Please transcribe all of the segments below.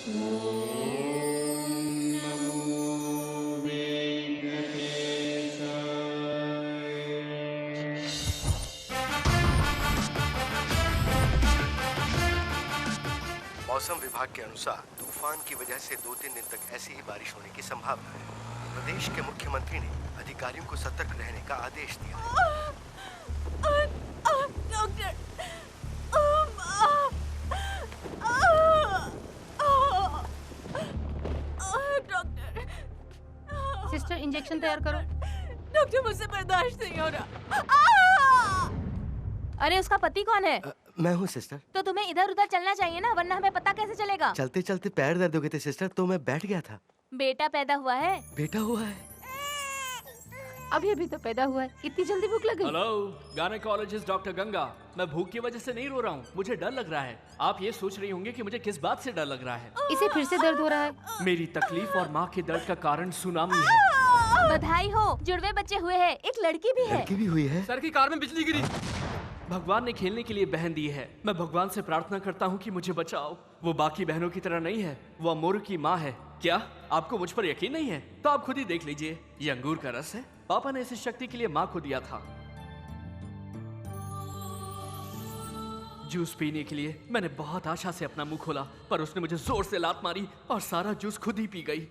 मौसम विभाग के अनुसार तूफान की वजह से 2-3 दिन तक ऐसी ही बारिश होने की संभावना है। प्रदेश के मुख्यमंत्री ने अधिकारियों को सतर्क रहने का आदेश दिया है। डॉक्टर, डॉक्टर, सिस्टर इंजेक्शन तैयार करो। डॉक्टर मुझसे बर्दाश्त नहीं हो रहा। अरे उसका पति कौन है? मैं हूँ सिस्टर। तो तुम्हें इधर उधर चलना चाहिए ना, वरना हमें पता कैसे चलेगा? चलते चलते पैर दर्द हो गए थे सिस्टर, तो मैं बैठ गया था। बेटा पैदा हुआ है? बेटा हुआ है। अभी तो पैदा हुआ है, इतनी जल्दी भूख लग गई? Hello, gynaecologist doctor Ganga. मैं भूख की वजह से नहीं रो रहा हूँ, मुझे डर लग रहा है। आप ये सोच रही होंगे कि मुझे किस बात से डर लग रहा है। इसे फिर से दर्द हो रहा है। मेरी तकलीफ और माँ के दर्द का कारण सुनामी है। बधाई हो, जुड़वे बच्चे हुए हैं, एक लड़की भी है। लड़की भी हुई है? सर की कार में बिजली गिरी। भगवान ने खेलने के लिए बहन दी है। मैं भगवान से प्रार्थना करता हूँ कि मुझे बचाओ। वो बाकी बहनों की तरह नहीं है, वो अमोर की माँ है। क्या आपको मुझ पर यकीन नहीं है? तो आप खुद ही देख लीजिए, ये अंगूर का रस है। पापा ने इस शक्ति के लिए माँ को दिया था। जूस पीने के लिए मैंने बहुत आशा से अपना मुंह खोला, पर उसने मुझे जोर से लात मारी और सारा जूस खुद ही पी गई।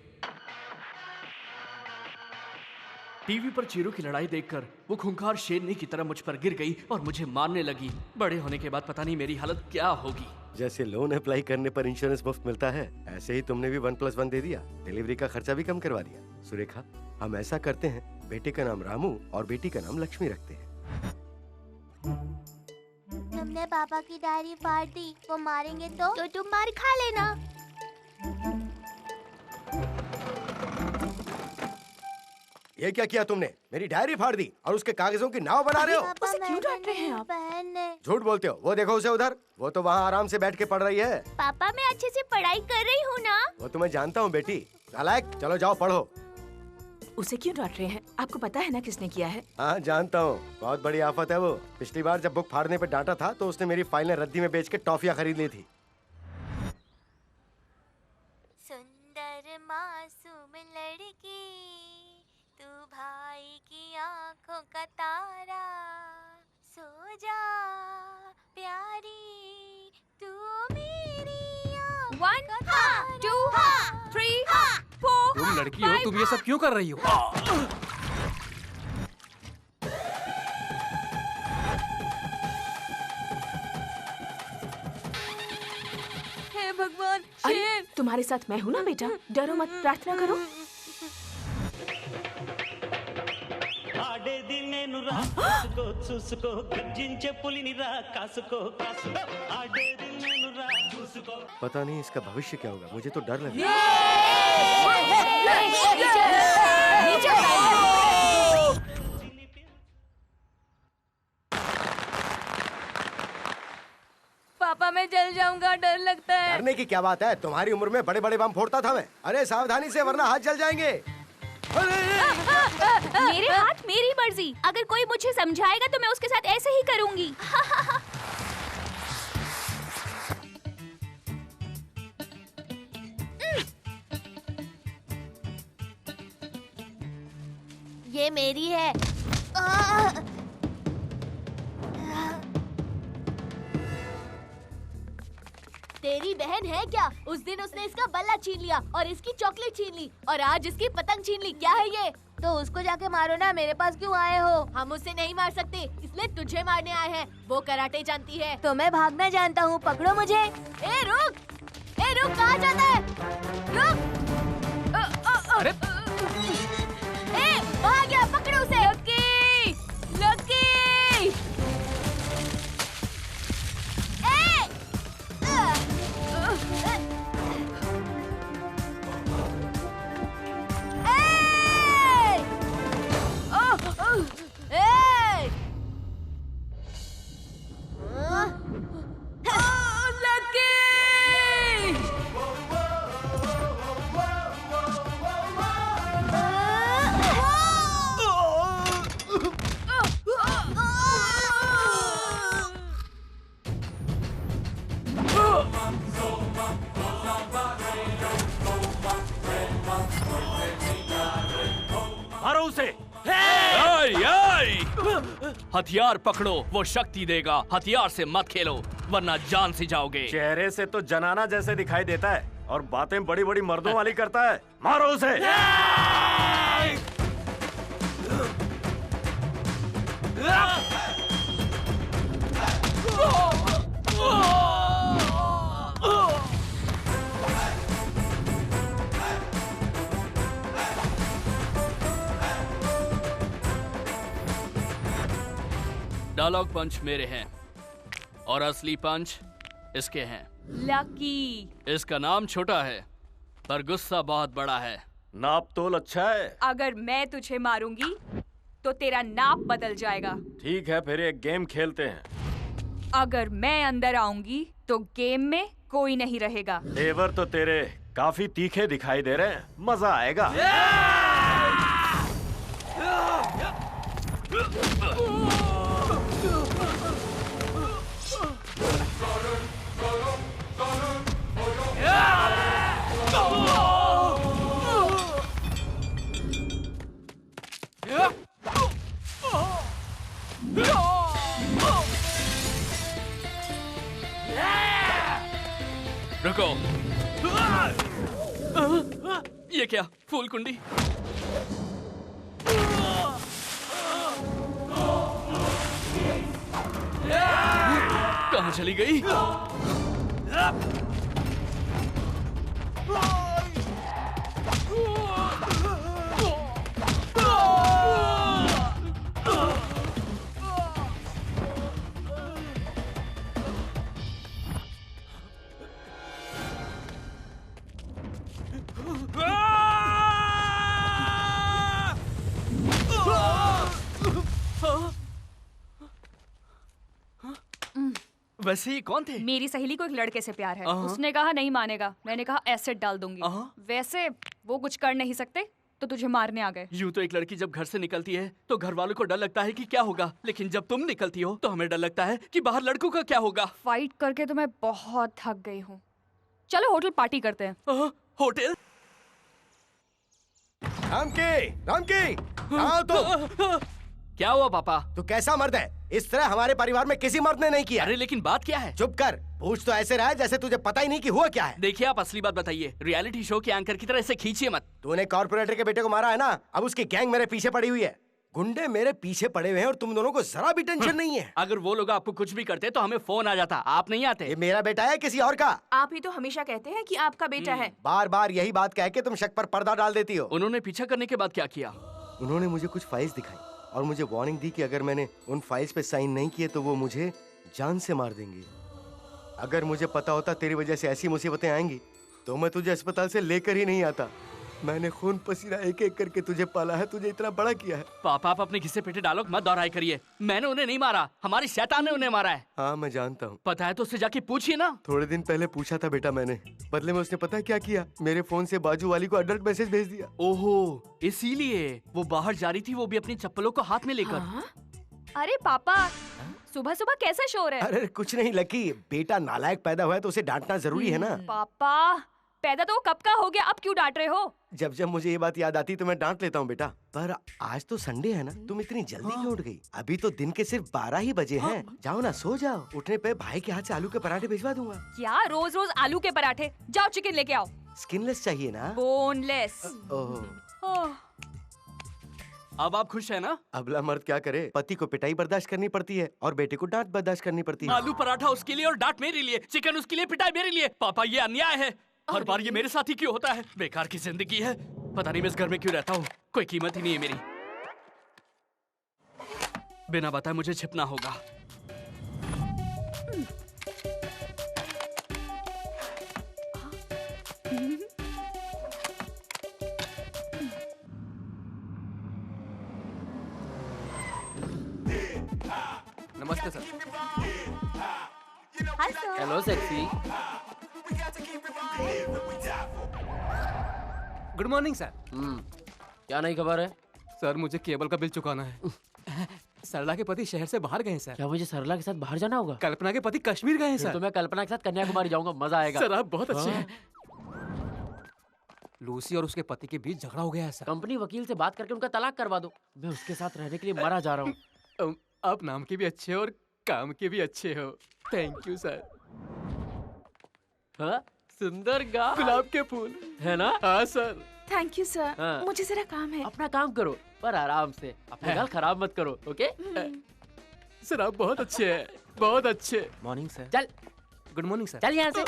टीवी पर चीरों की लड़ाई देखकर वो खूंखार शेरनी की तरह मुझ पर गिर गई और मुझे मारने लगी। बड़े होने के बाद पता नहीं मेरी हालत क्या होगी। जैसे लोन अप्लाई करने पर इंश्योरेंस मुफ्त मिलता है, ऐसे ही तुमने भी 1+1 दे दिया। डिलीवरी का खर्चा भी कम करवा दिया। सुरेखा, हम ऐसा करते हैं, बेटे का नाम रामू और बेटी का नाम लक्ष्मी रखते हैं। तुमने पापा की डायरी फाड़ दी, वो मारेंगे तो तुम मार खा लेना। ये क्या किया तुमने? मेरी डायरी फाड़ दी और उसके कागजों की नाव बना रहे हो। उसे क्यों डांट रहे हैं आप? बहन ने। झूठ बोलते हो। वो देखो उसे उधर, वो तो वहाँ आराम से बैठ के पढ़ रही है। पापा मैं अच्छे से पढ़ाई कर रही हूँ ना। वो तुम्हें जानता हूँ बेटी। नालायक, चलो जाओ पढ़ो। उसे क्यों डांट रहे हैं? आपको पता है ना किसने किया है? हाँ जानता हूँ, बहुत बड़ी आफत है वो। पिछली बार जब बुक फाड़ने पे डांटा था तो उसने मेरी फाइलें रद्दी में बेच के टॉफियाँ खरीद ली थी। सुंदर मासूम लड़की, तू भाई की आंखों का तारा, सो जा प्यारी, तू मेरी आंखों 1 का तारा। 2 3 4। तुम लड़की हो, तुम ये सब क्यों कर रही हो? हे भगवान, अरे शेर। तुम्हारे साथ मैं हूँ ना बेटा, डरो मत, प्रार्थना करो। ఆడేది నేను రా చూసుకో చూసుకో గర్జించే పులిని రా కాసుకో కాసుకో ఆడేది నేను రా చూసుకో पता नहीं इसका भविष्य क्या होगा, मुझे तो डर लग रहा है। पापा मैं जल जाऊंगा, डर लगता है। डरने की क्या बात है, तुम्हारी उम्र में बड़े बड़े बम फोड़ता था मैं। अरे सावधानी से वरना हाथ जल जाएंगे। मेरे हाथ मेरी मर्जी, अगर कोई मुझे समझाएगा तो मैं उसके साथ ऐसे ही करूंगी। ये मेरी है। तेरी बहन है क्या? उस दिन उसने इसका बल्ला छीन लिया और इसकी चॉकलेट छीन ली और आज इसकी पतंग छीन ली। क्या है ये? तो उसको जाके मारो ना, मेरे पास क्यों आए हो? हम उसे नहीं मार सकते, इसलिए तुझे मारने आए हैं। वो कराटे जानती है। तो मैं भागना जानता हूँ, पकड़ो मुझे। ए रुक, कहाँ जाता है? रुक। अरे ए वहाँ गया, पकड़ो उसे। Lucky, lucky. लकी! हथियार पकड़ो, वो शक्ति देगा। हथियार से मत खेलो वरना जान से जाओगे। चेहरे से तो जनाना जैसे दिखाई देता है और बातें बड़ी बड़ी मर्दों वाली करता है। मारो उसे। डायलॉग पंच मेरे हैं और असली पंच इसके हैं। लकी। इसका नाम छोटा है पर गुस्सा बहुत बड़ा है। नाप तोल अच्छा है। अगर मैं तुझे मारूंगी तो तेरा नाप बदल जाएगा। ठीक है, फिर एक गेम खेलते हैं। अगर मैं अंदर आऊंगी तो गेम में कोई नहीं रहेगा। तेवर तो तेरे काफी तीखे दिखाई दे रहे हैं, मजा आएगा। रुको। ये क्या? फूल कुंडी? कहाँ चली गई? वैसे ही कौन थे? मेरी सहेली को एक लड़के से प्यार है। अहाँ। उसने कहा नहीं मानेगा। मैंने कहा एसिड डाल दूंगी। अहाँ। वैसे वो कुछ कर नहीं सकते तो तुझे मारने आ गए। यूं तो एक लड़की जब घर से निकलती है तो घर वालों को डर लगता है कि क्या होगा, लेकिन जब तुम निकलती हो तो हमें डर लगता है कि बाहर लड़कों का क्या होगा। फाइट करके तो मैं बहुत थक गई हूँ। चलो होटल पार्टी करते हैं। होटल? रामकी, आओ तो। क्या हुआ पापा? तू कैसा मर्द है? इस तरह हमारे परिवार में किसी मर्द ने नहीं किया। अरे लेकिन बात क्या है? चुप कर। पूछ तो ऐसे रहा है जैसे तुझे पता ही नहीं कि हुआ क्या है। देखिए आप असली बात बताइए। रियलिटी शो के एंकर की तरह इसे खींचिए मत। तूने कॉर्पोरेटर के बेटे को मारा है ना, अब उसकी गैंग मेरे पीछे पड़ी हुई है। गुंडे मेरे पीछे पड़े हुए हैं और तुम दोनों को जरा भी टेंशन नहीं है। अगर वो लोग आपको कुछ भी करते तो हमें फोन आ जाता, आप नहीं आते। ये मेरा बेटा है किसी और का? आप ही तो हमेशा कहते हैं कि आपका बेटा है। बार बार यही बात कह के तुम शक पर पर्दा डाल देती हो। उन्होंने पीछा करने के बाद क्या किया? उन्होंने मुझे कुछ फाइल्स दिखाई और मुझे वार्निंग दी कि अगर मैंने उन फाइल्स पे साइन नहीं किए तो वो मुझे जान से मार देंगे। अगर मुझे पता होता तेरी वजह से ऐसी मुसीबतें आएंगी तो मैं तुझे अस्पताल से लेकर ही नहीं आता। मैंने खून पसीना एक एक करके तुझे पाला है, तुझे इतना बड़ा किया है। पापा आप अपने घिसे पेटे डायलॉग मत दोहराया करिए। मैंने उन्हें नहीं मारा, हमारी शैतान ने उन्हें मारा है। हाँ मैं जानता हूँ। पता है तो उससे जाके पूछिए ना। थोड़े दिन पहले पूछा था बेटा मैंने, बदले में उसने पता है क्या किया? मेरे फोन से बाजू वाली को अडल्ट मैसेज भेज दिया। ओहो, इसीलिए वो बाहर जा रही थी, वो भी अपनी चप्पलों को हाथ में लेकर। अरे पापा, सुबह सुबह कैसा शोर है? अरे कुछ नहीं लकी, बेटा नालायक पैदा हुआ है तो उसे डांटना जरूरी है ना। पापा पैदा तो कब का हो गया, अब क्यों डांट रहे हो? जब जब मुझे ये बात याद आती तो मैं डांट लेता हूँ बेटा। पर आज तो संडे है ना, तुम इतनी जल्दी क्यों उठ गई? अभी तो दिन के सिर्फ 12 ही बजे हैं। जाओ ना, सो जाओ। उठने पे भाई के हाथ से आलू के पराठे भिजवा दूंगा। क्या रोज रोज आलू के पराठे? जाओ चिकन लेके आओ। स्किनलेस चाहिए ना? बोनलेस। ओह, अब आप खुश है ना? अबला मर्द क्या करे, पति को पिटाई बर्दाश्त करनी पड़ती है और बेटे को डांट बर्दाश्त करनी पड़ती है। आलू पराठा उसके लिए और डांट मेरे लिए, चिकन उसके लिए, पिटाई मेरे लिए। पापा ये अन्याय है। हर बार ये मेरे साथ ही क्यों होता है? बेकार की जिंदगी है। पता नहीं मैं इस घर में क्यों रहता हूँ, कोई कीमत ही नहीं है मेरी। बिना बताए मुझे छिपना होगा। नमस्ते sir. Hi sir. Hello sexy. Good morning sir. क्या नई खबर है? सर मुझे केबल का बिल चुकाना है। सरला के पति शहर से बाहर गए हैं सर। क्या मुझे सरला के साथ बाहर जाना होगा? कल्पना के पति कश्मीर गए हैं फिर सर। तो मैं कल्पना के साथ कन्याकुमारी जाऊंगा, मजा आएगा। सर आप बहुत अच्छे हैं। लूसी और उसके पति के बीच झगड़ा हो गया है सर। कंपनी वकील से बात करके उनका तलाक करवा दो। मैं उसके साथ रहने के लिए मरा जा रहा हूँ। आप नाम के भी अच्छे हो और काम के भी अच्छे हो। Thank you sir. हाँ, सुंदर गाल, गुलाब के फूल है ना? हाँ सर। Thank you sir. हाँ। मुझे जरा काम है। अपना काम करो पर आराम से, अपने गाल खराब मत करो, ओके? सर आप बहुत अच्छे हैं, बहुत अच्छे। Morning sir. चल गुड मॉर्निंग सर। चल यहाँ से।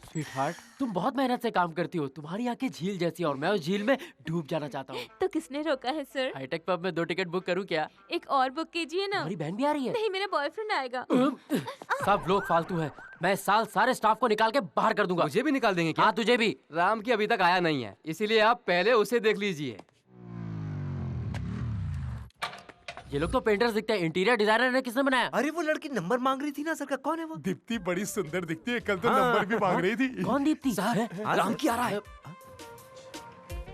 स्वीटहार्ट, तुम बहुत मेहनत से काम करती हो, तुम्हारी आंखें झील जैसी और मैं उस झील में डूब जाना चाहता हूँ। तो किसने रोका है सर? हाईटेक पब में 2 टिकट बुक करूँ क्या? एक और बुक कीजिए ना। हमारी बहन भी आ रही है। नहीं, मेरा बॉयफ्रेंड आएगा। सब लोग फालतू हैं। मैं साल सारे स्टाफ को निकाल के बाहर कर दूंगा। मुझे भी निकाल देंगे क्या? हाँ, तुझे भी। राम की अभी तक आया नहीं है, इसीलिए आप पहले उसे देख लीजिए। ये लोग तो पेंटर्स दिखते हैं, इंटीरियर डिजाइनर ने किसने बनाया? अरे वो लड़की नंबर मांग रही थी ना सर का, कौन है वो? दीप्ति बड़ी सुंदर दिखती है, कल तो नंबर भी मांग रही थी। कौन दीप्ति? राम की आ रहा है।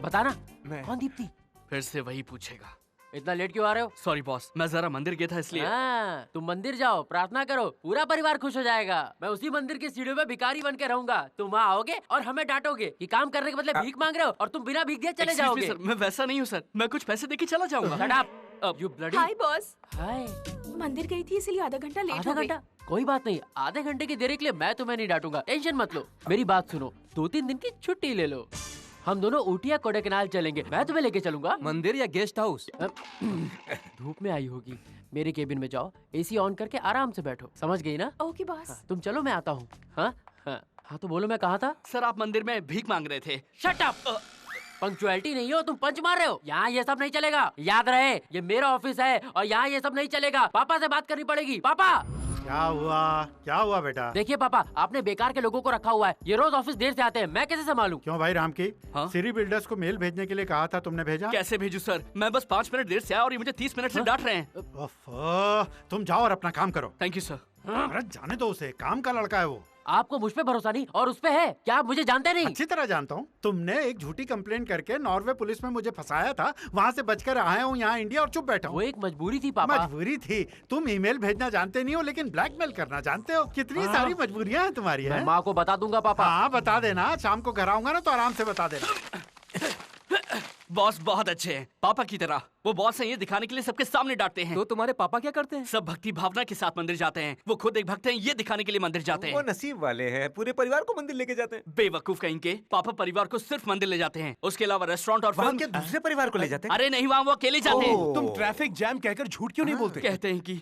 बताना मैं। कौन दीप्ति? फिर से वही पूछेगा। इतना लेट क्यों आ रहे हो? सॉरी बॉस, मैं जरा मंदिर गया था इसलिए। हाँ, तुम मंदिर जाओ, प्रार्थना करो, पूरा परिवार खुश हो जाएगा। मैं उसी मंदिर की सीढ़ियों में भिखारी बन के रहूंगा। तुम वहाँ आओगे और हमें डांटोगे कि काम करने के बदले भीख मांग रहे हो और तुम बिना भीख दिए चले Excuse me, जाओगे। सर, मैं वैसा नहीं हूँ सर, मैं कुछ पैसे देके चला जाऊंगा। Shut up, you bloody- hi boss. Hi. मंदिर गई थी इसीलिए आधा घंटा लेट आधा हो गई। घंटा? कोई बात नहीं, आधे घंटे की देरी के लिए मैं तुम्हें नहीं डांटूंगा, टेंशन मत लो। मेरी बात सुनो, 2-3 दिन की छुट्टी ले लो। हम दोनों ऊटी या कोडाईकनाल चलेंगे, मैं तुम्हें लेके चलूंगा। मंदिर या गेस्ट हाउस? धूप में आई होगी, मेरे केबिन में जाओ, एसी ऑन करके आराम से बैठो, समझ गई ना? Okay boss. तुम चलो, मैं आता हूँ। हाँ हाँ, तो बोलो मैं कहाँ था? सर आप मंदिर में भीख मांग रहे थे। Shut up! पंक्चुअलिटी नहीं हो, तुम पंच मार रहे हो। यहाँ ये सब नहीं चलेगा, याद रहे ये मेरा ऑफिस है और यहाँ ये सब नहीं चलेगा। पापा से बात करनी पड़ेगी। पापा! क्या हुआ बेटा? देखिए पापा, आपने बेकार के लोगों को रखा हुआ है, ये रोज ऑफिस देर से आते हैं, मैं कैसे संभालूं? क्यों भाई राम की? हाँ? सिरी बिल्डर्स को मेल भेजने के लिए कहा था, तुमने भेजा? कैसे भेजू सर? मैं बस 5 मिनट देर से आया और ये मुझे 30 मिनट से डांट रहे हैं। तुम जाओ और अपना काम करो। Thank you sir. अरे जाने दो उसे, काम का लड़का है वो। आपको मुझ पे भरोसा नहीं और उस पे है? क्या आप मुझे जानते नहीं? अच्छी तरह जानता हूँ। तुमने एक झूठी कंप्लेंट करके नॉर्वे पुलिस में मुझे फंसाया था, वहाँ से बचकर आया हूँ यहाँ इंडिया और चुप बैठा हूँ। वो एक मजबूरी थी पापा। मजबूरी थी? तुम ईमेल भेजना जानते नहीं हो लेकिन ब्लैकमेल करना जानते हो। कितनी सारी मजबूरियाँ हैं तुम्हारी। मैं माँ को बता दूंगा पापा। हाँ बता देना, शाम को घर आऊंगा ना तो आराम से बता देना। बॉस बहुत अच्छे हैं, पापा की तरह। वो बॉस हैं ये दिखाने के लिए सबके सामने डांटते हैं। तो तुम्हारे पापा क्या करते हैं? सब भक्ति भावना के साथ मंदिर जाते हैं। वो खुद एक भक्त हैं, ये दिखाने के लिए मंदिर जाते हैं। वो नसीब वाले हैं, पूरे परिवार को मंदिर लेके जाते हैं। बेवकूफ कहीं के। पापा परिवार को सिर्फ मंदिर ले जाते हैं, उसके अलावा रेस्टोरेंट और वहाँ के दूसरे परिवार को ले जाते हैं? अरे नहीं, वहाँ वो अकेले जाते हैं। तुम ट्रैफिक जैम कहकर झूठ क्यों नहीं बोलते? कहते हैं कि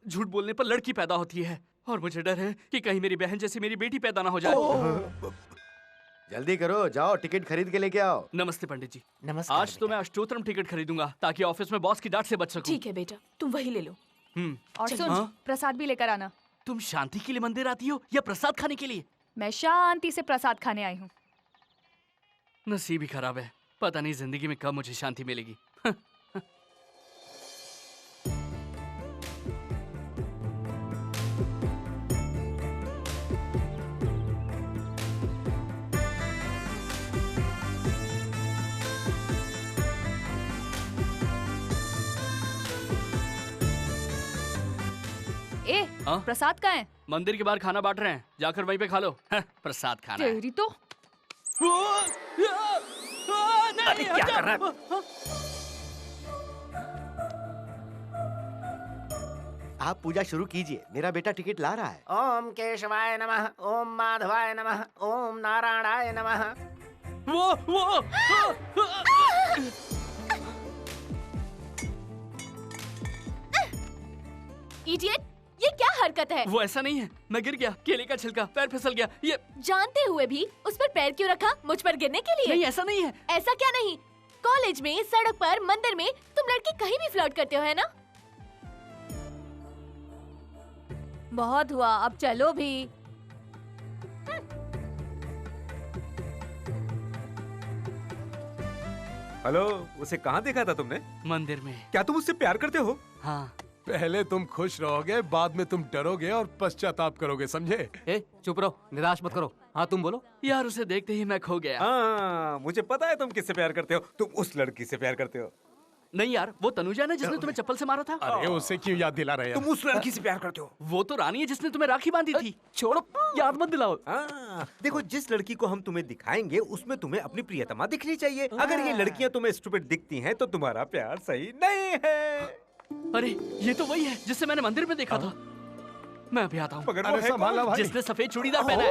झूठ बोलने पर लड़की पैदा होती है और मुझे डर है कि कहीं मेरी बहन जैसी मेरी बेटी पैदा ना हो जाए। जल्दी करो, जाओ टिकट खरीद के लेके आओ। नमस्ते पंडित जी। नमस्कार। आज तो मैं अष्टोत्तरम टिकट खरीदूंगा ताकि ऑफिस में बॉस की डांट से बच सकूं। ठीक है बेटा, तुम वही ले लो। और चल, सुन, हाँ? प्रसाद भी लेकर आना। तुम शांति के लिए मंदिर आती हो या प्रसाद खाने के लिए? मैं शांति से प्रसाद खाने आई हूँ। नसीब ही खराब है, पता नहीं जिंदगी में कब मुझे शांति मिलेगी। ए, हाँ? प्रसाद कहाँ है? मंदिर के बाहर खाना बांट रहे हैं, जाकर वहीं पे खा लो। प्रसाद खाना है। तेरी तो। अरे क्या कर रहा है? आप पूजा शुरू कीजिए, मेरा बेटा टिकट ला रहा है। ओम केशवाय नमः, ओम माधवाय नमः, ओम नारायणाय नमः। वो इडियट, ये क्या हरकत है? वो ऐसा नहीं है, मैं गिर गया, केले का छिलका, पैर फिसल गया। ये जानते हुए भी उस पर पैर क्यों रखा? मुझ पर गिरने के लिए? नहीं, ऐसा नहीं है। ऐसा क्या नहीं? कॉलेज में, सड़क पर, मंदिर में तुम लड़के कहीं भी फ्लर्ट करते हो, है ना? बहुत हुआ, अब चलो भी। हेलो, उसे कहाँ देखा था तुमने? मंदिर में। क्या तुम उससे प्यार करते हो? हाँ। पहले तुम खुश रहोगे, बाद में तुम डरोगे और पश्चाताप करोगे, समझे? ए, चुप रहो, निराश मत करो। हाँ तुम बोलो। यार उसे देखते ही मैं खो गया। हाँ, मुझे पता है तुम किससे प्यार करते हो। तुम उस लड़की से प्यार करते हो। नहीं यार, वो तनुजा ने जिसने तुम्हें चप्पल से मारा था। अरे उसे क्यों याद दिला रहे तुम उस लड़की से प्यार करते हो। वो तो रानी है जिसने तुम्हें राखी बांधी थी। छोड़ो, याद मत दिलाओ। देखो, जिस लड़की को हम तुम्हें दिखाएंगे उसमें तुम्हें अपनी प्रियतमा दिखनी चाहिए। अगर ये लड़कियां तुम्हें स्टूपिड दिखती हैं तो तुम्हारा प्यार सही नहीं है। अरे ये तो वही है जिससे मैंने मंदिर में देखा था। मैं अभी आता हूँ। मगर वो है कौन? जिसने सफेद चूड़ीदार पहना है।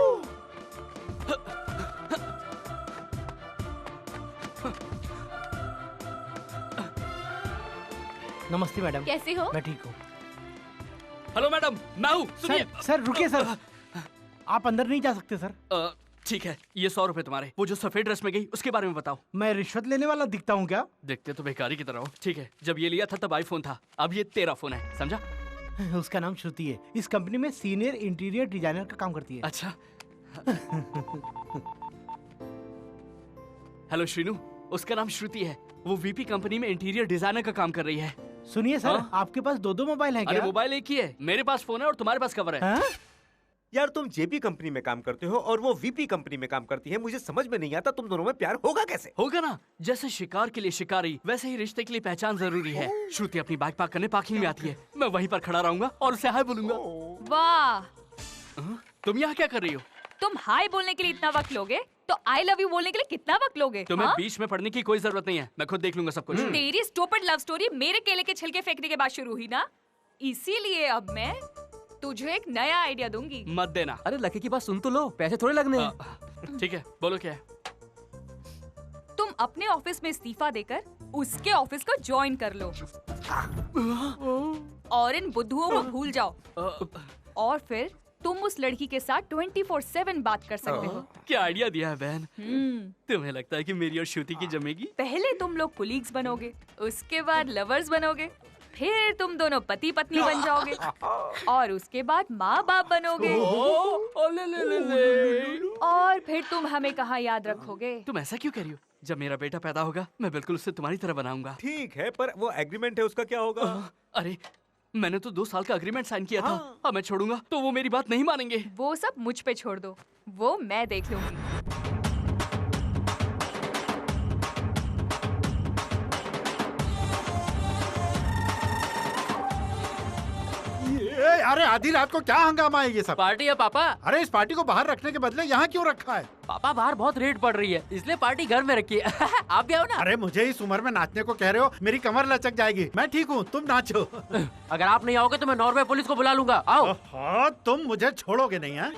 नमस्ते मैडम। कैसे हो? मैं ठीक हूँ। हेलो मैडम, मैं हूँ। सुनिए। सर रुकिए सर, आप अंदर नहीं जा सकते सर। ठीक है, ये 100 रुपए तुम्हारे। वो जो सफेद ड्रेस में गई उसके बारे में बताओ। मैं रिश्वत लेने वाला दिखता हूँ क्या? देखते तो बेकारी की तरह हो। ठीक है, जब ये लिया था तब आईफोन था, अब ये तेरा फोन है, समझा? उसका नाम श्रुति है, इस कंपनी में सीनियर इंटीरियर डिजाइनर का काम करती है। अच्छा। हेलो श्रीनू, उसका नाम श्रुति है, वो वीपी कंपनी में इंटीरियर डिजाइनर का काम कर रही है। सुनिए सर, आपके पास दो मोबाइल हैं क्या? अरे मोबाइल एक ही है, मेरे पास फोन है और तुम्हारे पास कवर है। यार तुम जेपी कंपनी में काम करते हो और वो वीपी कंपनी में काम करती है, मुझे समझ में नहीं आता तुम दोनों में प्यार होगा कैसे? होगा ना, जैसे शिकार के लिए शिकारी वैसे ही रिश्ते के लिए पहचान जरूरी है। श्रुति अपनी बाइक पार्क करने पार्किंग में आती है, मैं वहीं पर खड़ा रहूंगा और उसे हाय बोलूंगा। वाह, तुम यहाँ क्या कर रही हो? तुम हाय बोलने के लिए इतना वक्त लोगे तो आई लव यू बोलने के लिए कितना वक्त लोगे? तुम्हें हाँ? बीच में पढ़ने की कोई जरूरत नहीं है, मैं खुद देख लूंगा सब कुछ। तेरी स्टूपिड लव स्टोरी मेरे केले के छिलके फेंकने के बाद शुरू हुई ना, इसीलिए अब मैं तुझे एक नया आइडिया दूंगी। मत देना। अरे लकी की बात सुन तो लो, पैसे थोड़े लगने हैं। ठीक है, बोलो क्या है? तुम अपने ऑफिस में इस्तीफा देकर उसके ऑफिस को ज्वाइन कर लो और इन बुद्धुओं को भूल जाओ और फिर तुम उस लड़की के साथ 24/7 बात कर सकते हो। क्या आइडिया दिया है बहन। तुम्हें लगता है कि मेरी और श्रुति की जमेगी? पहले तुम लोग कुलीग्स बनोगे, उसके बाद लवर्स बनोगे, फिर तुम दोनों पति पत्नी बन जाओगे और उसके बाद माँ बाप बनोगे और फिर तुम हमें कहाँ याद रखोगे? तुम ऐसा क्यों कह रही हो? जब मेरा बेटा पैदा होगा मैं बिल्कुल उससे तुम्हारी तरह बनाऊंगा। ठीक है, पर वो एग्रीमेंट है उसका क्या होगा? अरे मैंने तो 2 साल का एग्रीमेंट साइन किया था। अब मैं छोड़ूंगा तो वो मेरी बात नहीं मानेंगे। वो सब मुझ पे छोड़ दो, वो मैं देख लूंगी। अरे आधी रात को क्या हंगामा है ये सब? पार्टी है पापा। अरे इस पार्टी को बाहर रखने के बदले यहाँ क्यों रखा है? पापा बाहर बहुत रेट पड़ रही है, इसलिए पार्टी घर में रखी है। आप भी आओ ना। अरे मुझे इस उम्र में नाचने को कह रहे हो? मेरी कमर लचक जाएगी। मैं ठीक हूँ, तुम नाचो। अगर आप नहीं आओगे तो मैं नॉर्वे पुलिस को बुला लूंगा। आओ। हाँ, तुम मुझे छोड़ोगे नहीं है?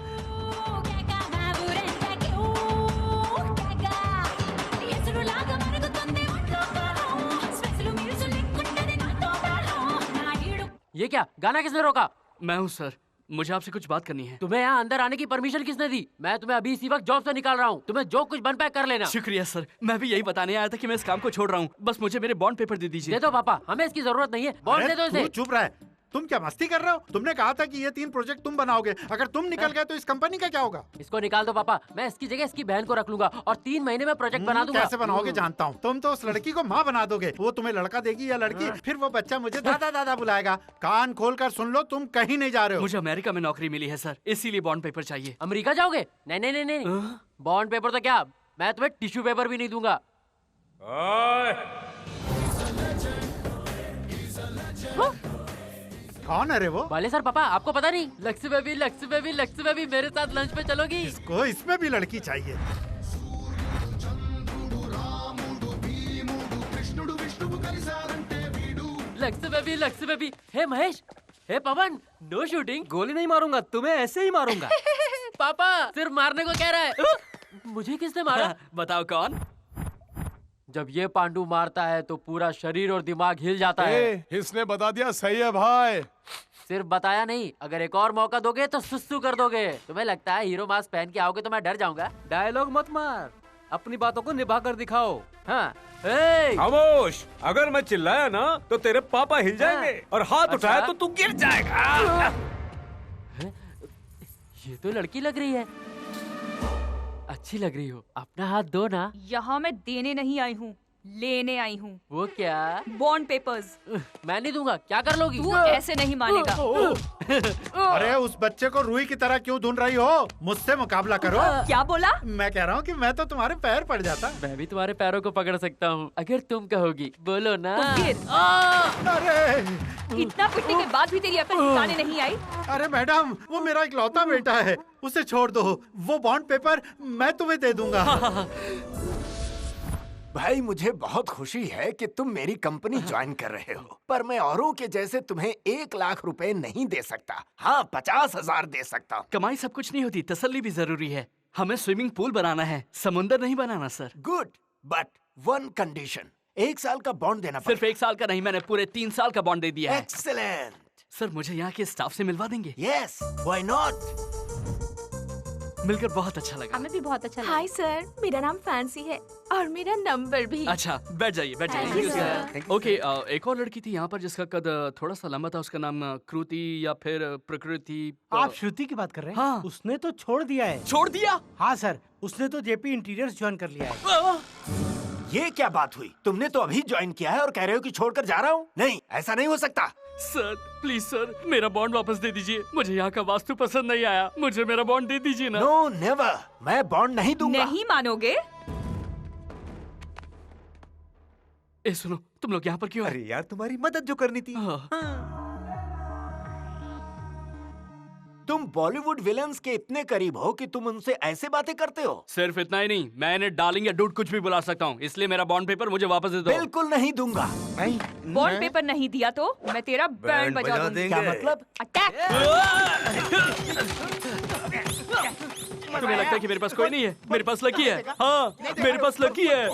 ये क्या गाना किसने रोका? मैं हूँ सर, मुझे आपसे कुछ बात करनी है। तुम्हें यहाँ अंदर आने की परमिशन किसने दी? मैं तुम्हें अभी इसी वक्त जॉब से निकाल रहा हूँ, तुम्हें जो कुछ बन पाए कर लेना। शुक्रिया सर, मैं भी यही बताने आया था कि मैं इस काम को छोड़ रहा हूँ, बस मुझे मेरे बॉन्ड पेपर दे दीजिए। दे दो पापा, हमें इसकी जरूरत नहीं है, बॉन्ड दे दो इसे। चुप रहे, तुम क्या मस्ती कर रहे हो? तुमने कहा था कि ये 3 प्रोजेक्ट तुम बनाओगे, अगर तुम निकल गए तो इस कंपनी का क्या होगा? इसको निकाल दो पापा, मैं इसकी जगह इसकी बहन को रख लूंगा और 3 महीने में प्रोजेक्ट बना दूंगा। कैसे बनाओगे जानता हूँ। तुम तो उस लड़की को माँ बना दोगे, वो तुम्हें लड़का देगी या लड़की, फिर वो बच्चा मुझे दादा दादा बुलाएगा। कान खोल कर सुन लो, तुम कहीं नहीं जा रहे हो। मुझे अमेरिका में नौकरी मिली है सर, इसीलिए बॉन्ड पेपर चाहिए। अमेरिका जाओगे? नहीं नहीं नहीं नहीं, बॉन्ड पेपर तो क्या, मैं तुम्हें टिश्यू पेपर भी नहीं दूंगा। कौन है रे वो? भले सर पापा, आपको पता नहीं? लक्ष्मी बेबी मेरे साथ लंच पे चलोगी? इसको इसमें भी लड़की चाहिए। लक्ष्मी बेबी। हे महेश, हे पवन, नो शूटिंग। गोली नहीं मारूंगा, तुम्हें ऐसे ही मारूंगा। पापा सिर्फ मारने को कह रहा है। मुझे किसने मारा? बताओ कौन? जब ये पांडु मारता है तो पूरा शरीर और दिमाग हिल जाता है। इसने बता दिया, सही है भाई। सिर्फ बताया नहीं, अगर एक और मौका दोगे तो सुस्सू कर दोगे। तुम्हें लगता है हीरो मास्क पहन के आओगे तो मैं डर जाऊंगा? डायलॉग मत मार, अपनी बातों को निभा कर दिखाओ। हाँ। खामोश, अगर मैं चिल्लाया ना तो तेरे पापा हिल जाएंगे और हाथ उठाया तो तू गिर जाएगा। ये तो लड़की लग रही है, अच्छी लग रही हो, अपना हाथ दो ना। यहाँ मैं देने नहीं आई हूँ, लेने आई हूँ। वो क्या? Bond papers. मैं नहीं दूंगा, क्या कर लोगी? तू ऐसे नहीं मानेगा। अरे उस बच्चे को रुई की तरह क्यों ढूंढ रही हो? मुझसे मुकाबला करो। क्या बोला? मैं कह रहा हूँ कि मैं तो तुम्हारे पैर पड़ जाता। मैं भी तुम्हारे पैरों को पकड़ सकता हूँ अगर तुम कहोगी। बोलो ना। अरे इतना पिटने के बाद भी तेरी अकल ठिकाने नहीं आई? अरे मैडम, वो मेरा इकलौता बेटा है, उसे छोड़ दो। वो बॉन्ड पेपर मैं तुम्हें दे दूंगा। भाई मुझे बहुत खुशी है कि तुम मेरी कंपनी ज्वाइन कर रहे हो, पर मैं औरों के जैसे तुम्हें 1 लाख रुपए नहीं दे सकता। हाँ, 50,000 दे सकता हूँ। कमाई सब कुछ नहीं होती, तसल्ली भी जरूरी है। हमें स्विमिंग पूल बनाना है, समुंदर नहीं बनाना सर। गुड, बट 1 कंडीशन, 1 साल का बॉन्ड देना सिर्फ 1 साल का नहीं, मैंने पूरे 3 साल का बॉन्ड दे दिया है। एक्सीलेंट। सर मुझे यहाँ के स्टाफ से मिलवा देंगे? Yes, why not. मिलकर बहुत अच्छा लगा। हमें भी बहुत अच्छा लगा। हाय सर, मेरा नाम फैंसी है और मेरा नंबर भी। अच्छा, बैठ जाइए बैठ Thank you, जाइए। ओके, एक और लड़की थी यहाँ पर जिसका कद थोड़ा सा लंबा था, उसका नाम कृति या फिर प्रकृति। आप श्रुति की बात कर रहे हैं? हाँ। उसने तो छोड़ दिया है। छोड़ दिया? हाँ सर, उसने तो जेपी इंटीरियर्स ज्वाइन कर लिया है। ये क्या बात हुई? तुमने तो अभी ज्वाइन किया है और कह रहे हो कि छोड़कर जा रहा हूँ? नहीं, ऐसा नहीं हो सकता। सर प्लीज सर, मेरा बॉन्ड वापस दे दीजिए। मुझे यहाँ का वास्तु पसंद नहीं आया, मुझे मेरा बॉन्ड दे दीजिए ना। नो नेवर, मैं बॉन्ड नहीं दूंगा। नहीं मानोगे? ए सुनो, तुम लोग यहाँ पर क्यों? अरे यार, तुम्हारी मदद जो करनी थी। तुम बॉलीवुड विलन्स के इतने करीब हो कि तुम उनसे ऐसे बातें करते हो। सिर्फ इतना ही नहीं, मैं इन्हें डार्लिंग या डूड कुछ भी बुला सकता हूँ, इसलिए मेरा बॉन्ड पेपर मुझे वापस दे दो। बिल्कुल नहीं दूंगा। बॉन्ड पेपर नहीं दिया तो मैं तेरा बैंड बजा दूंगी। क्या मतलब? अटैक! तुम्हें लगता है कि मेरे पास कोई नहीं है? मेरे पास लकी है। हाँ, मेरे पास लकी है।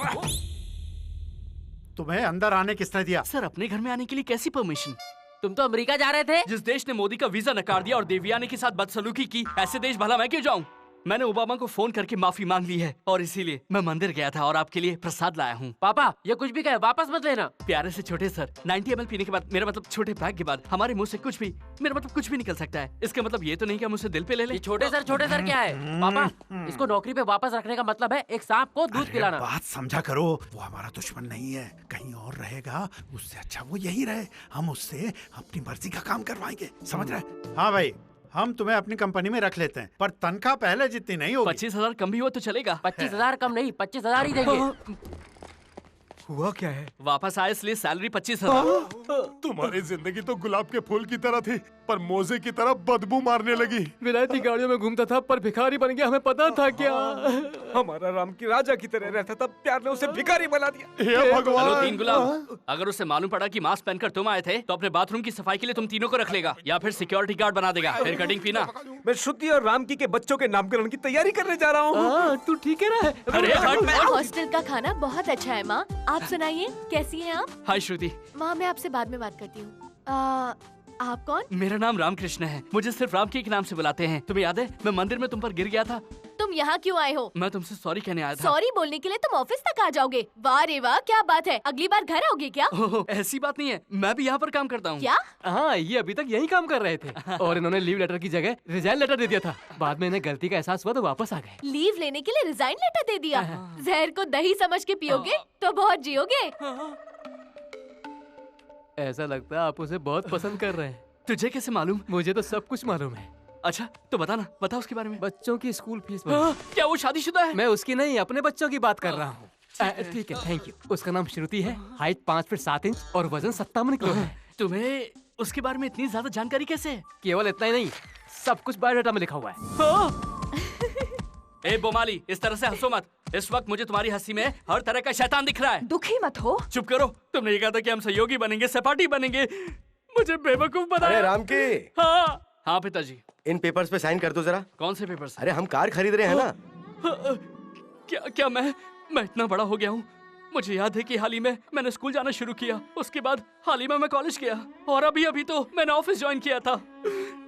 तुम्हें अंदर आने किसने दिया? सर, अपने घर में आने के लिए कैसी परमिशन? तुम तो अमेरिका जा रहे थे। जिस देश ने मोदी का वीजा नकार दिया और देवयानी के साथ बदसलूकी की, ऐसे देश भला मैं क्यों जाऊं? मैंने ओबामा को फोन करके माफी मांग ली है और इसीलिए मैं मंदिर गया था और आपके लिए प्रसाद लाया हूँ। पापा, ये कुछ भी कहे वापस मत लेना। प्यारे से छोटे सर, 90 ml पीने के बाद, मेरा मतलब छोटे पैक के बाद हमारे मुंह से कुछ भी, मेरा मतलब कुछ भी निकल सकता है। इसका मतलब ये तो नहीं कि हम उसे दिल पे ले लें। छोटे सर क्या है? पापा, इसको नौकरी पे वापस रखने का मतलब है एक सांप को दूध पिलाना। बात समझा करो, वो हमारा दुश्मन नहीं है, कहीं और रहेगा, उससे अच्छा वो यही रहे। हम उससे अपनी मर्जी का काम करवाएंगे, समझ रहे? हाँ भाई, हम तुम्हें अपनी कंपनी में रख लेते हैं, पर तनख्वाह पहले जितनी नहीं होगी। 25,000 कम भी हो तो चलेगा। 25,000 कम नहीं, 25,000 ही देंगे। हुआ क्या है? वापस आए इसलिए सैलरी 25,000। तुम्हारी जिंदगी तो गुलाब के फूल की तरह थी, पर मोजे की तरह बदबू मारने लगी। विलायती गाड़ियों में घूमता था पर भिखारी बन गया, हमें पता था क्या? हमारा राम की राजा की तरह रहता था, प्यार ने उसे भिखारी बना दिया। हे भगवान! हेलो 3 गुलाब, अगर उसे मालूम पड़ा कि मास्क पहनकर तुम आए थे तो अपने बाथरूम की सफाई के लिए तुम तीनों को रख लेगा या फिर सिक्योरिटी गार्ड बना देगा। फिर कटिंग पीना। मैं श्रुति और रामकी के बच्चों के नामकरण की तैयारी करने जा रहा हूँ। तू ठीक है ना? हॉस्टल का खाना बहुत अच्छा है माँ। आप सुनाइए, कैसी हैं आप? हाय श्रुति। माँ, मैं आपसे बाद में बात करती हूँ। आप कौन? मेरा नाम रामकृष्ण है, मुझे सिर्फ राम के नाम से बुलाते हैं। तुम्हें याद है मैं मंदिर में तुम पर गिर गया था? तुम यहाँ क्यों आए हो? मैं तुमसे सॉरी कहने आया था। सॉरी बोलने के लिए तुम ऑफिस तक आ जाओगे? वाह रे वाह, क्या बात है। अगली बार घर आओगे क्या? ऐसी बात नहीं है, मैं भी यहाँ पर काम करता हूँ। क्या? हाँ, ये अभी तक यही काम कर रहे थे और इन्होंने लीव लेटर की जगह रिजाइन लेटर दे दिया था। बाद में इन्हें गलती का एहसास हुआ तो वापस आ गए। लीव लेने के लिए रिजाइन लेटर दे दिया? जहर को दही समझ के पियोगे तो बहुत जियोगे। ऐसा लगता है आप उसे बहुत पसंद कर रहे हैं। तुझे कैसे मालूम? मुझे तो सब कुछ मालूम है। अच्छा तो बता ना, बता उसके बारे में। बच्चों की स्कूल फीस। क्या वो शादीशुदा है? मैं उसकी नहीं, अपने बच्चों की बात कर रहा हूँ। ठीक है, थैंक यू। उसका नाम श्रुति है, हाइट 5 फीट 7 इंच और वजन 57 किलो है। तुम्हें उसके बारे में इतनी ज्यादा जानकारी कैसे है? केवल इतना ही नहीं, सब कुछ बायोडाटा में लिखा हुआ है। ए बोमाली, इस तरह से हंसो मत। इस वक्त मुझे तुम्हारी हंसी में हर तरह का शैतान दिख रहा है। दुखी मत हो। चुप करो। तुमने ये कहा था कि हम सहयोगी बनेंगे, सहपाठी बनेंगे। मुझे बेवकूफ बनाया। अरे राम के। हाँ पिताजी। इन पेपर्स पे साइन कर दो जरा। कौन से पेपर्स? अरे हम कार खरीद रहे हैं ना। क्या मैं इतना बड़ा हो गया हूँ? मुझे याद है कि हाल ही में मैंने स्कूल जाना शुरू किया, उसके बाद हाल ही में मैं कॉलेज गया और अभी तो मैंने ऑफिस ज्वाइन किया था।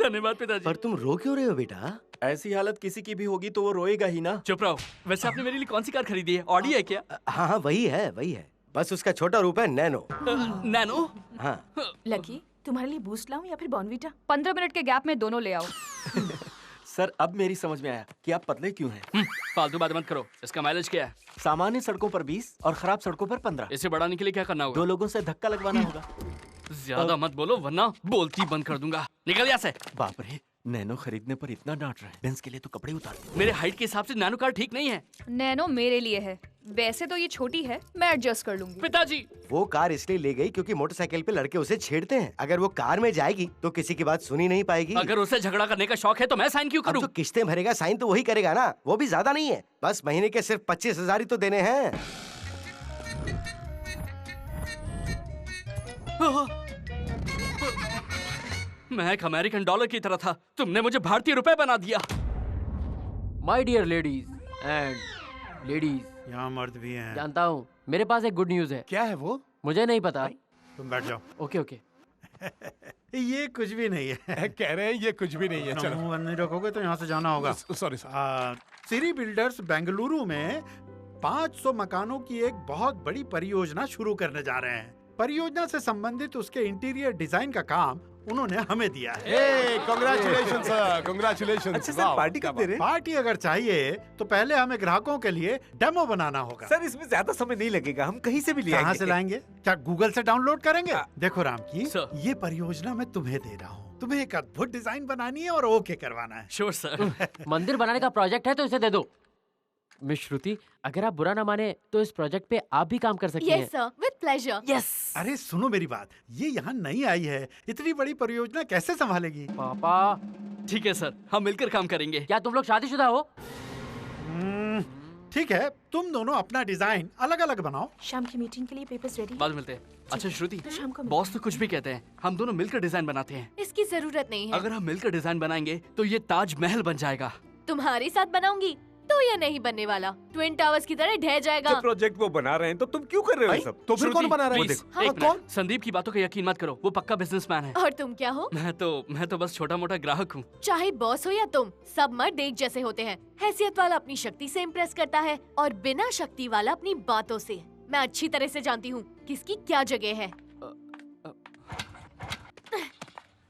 धन्यवाद पिताजी। पर तुम रो क्यों रहे हो बेटा? ऐसी हालत किसी की भी होगी तो वो रोएगा ही ना। चुप रहो। वैसे आपने मेरे लिए कौन सी कार खरीदी है? ऑडी है क्या? हाँ वही है। बस उसका छोटा रूप है नैनो। नैनो? हाँ। लकी, तुम्हारे लिए बूस्ट लाऊं या फिर बॉर्नवीटा? 15 मिनट के गैप में दोनों ले आओ। सर, अब मेरी समझ में आया कि आप पतले क्यों हैं। फालतू बात मत करो। इसका माइलेज क्या है? सामान्य सड़कों पर 20 और खराब सड़कों पर 15। इसे बढ़ाने के लिए क्या करना होगा? 2 लोगों से धक्का लगवाना होगा। ज्यादा मत बोलो वरना बोलती बंद कर दूंगा। निकल यहाँ से। बाप रे, नैनो खरीदने पर इतना डांट रहा है। बेंस के लिए तो कपड़े उतार दे। मेरे हाइट के हिसाब से नैनो कार ठीक नहीं है। नैनो मेरे लिए है, वैसे तो ये छोटी है, मैं एडजस्ट कर लूंगी। पिताजी, वो कार इसलिए ले गई क्योंकि मोटरसाइकिल पे लड़के उसे छेड़ते हैं। अगर वो कार में जाएगी तो किसी की बात सुनी नहीं पाएगी। अगर उसे झगड़ा करने का शौक है तो मैं साइन क्यों करूं? जो किस्तें भरेगा साइन तो वही करेगा ना। वो भी ज्यादा नहीं है, बस महीने के सिर्फ 25,000 ही तो देने हैं। मैं एक अमेरिकन डॉलर की तरह था, तुमने मुझे भारतीय रुपए बना दिया। My dear ladies and ladies, यहाँ मर्द भी हैं। जानता हूँ, मेरे पास एक गुड न्यूज है। क्या है वो? मुझे नहीं पता। तुम बैठ जाओ। Okay okay. ये कुछ भी नहीं है। कह रहे हैं ये कुछ भी नहीं है। चलो मुंह बंद नहीं रखोगे तो यहाँ से जाना होगा। सॉरी। सिरी बिल्डर्स बेंगलुरु में 500 मकानों की एक बहुत बड़ी परियोजना शुरू करने जा रहे हैं। परियोजना से संबंधित उसके इंटीरियर डिजाइन का काम उन्होंने हमें दिया है। Congratulation sir, congratulation. अच्छा सर, पार्टी कब दे रहे हैं? पार्टी अगर चाहिए तो पहले हमें ग्राहकों के लिए डेमो बनाना होगा। सर इसमें ज्यादा समय नहीं लगेगा, हम कहीं से भी ले आएंगे। कहाँ से लाएंगे? क्या गूगल से डाउनलोड करेंगे? देखो राम की, सर। ये परियोजना मैं तुम्हें दे रहा हूँ। तुम्हें एक अद्भुत डिजाइन बनानी है और ओके करवाना है। Sure sir. मंदिर बनाने का प्रोजेक्ट है तो इसे दे दो। मिस श्रुति, अगर आप बुरा ना माने तो इस प्रोजेक्ट पे आप भी काम कर सकती हैं। Yes sir, with pleasure. Yes. अरे सुनो मेरी बात, ये यहाँ नई आई है, इतनी बड़ी परियोजना कैसे संभालेगी? पापा। ठीक है सर, हम मिलकर काम करेंगे। क्या तुम लोग शादीशुदा हो? ठीक है, तुम दोनों अपना डिजाइन अलग अलग बनाओ। शाम की मीटिंग के लिए पेपर्स रेडी। बाद मिलते हैं। अच्छा श्रुति, तो शाम को बॉस तो कुछ भी कहते हैं, हम दोनों मिलकर डिजाइन बनाते हैं। इसकी जरूरत नहीं है। अगर हम मिलकर डिजाइन बनाएंगे तो ये ताजमहल बन जाएगा। तुम्हारे साथ बनाऊंगी तो ये नहीं बनने वाला, ट्विन टावर्स की तरह ढह जाएगा। जब प्रोजेक्ट वो बना रहे हैं तो तुम क्यों कर रहे हो ये सब? तो फिर कौन बना रहा है? प्लीज, हाँ, एक मिनट। संदीप की बातों का यकीन मत करो, वो पक्का बिजनेसमैन है। और तुम क्या हो? मैं तो बस छोटा मोटा ग्राहक हूँ। चाहे बॉस हो या तुम, सब मर्द एक जैसे होते हैं। हैसियत वाला अपनी शक्ति से इम्प्रेस करता है और बिना शक्ति वाला अपनी बातों से। मैं अच्छी तरह से जानती हूँ किसकी क्या जगह है।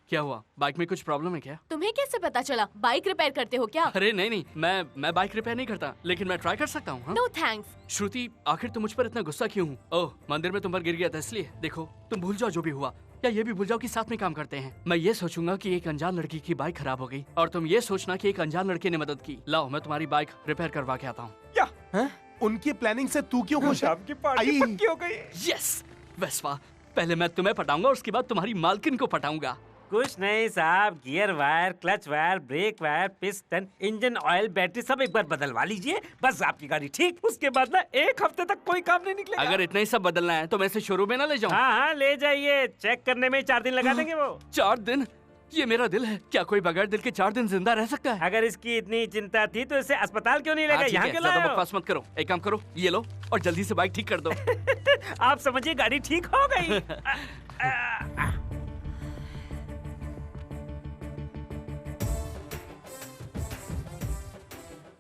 क्या हुआ, बाइक में कुछ प्रॉब्लम है क्या? तुम्हें कैसे पता चला? बाइक रिपेयर करते हो क्या? अरे नहीं, मैं बाइक रिपेयर नहीं करता, लेकिन मैं ट्राई कर सकता हूँ। No thanks. श्रुति, आखिर तुम मुझ पर इतना गुस्सा क्यों? ओह, मंदिर में तुम पर गिर गया था इसलिए। देखो, तुम भूल जाओ जो भी हुआ, या ये भी भूल जाओ कि साथ में काम करते हैं। मैं ये सोचूंगा कि एक अनजान लड़की की बाइक खराब हो गई और तुम ये सोचना कि एक अनजान लड़के ने मदद की। लाओ, मैं तुम्हारी बाइक रिपेयर करवा के आता हूँ। उनकी प्लानिंग से तू क्यों खुश? शाम की पार्टी पक्की हो गई। यस वेस्पा, पहले मैं तुम्हें पटाऊंगा, उसके बाद तुम्हारी मालकिन को पटाऊंगा। कुछ नहीं साहब, gear wire, clutch wire, brake wire, piston, engine oil, battery सब एक बार बदलवा लीजिए, बस आपकी गाड़ी ठीक। उसके बाद ना एक हफ्ते तक कोई काम नहीं निकलेगा। अगर इतना ही सब बदलना है तो मैं इसे शोरूम में ना ले जाऊं? हाँ ले जाइए, चेक करने में 4 दिन लगा देंगे वो। 4 दिन? ये मेरा दिल है, क्या कोई बगैर दिल के 4 दिन जिंदा रह सकता है? अगर इसकी इतनी चिंता थी तो इसे अस्पताल क्यों नहीं लगा? यहाँ क्यों लाए हो? बकवास मत करो, एक काम करो, ये लो और जल्दी से बाइक ठीक कर दो। आप समझिए गाड़ी ठीक हो गई।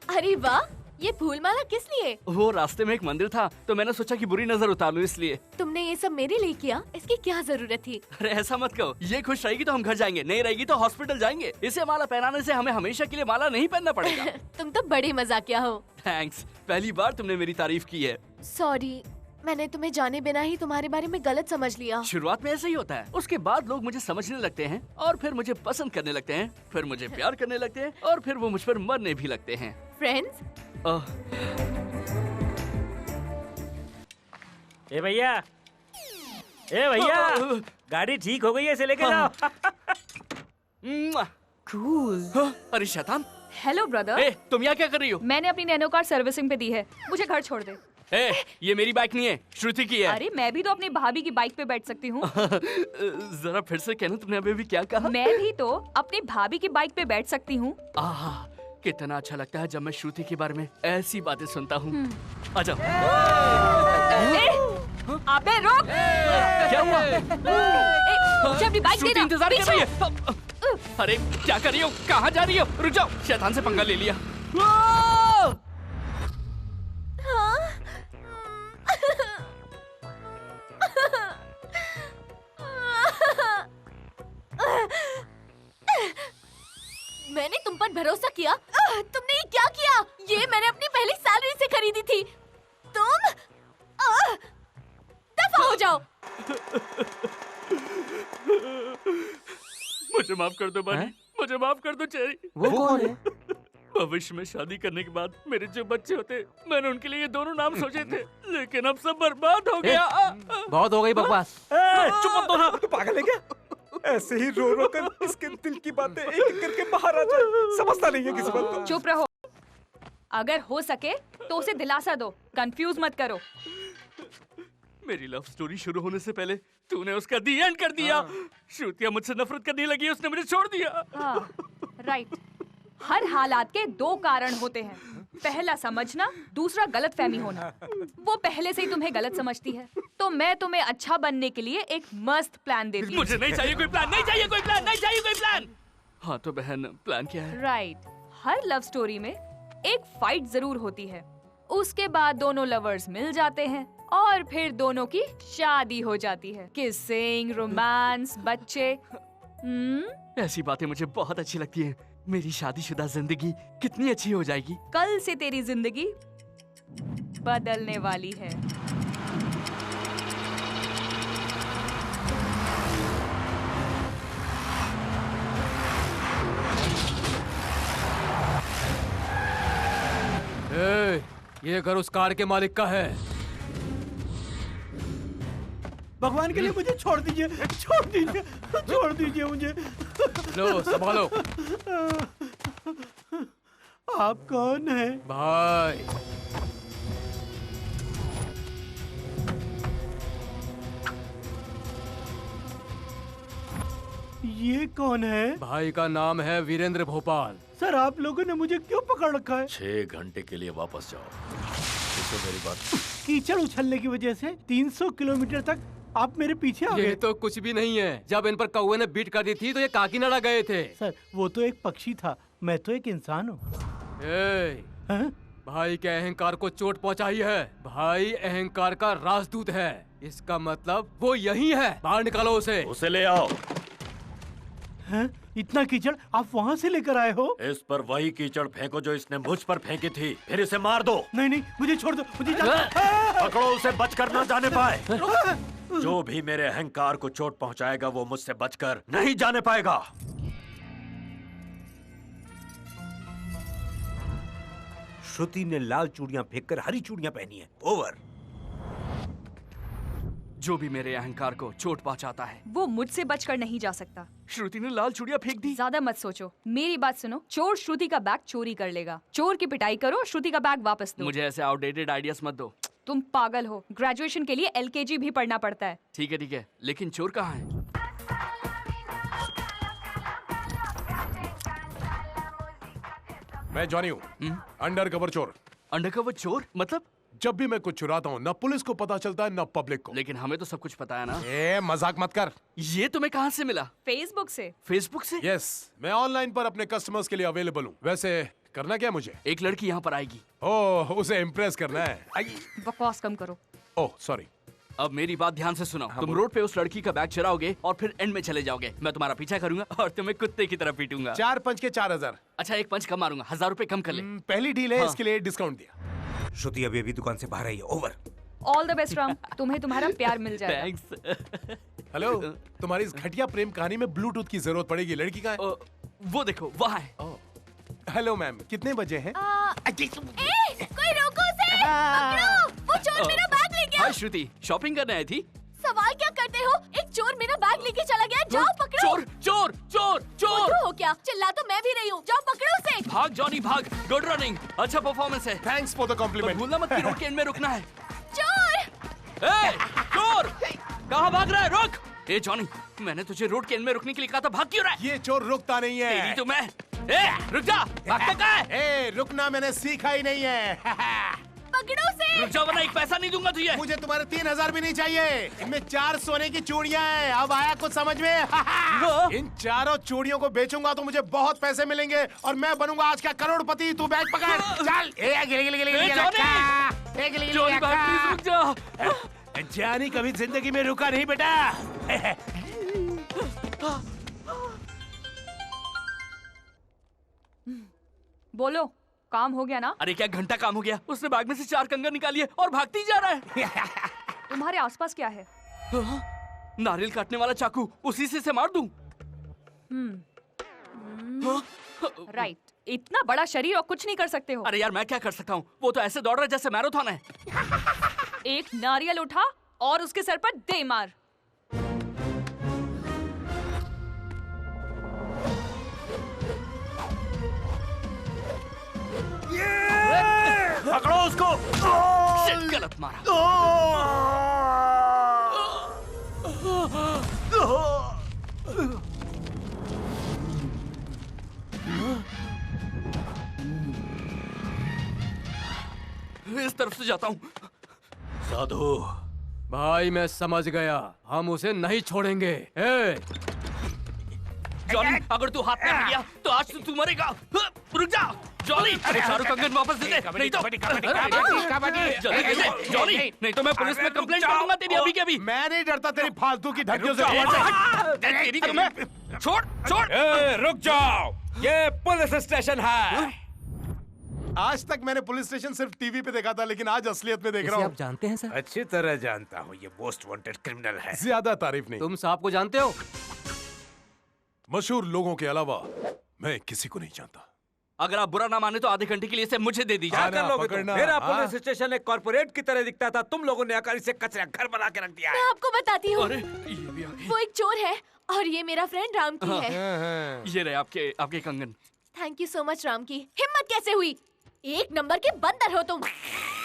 अरे वाह, ये फूल माला किस लिए? वो रास्ते में एक मंदिर था तो मैंने सोचा कि बुरी नजर उतार लूं इसलिए। तुमने ये सब मेरे लिए किया, इसकी क्या जरूरत थी? अरे ऐसा मत कहो, ये खुश रहेगी तो हम घर जाएंगे, नहीं रहेगी तो हॉस्पिटल जाएंगे। इसे माला पहनाने से हमें हमेशा के लिए माला नहीं पहनना पड़ेगा। तुम तो बड़े मजाकिया हो। थैंक्स, पहली बार तुमने मेरी तारीफ की है। सॉरी, मैंने तुम्हें जाने बिना ही तुम्हारे बारे में गलत समझ लिया। शुरुआत में ऐसा ही होता है, उसके बाद लोग मुझे समझने लगते हैं और फिर मुझे पसंद करने लगते हैं, फिर मुझे प्यार करने लगते हैं और फिर वो मुझ पर मरने भी लगते हैं। फ्रेंड्स? ए भैया, गाड़ी ठीक हो गई है, इसे लेके जाओ। कूल। अरे शैतान। Hello brother. ए, तुम यहाँ क्या कर रही हो? मैंने अपनी नैनो कार सर्विसिंग पे दी है, मुझे घर छोड़ दे। ए, ये मेरी बाइक नहीं है, श्रुति की है। अरे मैं भी तो अपनी भाभी की बाइक पे बैठ सकती हूँ। जरा फिर से कहना, तुमने अभी भी क्या कहा? मैं भी तो अपनी भाभी की बाइक पे बैठ सकती हूँ। कितना अच्छा लगता है जब मैं श्रुति के बारे में ऐसी बातें सुनता हूँ। आजा। अबे रुक! क्या हुआ? मुझे अपनी बाइक श्रुति देना। इंतजार कर रही है। अरे क्या कर रही हो? कहाँ जा रही हो? रुक जाओ, शैतान से पंगा ले लिया। मैंने तुम पर भरोसा किया, तुमने ये क्या किया? ये मैंने अपनी पहली सैलरी से खरीदी थी। तुम दफा हो जाओ। मुझे माफ कर दो बानी, मुझे माफ कर दो चेरी। वो कौन है? भविष्य में शादी करने के बाद मेरे जो बच्चे होते, मैंने उनके लिए ये दोनों नाम सोचे थे, लेकिन अब सब बर्बाद हो गया। बहुत हो गई बकवास। चुप मत होना, तू पागल है क्या? ऐसे ही रो रो कर इसके दिल की बातें एक एक करके बाहर आ जाए। समझता नहीं है किसी बात को। चुप रहो, अगर हो सके तो उसे दिलासा दो, कंफ्यूज मत करो। मेरी लव स्टोरी शुरू होने से पहले तूने उसका दी एंड कर दिया। श्रुतिया मुझसे नफरत करने लगी, उसने मुझे छोड़ दिया। हाँ, राइट। हर हालात के दो कारण होते हैं, पहला समझना, दूसरा गलतफहमी होना। वो पहले से ही तुम्हें गलत समझती है, तो मैं तुम्हें अच्छा बनने के लिए एक मस्त प्लान देती हूँ। मुझे नहीं चाहिए कोई प्लान, नहीं चाहिए कोई प्लान, नहीं चाहिए कोई प्लान। हाँ तो बहन, प्लान क्या है? राइट, हर लव स्टोरी में एक फाइट जरूर होती है, उसके बाद दोनों लवर्स मिल जाते हैं और फिर दोनों की शादी हो जाती है। किसिंग, रोमांस, बच्चे। ऐसी बातें मुझे बहुत अच्छी लगती हैं। मेरी शादीशुदा जिंदगी कितनी अच्छी हो जाएगी। कल से तेरी जिंदगी बदलने वाली है। ये घर उस कार के मालिक का है। भगवान के लिए मुझे छोड़ दीजिए, छोड़ दीजिए, छोड़ दीजिए मुझे। लो संभालो। आप कौन है? भाई। ये कौन है? भाई का नाम है वीरेंद्र भोपाल। सर आप लोगों ने मुझे क्यों पकड़ रखा है? 6 घंटे के लिए वापस जाओ। मेरी बात। कीचड़ उछलने की वजह से 300 किलोमीटर तक आप मेरे पीछे आ गए। ये तो कुछ भी नहीं है। जब इन पर कौवे ने बीट कर दी थी तो ये काकीनाडा गए थे। सर वो तो एक पक्षी था, मैं तो एक इंसान हूँ। भाई के अहंकार को चोट पहुंचाई है। भाई अहंकार का राजदूत है, इसका मतलब वो यही है। बाहर निकालो उसे। उसे ले आओ। हैं? इतना कीचड़ आप वहाँ से लेकर आए हो? इस पर वही कीचड़ फेंको जो इसने मुझ पर फेंकी थी, फिर इसे मार दो। नहीं नहीं, मुझे छोड़ दो, मुझे पकड़ो उसे, बचकर न जाने पाए। जो भी मेरे अहंकार को चोट पहुंचाएगा वो मुझसे बचकर नहीं जाने पाएगा। श्रुति ने लाल चूड़ियां फेंककर हरी चूड़ियां पहनी है। ओवर। जो भी मेरे अहंकार को चोट पहुंचाता है वो मुझसे बचकर नहीं जा सकता। श्रुति ने लाल चूड़ियां फेंक दी। ज्यादा मत सोचो, मेरी बात सुनो। चोर श्रुति का बैग चोरी कर लेगा, चोर की पिटाई करो, श्रुति का बैग वापस दो। मुझे ऐसे आउटडेटेड आइडियाज मत दो। तुम पागल हो, ग्रेजुएशन के लिए LKG भी पढ़ना पड़ता है। ठीक है, लेकिन चोर कहाँ है? मैं जॉनी हूँ, अंडर कवर चोर। अंडर कवर चोर मतलब? जब भी मैं कुछ चुराता हूँ, न पुलिस को पता चलता है न पब्लिक को। लेकिन हमें तो सब कुछ पता है ना। मजाक मत कर। ये तुम्हें कहाँ से मिला? फेसबुक से। फेसबुक से? यस, मैं ऑनलाइन पर अपने कस्टमर्स के लिए अवेलेबल हूँ। वैसे करना क्या मुझे? एक लड़की यहाँ पर आएगी। ओह, उसे इम्प्रेस करना है। बकवास कम करो। Oh sorry. अब मेरी बात ध्यान से सुनो। तुम रोड पे उस लड़की का बैग चुराओगे और फिर एंड में चले जाओगे। मैं तुम्हारा पीछा करूंगा और तुम्हें कुत्ते की तरह पीटूंगा। 4 पंच के 4000। अच्छा, एक पंच कम मारूंगा, 1000 रुपए कम कर ले। पहली डील है, इसके लिए डिस्काउंट दिया। श्रुति अभी अभी दुकान से बाहर आई है। Over. All the best Ram, तुम्हें तुम्हारा प्यार मिल जाएगा। थैंक्स। हेलो, तुम्हारी इस घटिया प्रेम कहानी में ब्लूटूथ की जरूरत पड़ेगी। लड़की कहाँ है? वो देखो, वहाँ है। हेलो मैम, कितने बजे हैं? कोई रोको उसे! पकड़ो! वो चोर मेरा बैग ले गया। हाय श्रुति, शॉपिंग करने आई थी? सवाल क्या करते हो? एक चोर मेरा बैग लेके चला गया। जाओ पकड़ो। चोर चोर चोर चोर हो क्या? चिल्ला तो मैं भी रही हूँ। जाओ पकड़ो उसे। भाग जॉनी भाग, गुड रनिंग, अच्छा परफॉर्मेंस है। Thanks for the compliment. भूलना मत कि रोड के एंड में रुकना है। चोर! चोर कहाँ भाग रहा है? रुक! ए जॉनी, मैंने तुझे रोड के एंड में रुकने के लिए कहा था, भाग क्यों रहा है? ये चोर रुकता नहीं है। तेरी तो मैं। रुक जा, भागता कहाँ है? रुकना मैंने सीखा ही नहीं है। पकड़ो उसे। रुक जा वरना एक पैसा नहीं दूंगा तुझे। मुझे तुम्हारे 3000 भी नहीं चाहिए। इनमें 4 सोने की चूड़ियां हैं। अब आया कुछ समझ में? इन चारों चूड़ियों को बेचूंगा तो मुझे बहुत पैसे मिलेंगे और मैं बनूंगा आज का करोड़पति। तू बैग पकड़, चल। जानी कभी जिंदगी में रुका नहीं बेटा। बोलो, काम हो गया ना? अरे क्या घंटा काम हो गया? उसने बैग में से 4 कंगन निकाली है और भागती जा रहा है। तुम्हारे आसपास क्या है? नारियल काटने वाला चाकू, उसी से मार दूं? राइट, इतना बड़ा शरीर और कुछ नहीं कर सकते हो। अरे यार मैं क्या कर सकता हूँ? वो तो ऐसे दौड़ रहा है जैसे मैराथन है। एक नारियल उठा और उसके सर पर दे मार। पकड़ो उसको। गलत मारा। इस तरफ से जाता हूँ। साधु भाई मैं समझ गया, हम उसे नहीं छोड़ेंगे। ए! जॉनी, अगर तू हाथ में आ गया तो आज तू मरेगा। रुक जा जॉनी, शाहरुख कंगन वापस दे दे, नहीं तो जॉनी, नहीं तो मैं पुलिस में कंप्लेंट कर दूंगा तेरी अभी के अभी। मैं नहीं डरता तेरी फालतू की धमकियों से। तेरी तो मैं छोड़ छोड़। रुक जाओ, ये पुलिस स्टेशन है। आज तक मैंने पुलिस स्टेशन सिर्फ टीवी पे देखा था, लेकिन आज असलियत में देख रहा हूँ। आप जानते हैं सर? अच्छी तरह जानता हूँ, ये मोस्ट वांटेड क्रिमिनल है। ज्यादा तारीफ नहीं। तुम साहब को जानते हो? मशहूर लोगों के अलावा मैं किसी को नहीं जानता। अगर आप बुरा ना माने तो आधे घंटे के लिए इसे मुझे दे दीजिए। क्या कर लोगे तुम? मेरा पुलिस स्टेशन एक कॉर्पोरेट की तरह दिखता था, तुम लोगों ने आकर इसे कचरा घर बना के रख दिया मैं है। आपको बताती हूँ, अरे ये भी आ गई। वो एक चोर है और ये मेरा फ्रेंड राम की है। ये रहे आपके आपके कंगन। Thank you so much Ram की। हिम्मत कैसे हुई? एक नंबर के बंदर हो तुम,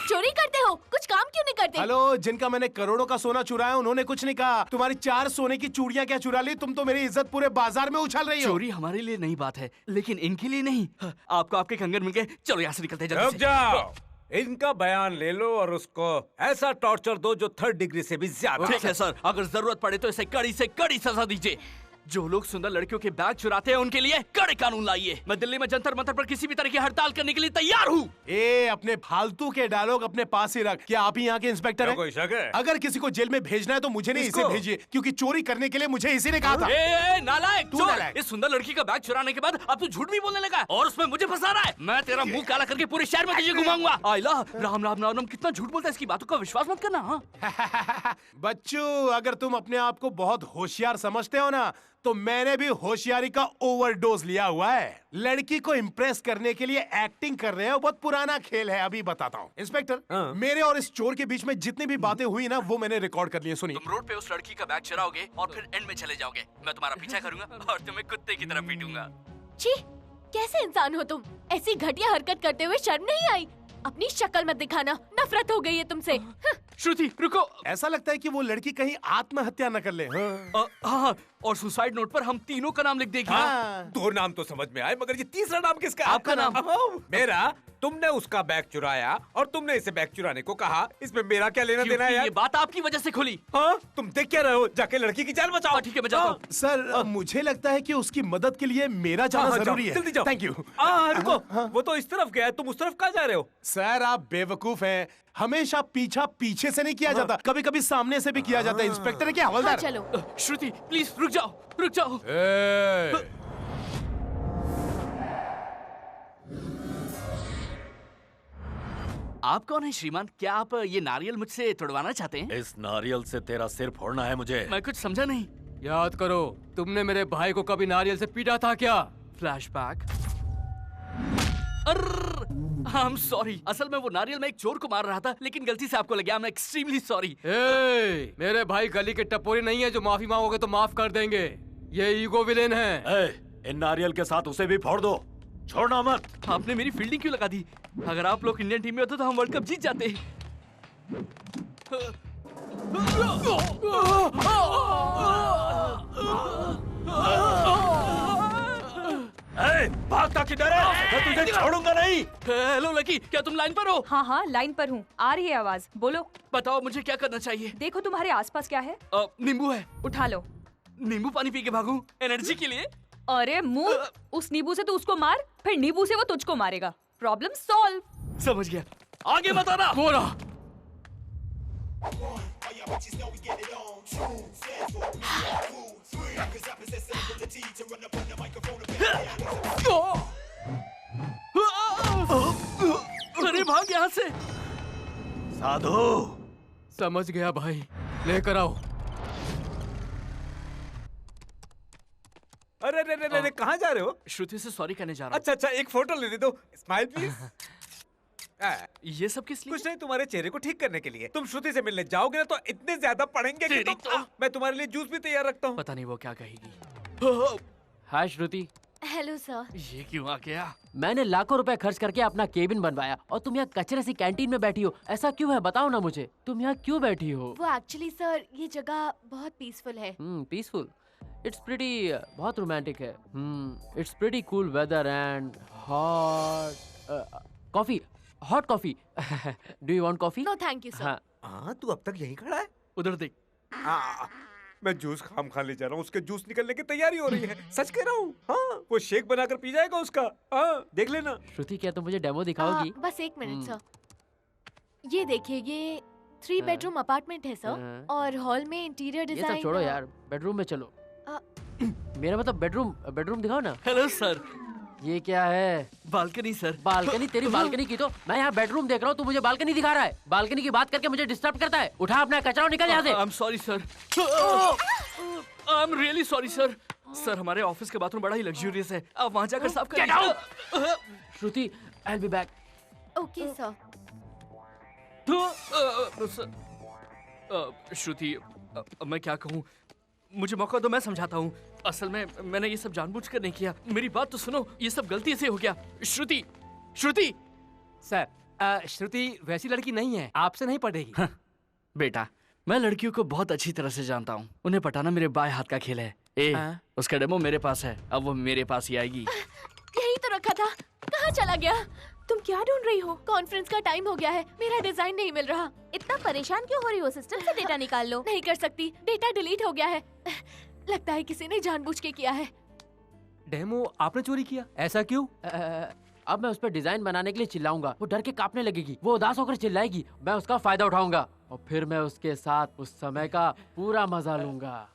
चोरी करते हो, कुछ काम क्यों नहीं करते? हेलो, जिनका मैंने करोड़ों का सोना चुराया उन्होंने कुछ नहीं कहा। तुम्हारी 4 सोने की चूड़ियां क्या चुरा ली? तुम तो मेरी इज्जत पूरे बाजार में उछाल रही हो। चोरी हमारे लिए नई बात है, लेकिन इनके लिए नहीं। आपको आपके कंगन मिल गए, चलो यहाँ से निकलते हैं जल्दी रुक से। जाओ, इनका बयान ले लो और उसको ऐसा टॉर्चर दो जो 3rd डिग्री से भी ज्यादा। ठीक है सर, अगर जरूरत पड़े तो इसे कड़ी से कड़ी सजा दीजिए। जो लोग सुंदर लड़कियों के बैग चुराते हैं उनके लिए कड़े कानून लाइए। मैं दिल्ली में जंतर मंतर पर किसी भी तरह की हड़ताल करने के लिए तैयार हूँ। ए, अपने फालतू के डायलॉग अपने पास ही रख। क्या आप ही यहाँ के इंस्पेक्टर हैं? कोई शक है? अगर किसी को जेल में भेजना है तो मुझे नहीं, इसे भेजिए, क्योंकि चोरी करने के लिए मुझे इसी ने कहा था। ए, नालायक, तू चोर! नालायक। इस सुंदर लड़की का बैग चुराने के बाद अब तू झूठ भी बोलने लगा है और उसमें मुझे फंसा रहा है। मैं तेरा मुंह काला करके पूरे शहर में तुझे घुमाऊंगा। आइला, राम राम राम, कितना झूठ बोलता है, इसकी बातों का विश्वास मत करना। हाँ? बच्चू, अगर तुम अपने आप को बहुत होशियार समझते हो ना, तो मैंने भी होशियारी का ओवरडोज लिया हुआ है। लड़की को इम्प्रेस करने के लिए एक्टिंग कर रहे हैं, बहुत पुराना खेल है। अभी बताता हूँ इंस्पेक्टर, मेरे और इस चोर के बीच में जितनी भी बातें हुई ना, वो मैंने रिकॉर्ड कर ली है। सुनिए। तुम रोड पे उस लड़की का बैग चुराओगे और फिर एंड में चले जाओगे। मैं तुम्हारा पीछा करूंगा और तुम्हें कुत्ते की तरह पीटूंगा। छी, कैसे इंसान हो तुम? ऐसी घटिया हरकत करते हुए शर्म नहीं आई? अपनी शक्ल मत दिखाना, नफरत हो गई है तुमसे। श्रुति रुको, ऐसा लगता है कि वो लड़की कहीं आत्महत्या न कर ले। हाँ, और सुसाइड नोट पर हम तीनों का नाम लिख देंगे। हाँ। 2 नाम तो समझ में आए, मगर ये तीसरा नाम किसका? आपका नाम। मेरा। तुमने उसका बैग चुराया और तुमने इसे बैग चुराने को कहा, इसमें मेरा क्या लेना देना है यार? ये बात आपकी वजह से खुली। हाँ, तुम देख क्या रहे हो? जाके लड़की की जान बचाओ। ठीक है, मैं जाता हूँ। सर, मुझे लगता है कि उसकी मदद के लिए मेरा जाना जरूरी है। जल्दी जाओ। Thank you. रुको, वो तो इस तरफ गया है, तुम उस तरफ कहाँ जा रहे हो? सर, आप बेवकूफ हैं। हमेशा पीछा पीछे से नहीं किया जाता, कभी कभी सामने से भी किया जाता है। इंस्पेक्टर है क्या हवलदार? हाँ, चलो। श्रुति प्लीज रुक जाओ, रुक जाओ। आप कौन है श्रीमान? क्या आप ये नारियल मुझसे तोड़वाना चाहते हैं? इस नारियल से तेरा सिर फोड़ना है मुझे। मैं कुछ समझा नहीं। याद करो, तुमने मेरे भाई को कभी नारियल से पीटा था क्या? फ्लैशबैक। आई एम सॉरी, असल में वो नारियल में एक चोर को मार रहा था, लेकिन गलती से आपको लग गया। I am extremely sorry. मेरे भाई गली के टपोरी नहीं है जो माफी मांगोगे तो माफ कर देंगे। ये ईगो विलेन है। इन नारियल के साथ उसे भी फोड़ दो, छोड़ना मत। आपने मेरी फील्डिंग क्यों लगा दी? अगर आप लोग इंडियन टीम में होते तो हम वर्ल्ड कप जीत जाते। भागता किधर है? मैं तुझे छोड़ूंगा नहीं। हेलो लकी, क्या तुम लाइन पर हो? हाँ हाँ, लाइन पर हूँ। आ रही है आवाज, बोलो। बताओ मुझे क्या करना चाहिए। देखो तुम्हारे आसपास क्या है। नींबू है। उठा लो। नींबू पानी पी के भागूं एनर्जी के लिए? अरे मुंह, उस नींबू से तू उसको मार, फिर नींबू से वो तुझको मारेगा। Problem solve. समझ गया, आगे बताना। बोला। अरे भाग यहाँ से। साधु। समझ गया भाई, लेकर आओ। अरे रे रे रे, कहाँ जा रहे हो? श्रुति से सॉरी कहने जा रहा हूँ। अच्छा, एक फोटो लेने दो। Smile please. ये सब किस लिए? कुछ नहीं, तुम्हारे चेहरे को ठीक करने के लिए। तुम श्रुति से मिलने जाओगे ना तो इतने ज्यादा पढ़ेंगे कि मैं तुम्हारे लिए जूस भी तैयार रखता हूँ। पता नहीं वो क्या कहेगी। हाय श्रुति। Hello sir. ये क्यों आ गया? मैंने लाखों रुपए खर्च करके अपना केबिन बनवाया और तुम यहाँ कचरे सी कैंटीन में बैठी हो। ऐसा क्यों है, बताओ ना मुझे। तुम यहाँ क्यों बैठी हो? वो एक्चुअली सर, ये जगह बहुत पीसफुल है। पीसफुल? इट्स प्रीटी, बहुत रोमांटिक है। It's pretty cool weather and hot coffee. Hot coffee. Do you want coffee? No thank you sir. हाँ। हाँ, तू अब तक यहीं खड़ा है? उधर देख। मैं जूस खाम खा ले जा रहा हूँ, उसके जूस निकलने की तैयारी हो रही है। सच कह रहा हूँ। हाँ, वो शेक बनाकर पी जाएगा उसका। हाँ, देख लेना। श्रुति, क्या तुम मुझे डेमो दिखाओगी? बस एक मिनट सर। ये देखिए, ये 3 बेडरूम अपार्टमेंट है सर, और हॉल में इंटीरियर ये डिजाइन। सब छोड़ो यार, बेडरूम में चलो। मेरा मतलब बेडरूम दिखाओ ना। Hello sir. ये क्या है? Balcony sir. बालकनी? तेरी बालकनी की तो मैं यहाँ बेडरूम देख रहा हूँ, तू मुझे बालकनी दिखा रहा है। बालकनी की बात करके मुझे डिस्टर्ब करता है। उठा अपना कचरा और निकल यहाँ से। I am sorry sir. I am really sorry sir. Sir, हमारे ऑफिस के बाथरूम बड़ा ही लग्जूरियस है, आप वहाँ जाकर साफ करिए। Get out! Shruti, I will be back. Okay sir. Shruti, मैं क्या कहूँ, मुझे मौका दो, मैं समझाता हूँ। असल में मैंने ये सब जानबूझकर नहीं किया। मेरी बात तो सुनो, ये सब गलती से हो गया। श्रुति, श्रुति। सर, श्रुति वैसी लड़की नहीं है, आपसे नहीं पढ़ेगी। हाँ, बेटा, मैं लड़कियों को बहुत अच्छी तरह से जानता हूँ। उन्हें पटाना मेरे बाएं हाथ का खेल है। उसका डेमो मेरे पास है, अब वो मेरे पास ही आएगी। यही तो रखा था, कहाँ चला गया? तुम क्या ढूंढ रही हो? कॉन्फ्रेंस का टाइम हो गया है, मेरा डिजाइन नहीं मिल रहा। इतना परेशान क्यों हो रही हो? सिस्टम से डेटा निकाल लो। नहीं कर सकती, डेटा डिलीट हो गया है। लगता है किसी ने जानबूझ के किया है। डेमो आपने चोरी किया? ऐसा क्यों? अब मैं उस पर डिजाइन बनाने के लिए चिल्लाऊंगा, वो डर के कांपने लगेगी, वो उदास होकर चिल्लाएगी, मैं उसका फायदा उठाऊंगा और फिर मैं उसके साथ उस समय का पूरा मजा लूंगा।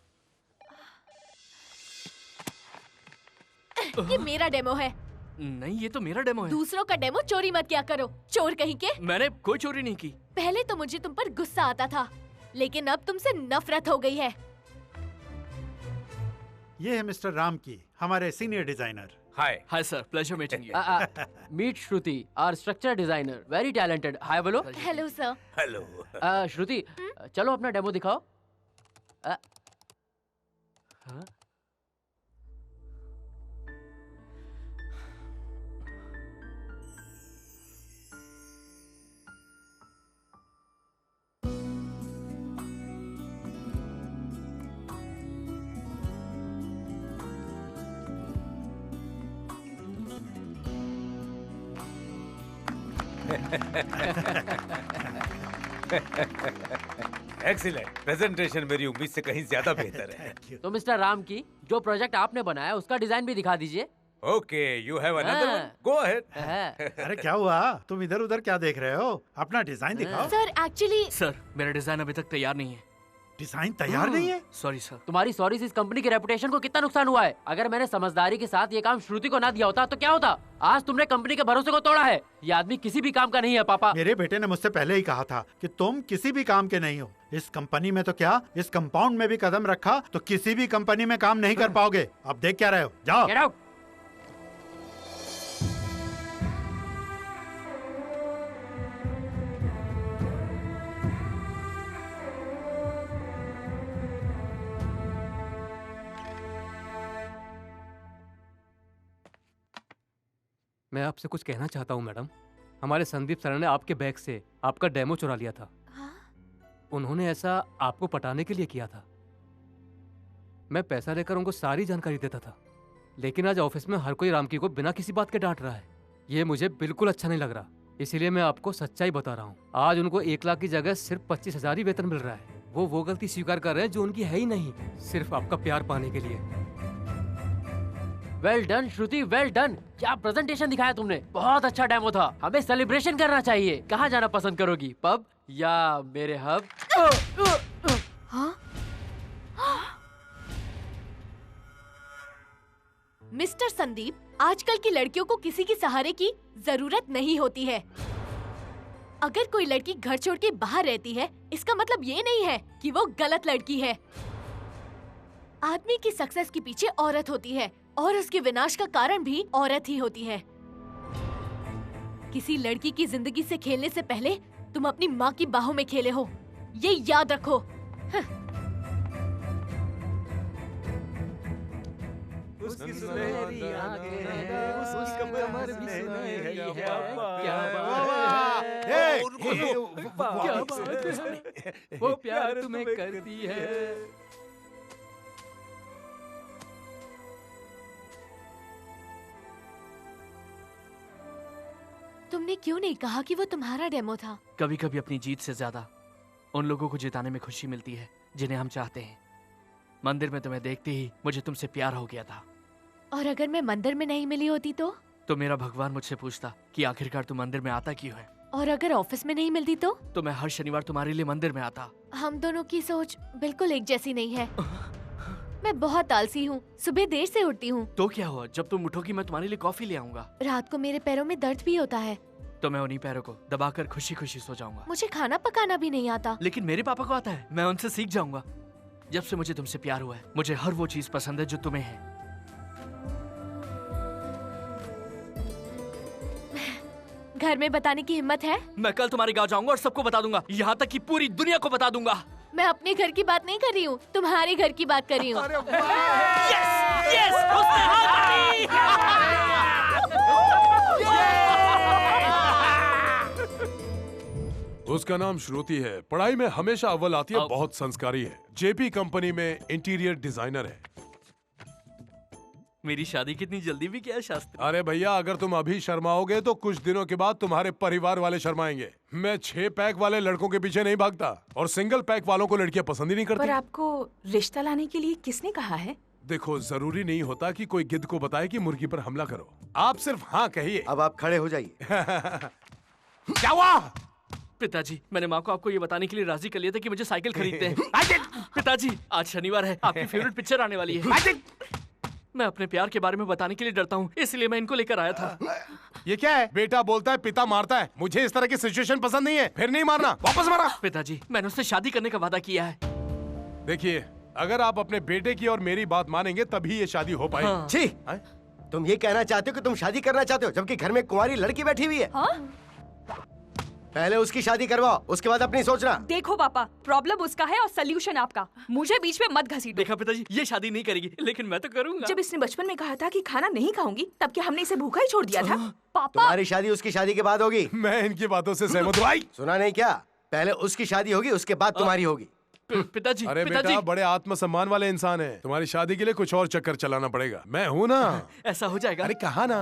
ये मेरा डेमो है। नहीं, ये तो मेरा डेमो है। दूसरों का डेमो चोरी मत किया करो, चोर कहीं के। मैंने कोई चोरी नहीं की। पहले तो मुझे तुम पर गुस्सा आता था, लेकिन अब तुमसे नफरत हो गई है। ये है मिस्टर राम की, हमारे senior designer. Hi. Hi sir, pleasure meeting you. Meet Shruti, our structure designer, very talented. Hi बोलो। Hello sir. हेलो। श्रुति, चलो अपना डेमो दिखाओ। एक्सीलेंट प्रेजेंटेशन, मेरी उम्मीद से कहीं ज्यादा बेहतर है। तो मिस्टर राम की, जो प्रोजेक्ट आपने बनाया उसका डिजाइन भी दिखा दीजिए। Okay, you have another one, go ahead. अरे क्या हुआ, तुम इधर उधर क्या देख रहे हो? अपना डिजाइन दिखाओ। सर एक्चुअली सर, मेरा डिजाइन अभी तक तैयार नहीं है। डिजाइन तैयार नहीं है? Sorry sir. तुम्हारी सॉरी से इस कंपनी की रेपुटेशन को कितना नुकसान हुआ है। अगर मैंने समझदारी के साथ ये काम श्रुति को ना दिया होता तो क्या होता? आज तुमने कंपनी के भरोसे को तोड़ा है। ये आदमी किसी भी काम का नहीं है पापा। मेरे बेटे ने मुझसे पहले ही कहा था कि तुम किसी भी काम के नहीं हो। इस कंपनी में तो क्या, इस कंपाउंड में भी कदम रखा तो किसी भी कंपनी में काम नहीं कर पाओगे। अब देख क्या रहे हो, जाओ। Get out! मैं आपसे कुछ कहना चाहता हूँ मैडम। हमारे संदीप सर ने आपके बैग से आपका डेमो चुरा लिया था। उन्होंने ऐसा आपको पटाने के लिए किया था। मैं पैसा लेकर उनको सारी जानकारी देता था, लेकिन आज ऑफिस में हर कोई रामकी को बिना किसी बात के डांट रहा है। ये मुझे बिल्कुल अच्छा नहीं लग रहा, इसीलिए मैं आपको सच्चाई बता रहा हूँ। आज उनको 1 लाख की जगह सिर्फ 25,000 ही वेतन मिल रहा है। वो गलती स्वीकार कर रहे हैं जो उनकी है ही नहीं, सिर्फ आपका प्यार पाने के लिए। वेल डन श्रुति, वेल डन। क्या प्रेजेंटेशन दिखाया तुमने, बहुत अच्छा डेमो था। हमें सेलिब्रेशन करना चाहिए। कहाँ जाना पसंद करोगी, पब या मेरे हब? मिस्टर संदीप, आजकल की लड़कियों को किसी के सहारे की जरूरत नहीं होती है। अगर कोई लड़की घर छोड़ के बाहर रहती है, इसका मतलब ये नहीं है कि वो गलत लड़की है। आदमी की सक्सेस के पीछे औरत होती है और उसके विनाश का कारण भी औरत ही होती है। किसी लड़की की जिंदगी से खेलने से पहले तुम अपनी माँ की बाहों में खेले हो, ये याद रखो। उसकी सुनहरी आंखें हैं, उसकी कमर भी सुनहरी है, क्या बात है, क्या बात है, वो प्यार तुम्हें करती है। तुमने क्यों नहीं कहा कि वो तुम्हारा डेमो था? कभी कभी अपनी जीत से ज्यादा उन लोगों को जिताने में खुशी मिलती है जिन्हें हम चाहते हैं। मंदिर में तुम्हें देखते ही मुझे तुमसे प्यार हो गया था। और अगर मैं मंदिर में नहीं मिली होती तो मेरा भगवान मुझसे पूछता कि आखिरकार तुम मंदिर में आता क्यों है। और अगर ऑफिस में नहीं मिलती तो मैं हर शनिवार तुम्हारे लिए मंदिर में आता। हम दोनों की सोच बिल्कुल एक जैसी नहीं है। मैं बहुत आलसी हूँ, सुबह देर से उठती हूँ। तो क्या हुआ, जब तुम उठोगी मैं तुम्हारे लिए कॉफी ले आऊंगा। रात को मेरे पैरों में दर्द भी होता है तो मैं उन्हीं पैरों को दबाकर खुशी खुशी सो जाऊंगा। मुझे खाना पकाना भी नहीं आता। लेकिन मेरे पापा को आता है, मैं उनसे सीख जाऊंगा। जब से मुझे तुमसे प्यार हुआ है मुझे हर वो चीज पसंद है जो तुम्हें है। घर में बताने की हिम्मत है? मैं कल तुम्हारे गांव जाऊंगा और सबको बता दूंगा, यहाँ तक कि पूरी दुनिया को बता दूंगा। मैं अपने घर की बात नहीं कर रही हूँ, तुम्हारे घर की बात कर रही हूँ। उसका नाम श्रुति है, पढ़ाई में हमेशा अव्वल आती है, बहुत संस्कारी है। जेपी कंपनी में इंटीरियर डिजाइनर है। मेरी शादी कितनी जल्दी भी क्या है शास्त्री? अरे भैया, अगर तुम अभी शर्माओगे तो कुछ दिनों के बाद तुम्हारे परिवार वाले शर्माएंगे। मैं 6 पैक वाले लड़कों के पीछे नहीं भागता और सिंगल पैक वालों को लड़कियां पसंद ही नहीं करती। पर आपको रिश्ता लाने के लिए किसने कहा है? देखो, जरूरी नहीं होता कि कोई गिद्ध को बताए कि मुर्गी पर हमला करो। आप सिर्फ हाँ कहिए। अब आप खड़े हो जाइए। क्या हुआ? पिताजी, मैंने माँ को आपको ये बताने के लिए राजी कर लिया था कि मुझे साइकिल खरीदते हैं। पिताजी, आज शनिवार है, आपकी फेवरेट पिक्चर आने वाली है। मैं अपने प्यार के बारे में बताने के लिए डरता हूँ, इसलिए मैं इनको लेकर आया था। ये क्या है? बेटा बोलता है पिता मारता है। मुझे इस तरह की सिचुएशन पसंद नहीं है। फिर नहीं मारना, वापस मारा। पिताजी, मैंने उससे शादी करने का वादा किया है। देखिए, अगर आप अपने बेटे की और मेरी बात मानेंगे तभी ये शादी हो पाएगी। हाँ। छी, तुम ये कहना चाहते हो कि तुम शादी करना चाहते हो जबकि घर में कुंवारी लड़की बैठी हुई है? हाँ? पहले उसकी शादी करवाओ, उसके बाद अपनी सोचना। देखो पापा, प्रॉब्लम उसका है और सॉल्यूशन आपका। मुझे बीच में मत घसीटो। देखा पिताजी, ये शादी नहीं करेगी, लेकिन मैं तो करूंगा। जब इसने बचपन में कहा था कि खाना नहीं खाऊंगी, तब क्या हमने इसे भूखा ही छोड़ दिया था? पापा, तुम्हारी शादी उसकी शादी के बाद होगी। मैं इनकी बातों से सहमत हूँ। सुना नहीं क्या? पहले उसकी शादी होगी, उसके बाद तुम्हारी होगी। पिताजी, अरे बेटा, बड़े आत्मसम्मान वाले इंसान हैं। तुम्हारी शादी के लिए कुछ और चक्कर चलाना पड़ेगा। मैं हूँ ना। ऐसा हो जाएगा। अरे कहा ना।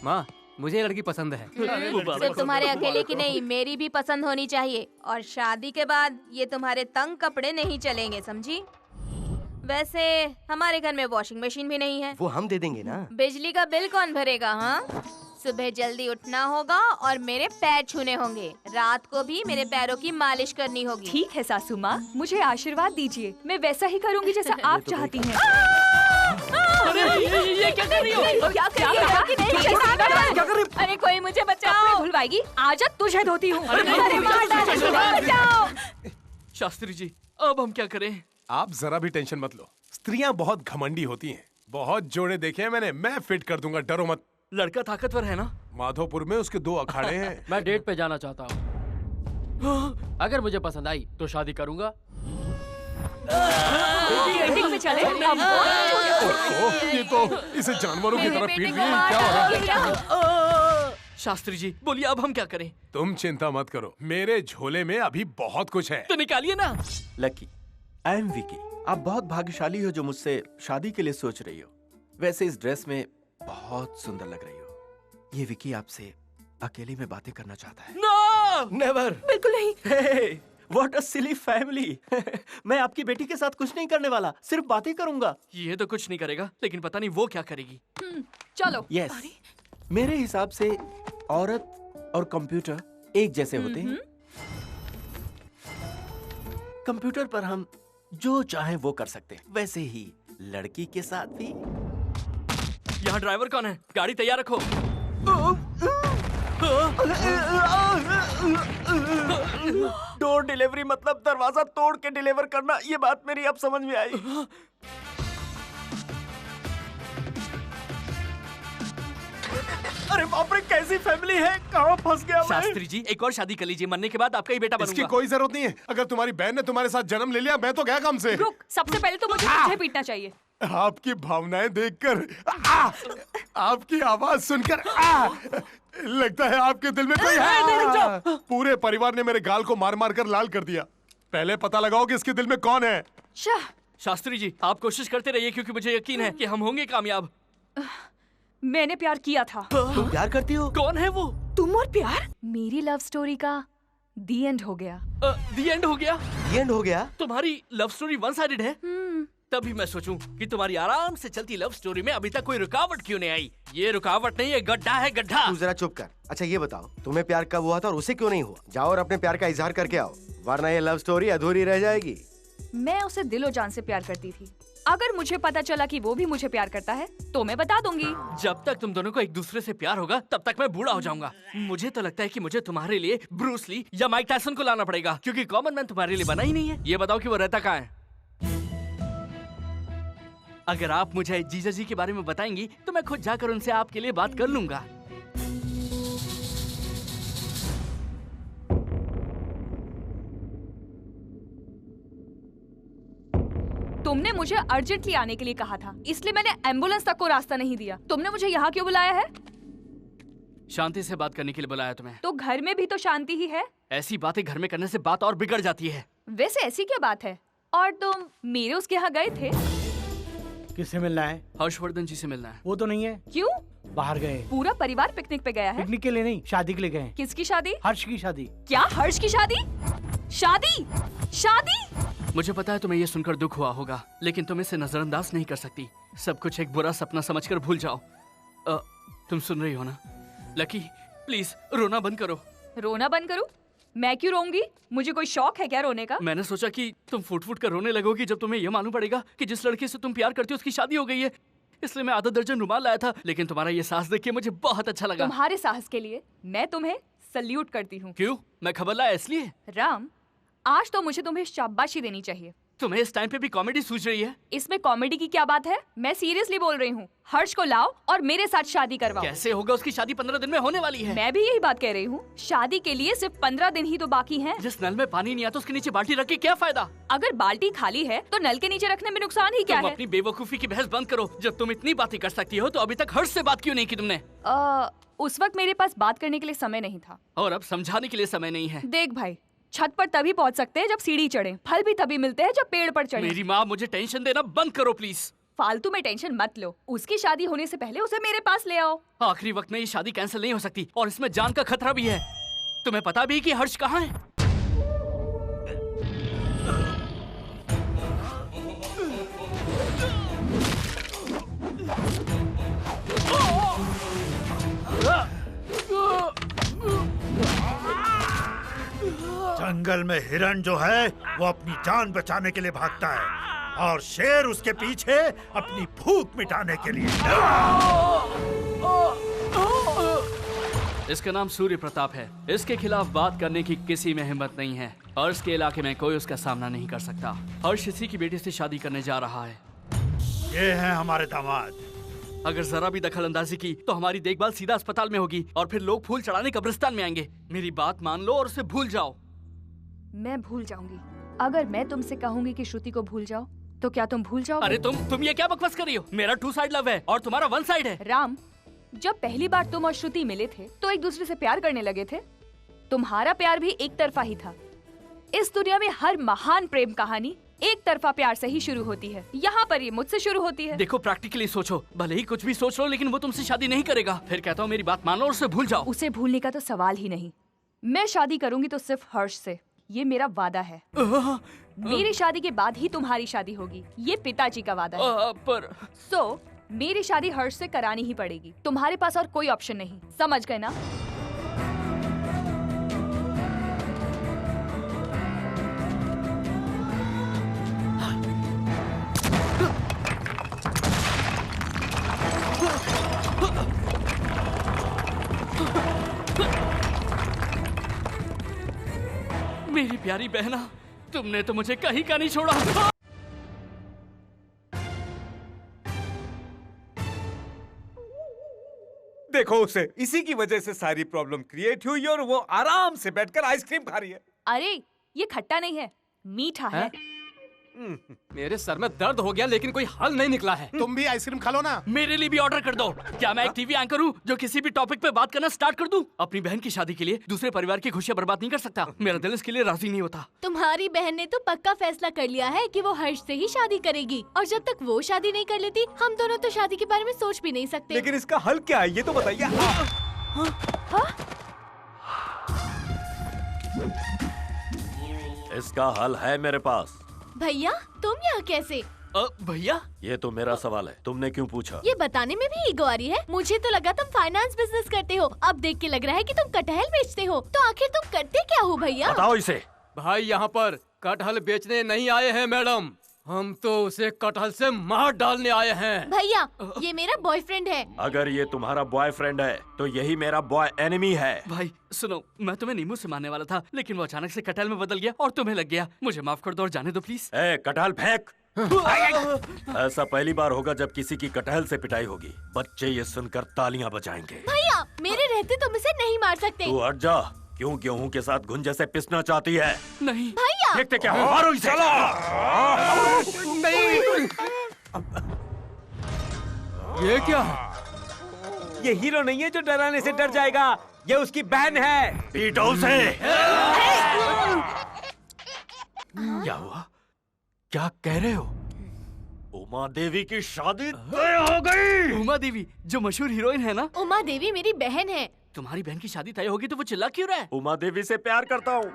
माँ, मुझे ये लड़की पसंद है। सिर्फ तुम्हारे अकेले की नहीं, मेरी भी पसंद होनी चाहिए। और शादी के बाद ये तुम्हारे तंग कपड़े नहीं चलेंगे, समझी? वैसे हमारे घर में वॉशिंग मशीन भी नहीं है। वो हम दे देंगे ना। बिजली का बिल कौन भरेगा? हाँ, सुबह जल्दी उठना होगा और मेरे पैर छूने होंगे। रात को भी मेरे पैरों की मालिश करनी होगी। ठीक है सासू माँ, मुझे आशीर्वाद दीजिए। मैं वैसा ही करूँगी जैसा आप चाहती हैं। ये क्या कर रही हो? क्या कर रही हो? अरे कोई मुझे बचाओ। भुलवाएगी? आजा, तुझे धोती हूँ। शास्त्री जी, अब हम क्या करें? आप जरा भी टेंशन मत लो। स्त्रियां बहुत घमंडी होती हैं। बहुत जोड़े देखे हैं मैंने। मैं फिट कर दूंगा, डरो मत। लड़का ताकतवर है ना? माधोपुर में उसके 2 अखाड़े हैं। मैं डेट पे जाना चाहता हूँ। अगर मुझे पसंद आई तो शादी करूंगा। में चले। ये तो इसे जानवरों की तरह पीट रही है। क्या हो रहा है? शास्त्री जी, बोलिए अब हम क्या करें? तुम चिंता मत करो, मेरे झोले में अभी बहुत कुछ है। तो निकालिए ना। Lucky, I am Vicky. आप बहुत भाग्यशाली हो जो मुझसे शादी के लिए सोच रही हो। वैसे इस ड्रेस में बहुत सुंदर लग रही हो। ये विकी आपसे अकेले में बातें करना चाहता है। नो! नेवर। बिल्कुल नहीं। What a silly family. मैं आपकी बेटी के साथ कुछ नहीं करने वाला, सिर्फ बातें करूंगा। ये तो कुछ नहीं करेगा, लेकिन पता नहीं वो क्या करेगी। चलो। यस, मेरे हिसाब से औरत और कंप्यूटर एक जैसे होते हैं। कंप्यूटर पर हम जो चाहे वो कर सकते हैं, वैसे ही लड़की के साथ भी। यहाँ ड्राइवर कौन है? गाड़ी तैयार रखो। डोर डिलीवरी मतलब दरवाजा तोड़ के डिलीवर करना। ये बात मेरी अब समझ में आई। अरे बाप रे, कैसी फैमिली है, कहाँ फंस गया मैं। शास्त्री जी, एक और शादी कर लीजिए, मरने के बाद आपका ही बेटा बनूंगा। इसकी कोई जरूरत नहीं है। अगर तुम्हारी बहन ने तुम्हारे साथ जन्म ले लिया, मैं तो गया काम से। रुक, सबसे पहले तो मुझे तुझे पीटना चाहिए। आपकी भावनाएं देखकर, आपकी आवाज सुनकर लगता है आपके दिल में कोई है। पूरे परिवार ने मेरे गाल को मार मार कर लाल कर दिया। पहले पता लगाओ कि इसके दिल में कौन है। शास्त्री जी, आप कोशिश करते रहिए क्योंकि मुझे यकीन है कि हम होंगे कामयाब। मैंने प्यार किया था। तुम प्यार करती हो? कौन है वो? तुम और प्यार? मेरी लव स्टोरी का दी एंड हो गया। दी एंड हो गया? दी एंड हो गया? तुम्हारी लव स्टोरी वन साइडेड है? तभी मैं सोचूं कि तुम्हारी आराम से चलती लव स्टोरी में अभी तक कोई रुकावट क्यों नहीं आई। ये रुकावट नहीं है, गड्ढा है, गड्ढा। तू जरा चुप कर। अच्छा ये बताओ, तुम्हें प्यार कब हुआ था और उसे क्यों नहीं हुआ? जाओ और अपने प्यार का इजहार करके आओ, वरना ये लव स्टोरी अधूरी रह जाएगी। मैं उसे दिलो जान से प्यार करती थी। अगर मुझे पता चला कि वो भी मुझे प्यार करता है तो मैं बता दूंगी। जब तक तुम दोनों को एक दूसरे से प्यार होगा तब तक मैं बूढ़ा हो जाऊंगा। मुझे तो लगता है कि मुझे तुम्हारे लिए ब्रूस ली या माइक टायसन को लाना पड़ेगा, क्योंकि कॉमन मैन तुम्हारे लिए बना ही नहीं है। ये बताओ कि वो रहता कहाँ है? अगर आप मुझे जीजा जी के बारे में बताएंगी तो मैं खुद जाकर उनसे आपके लिए बात कर लूंगा। तुमने मुझे अर्जेंटली आने के लिए कहा था, इसलिए मैंने एम्बुलेंस तक को रास्ता नहीं दिया। तुमने मुझे यहाँ क्यों बुलाया है? शांति से बात करने के लिए बुलाया तुम्हें। तो घर में भी तो शांति ही है। ऐसी बातें घर में करने से बात और बिगड़ जाती है। वैसे ऐसी क्या बात है? और तुम मेरे उसके यहाँ गए थे? किससे मिलना है? हर्षवर्धन जी से मिलना है। वो तो नहीं है। क्यों? बाहर गए। पूरा परिवार पिकनिक पे गया है। पिकनिक के लिए नहीं, शादी के लिए गए। किसकी शादी? हर्ष की शादी। क्या हर्ष की शादी? शादी? शादी? मुझे पता है तुम्हें ये सुनकर दुख हुआ होगा, लेकिन तुम इसे नजरअंदाज नहीं कर सकती। सब कुछ एक बुरा सपना समझकर भूल जाओ। तुम सुन रही हो ना? लकी प्लीज रोना बंद करो। रोना बंद करूं? मैं क्यों रोऊंगी? मुझे कोई शौक है क्या रोने का? मैंने सोचा कि तुम फुट फुट कर रोने लगोगी जब तुम्हें यह मालूम पड़ेगा कि जिस लड़के से तुम प्यार करती हो उसकी शादी हो गई है। इसलिए मैं आधा दर्जन रुमाल लाया था, लेकिन तुम्हारा ये साहस देख के मुझे बहुत अच्छा लगा। तुम्हारे साहस के लिए मैं तुम्हें सल्यूट करती हूँ। क्यों? मैं खबर लाया इसलिए? राम, आज तो मुझे तुम्हें शाबाशी देनी चाहिए। तुम्हें इस टाइम पे भी कॉमेडी सूझ रही है? इसमें कॉमेडी की क्या बात है? मैं सीरियसली बोल रही हूँ। हर्ष को लाओ और मेरे साथ शादी करवाओ। कैसे होगा? उसकी शादी 15 दिन में होने वाली है। मैं भी यही बात कह रही हूँ। शादी के लिए सिर्फ 15 दिन ही तो बाकी हैं। जिस नल में पानी नहीं आता उसके नीचे बाल्टी रख के क्या फायदा? अगर बाल्टी खाली है तो नल के नीचे रखने में नुकसान ही क्या है? तुम अपनी बेवकूफी की बहस बंद करो। जब तुम इतनी बातें कर सकती हो तो अभी तक हर्ष से बात क्यों नहीं की तुमने? उस वक्त मेरे पास बात करने के लिए समय नहीं था। और अब समझाने के लिए समय नहीं है। देख भाई, छत पर तभी पहुंच सकते हैं जब सीढ़ी चढ़े, फल भी तभी मिलते हैं जब पेड़ पर चढ़े। मेरी माँ, मुझे टेंशन देना बंद करो प्लीज। फालतू में टेंशन मत लो। उसकी शादी होने से पहले उसे मेरे पास ले आओ। आखिरी वक्त में ये शादी कैंसिल नहीं हो सकती और इसमें जान का खतरा भी है। तुम्हें पता भी है कि हर्ष कहाँ है? जंगल में हिरण जो है वो अपनी जान बचाने के लिए भागता है और शेर उसके पीछे अपनी भूख मिटाने के लिए। इसका नाम सूर्य प्रताप है। इसके खिलाफ बात करने की किसी में हिम्मत नहीं है। हर्ष के इलाके में कोई उसका सामना नहीं कर सकता। हर्ष इसी की बेटी से शादी करने जा रहा है। ये हैं हमारे दामाद। अगर जरा भी दखल अंदाजी की तो हमारी देखभाल सीधा अस्पताल में होगी और फिर लोग फूल चढ़ाने कब्रिस्तान में आएंगे। मेरी बात मान लो और उसे भूल जाओ। मैं भूल जाऊंगी। अगर मैं तुमसे कहूंगी कि श्रुति को भूल जाओ तो क्या तुम भूल जाओगे? अरे तुम ये क्या बकवास कर रही हो? मेरा 2 साइड लव है और तुम्हारा 1 साइड है। राम, जब पहली बार तुम और श्रुति मिले थे तो एक दूसरे से प्यार करने लगे थे। तुम्हारा प्यार भी एक तरफा ही था। इस दुनिया में हर महान प्रेम कहानी एक तरफा प्यार से ही शुरू होती है। यहाँ पर ये मुझसे शुरू होती है। देखो, प्रैक्टिकली सोचो। भले ही कुछ भी सोच लो, लेकिन वो तुमसे शादी नहीं करेगा। फिर कहता हूँ मेरी बात मान लो और उसे भूल जाओ। उसे भूलने का तो सवाल ही नहीं। मैं शादी करूंगी तो सिर्फ हर्ष से। ये मेरा वादा है। मेरी शादी के बाद ही तुम्हारी शादी होगी। ये पिताजी का वादा है। पर मेरी शादी हर्ष से करानी ही पड़ेगी। तुम्हारे पास और कोई ऑप्शन नहीं। समझ गए ना? मेरी प्यारी बहना, तुमने तो मुझे कहीं का नहीं छोड़ा। देखो उसे, इसी की वजह से सारी प्रॉब्लम क्रिएट हुई और वो आराम से बैठकर आइसक्रीम खा रही है। अरे ये खट्टा नहीं है, मीठा है। मेरे सर में दर्द हो गया लेकिन कोई हल नहीं निकला है। तुम भी आइसक्रीम खा लो ना। मेरे लिए भी ऑर्डर कर दो। क्या मैं एक टीवी एंकर हूँ जो किसी भी टॉपिक पे बात करना स्टार्ट कर दूं? अपनी बहन की शादी के लिए दूसरे परिवार की खुशियाँ बर्बाद नहीं कर सकता। मेरा दिल इसके लिए राजी नहीं होता। तुम्हारी बहन ने तो पक्का फैसला कर लिया है कि वो हर्ष से ही शादी करेगी, और जब तक वो शादी नहीं कर लेती हम दोनों तो शादी के बारे में सोच भी नहीं सकते। लेकिन इसका हल क्या है ये तो बताइए। इसका हल है मेरे पास। भैया तुम यहाँ कैसे? भैया ये तो मेरा सवाल है, तुमने क्यों पूछा? ये बताने में भी ईगो आ रही है। मुझे तो लगा तुम फाइनेंस बिजनेस करते हो, अब देख के लग रहा है कि तुम कटहल बेचते हो। तो आखिर तुम करते क्या हो भैया? बताओ इसे। भाई यहाँ पर कटहल बेचने नहीं आए हैं मैडम, हम तो उसे कटहल से मार डालने आए हैं। भैया ये मेरा बॉयफ्रेंड है। अगर ये तुम्हारा बॉयफ्रेंड है तो यही मेरा बॉय एनिमी है। भाई सुनो, मैं तुम्हें नींबू से मारने वाला था लेकिन वो अचानक से कटहल में बदल गया और तुम्हें लग गया। मुझे माफ कर दो और जाने दो प्लीज। कटहल फेंक। ऐसा पहली बार होगा जब किसी की कटहल से पिटाई होगी। बच्चे ये सुनकर तालियां बजाएंगे। भैया मेरे रहते तुम इसे नहीं मार सकते। तू हट जा। क्यों गेहूं के साथ घुंजे से पिसना चाहती है? नहीं भैया। देखते क्या हो, मारो इसे। नहीं। ये क्या? ये हीरो नहीं है जो डराने से डर जाएगा, ये उसकी बहन है। पीटो उसे। क्या हुआ? क्या कह रहे हो? उमा देवी की शादी तय हो गई। उमा देवी जो मशहूर हीरोइन है ना? उमा देवी मेरी बहन है। तुम्हारी बहन की शादी तय होगी तो वो चिल्ला क्यों रहा है? उमा देवी से प्यार करता हूँ।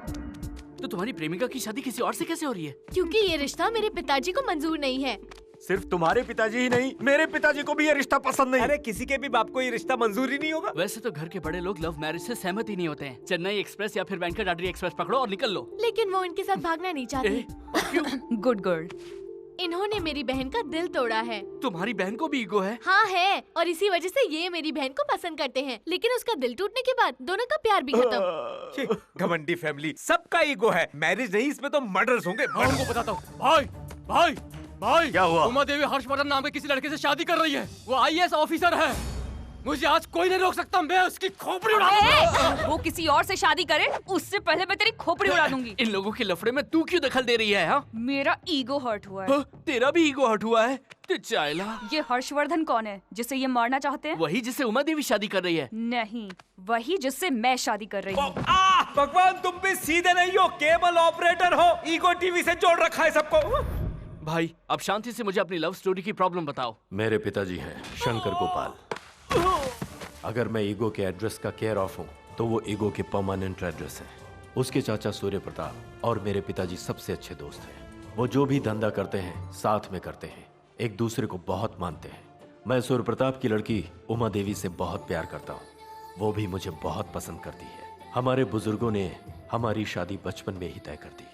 तो तुम्हारी प्रेमिका की शादी किसी और से कैसे हो रही है? क्योंकि ये रिश्ता मेरे पिताजी को मंजूर नहीं है। सिर्फ तुम्हारे पिताजी ही नहीं, मेरे पिताजी को भी ये रिश्ता पसंद नहीं। अरे किसी के भी बाप को ये रिश्ता मंजूर ही नहीं होगा। वैसे तो घर के बड़े लोग लव मैरिज से सहमत ही नहीं होते हैं। चेन्नई एक्सप्रेस या फिर वेंकटाद्रि एक्सप्रेस पकड़ो और निकल लो। लेकिन वो इनके साथ भागना नहीं चाहती। Good girl. इन्होंने मेरी बहन का दिल तोड़ा है। तुम्हारी बहन को भी ईगो है? हाँ है, और इसी वजह से ये मेरी बहन को पसंद करते हैं। लेकिन उसका दिल टूटने के बाद दोनों का प्यार भी खत्म। घमंडी फैमिली, सबका ईगो है। मैरिज नहीं, इसमें तो मर्डर्स होंगे। मैं उनको बताता हूँ। भाई भाई भाई, क्या हुआ? उमा देवी हर्षवर्धन नाम के किसी लड़के से शादी कर रही है। वो IAS ऑफिसर है। मुझे आज कोई नहीं रोक सकता। मैं उसकी खोपड़ी उड़ा दूंगा। वो किसी और से शादी करे उससे पहले मैं तेरी खोपड़ी उड़ा दूंगी। इन लोगों के लफड़े में तू क्यों दखल दे रही है? हाँ? मेरा ईगो हर्ट हुआ है। तेरा भी ईगो हर्ट हुआ है? चाइला। ये हर्षवर्धन कौन है जिसे ये मारना चाहते हैं? वही जिससे उमा देवी शादी कर रही है। नहीं, वही जिससे मैं शादी कर रही हूँ। भगवान तुम भी सीधे नहीं हो, केबल ऑपरेटर हो। ईगो टीवी से जोड़ रखा है सबको। भाई अब शांति से मुझे अपनी लव स्टोरी की प्रॉब्लम बताओ। मेरे पिताजी हैं शंकर गोपाल। अगर मैं ईगो के एड्रेस का केयर ऑफ हूँ तो वो ईगो के परमानेंट एड्रेस है। उसके चाचा सूर्य प्रताप और मेरे पिताजी सबसे अच्छे दोस्त हैं। वो जो भी धंधा करते हैं साथ में करते हैं, एक दूसरे को बहुत मानते हैं। मैं सूर्य प्रताप की लड़की उमा देवी से बहुत प्यार करता हूँ, वो भी मुझे बहुत पसंद करती है। हमारे बुजुर्गों ने हमारी शादी बचपन में ही तय कर दी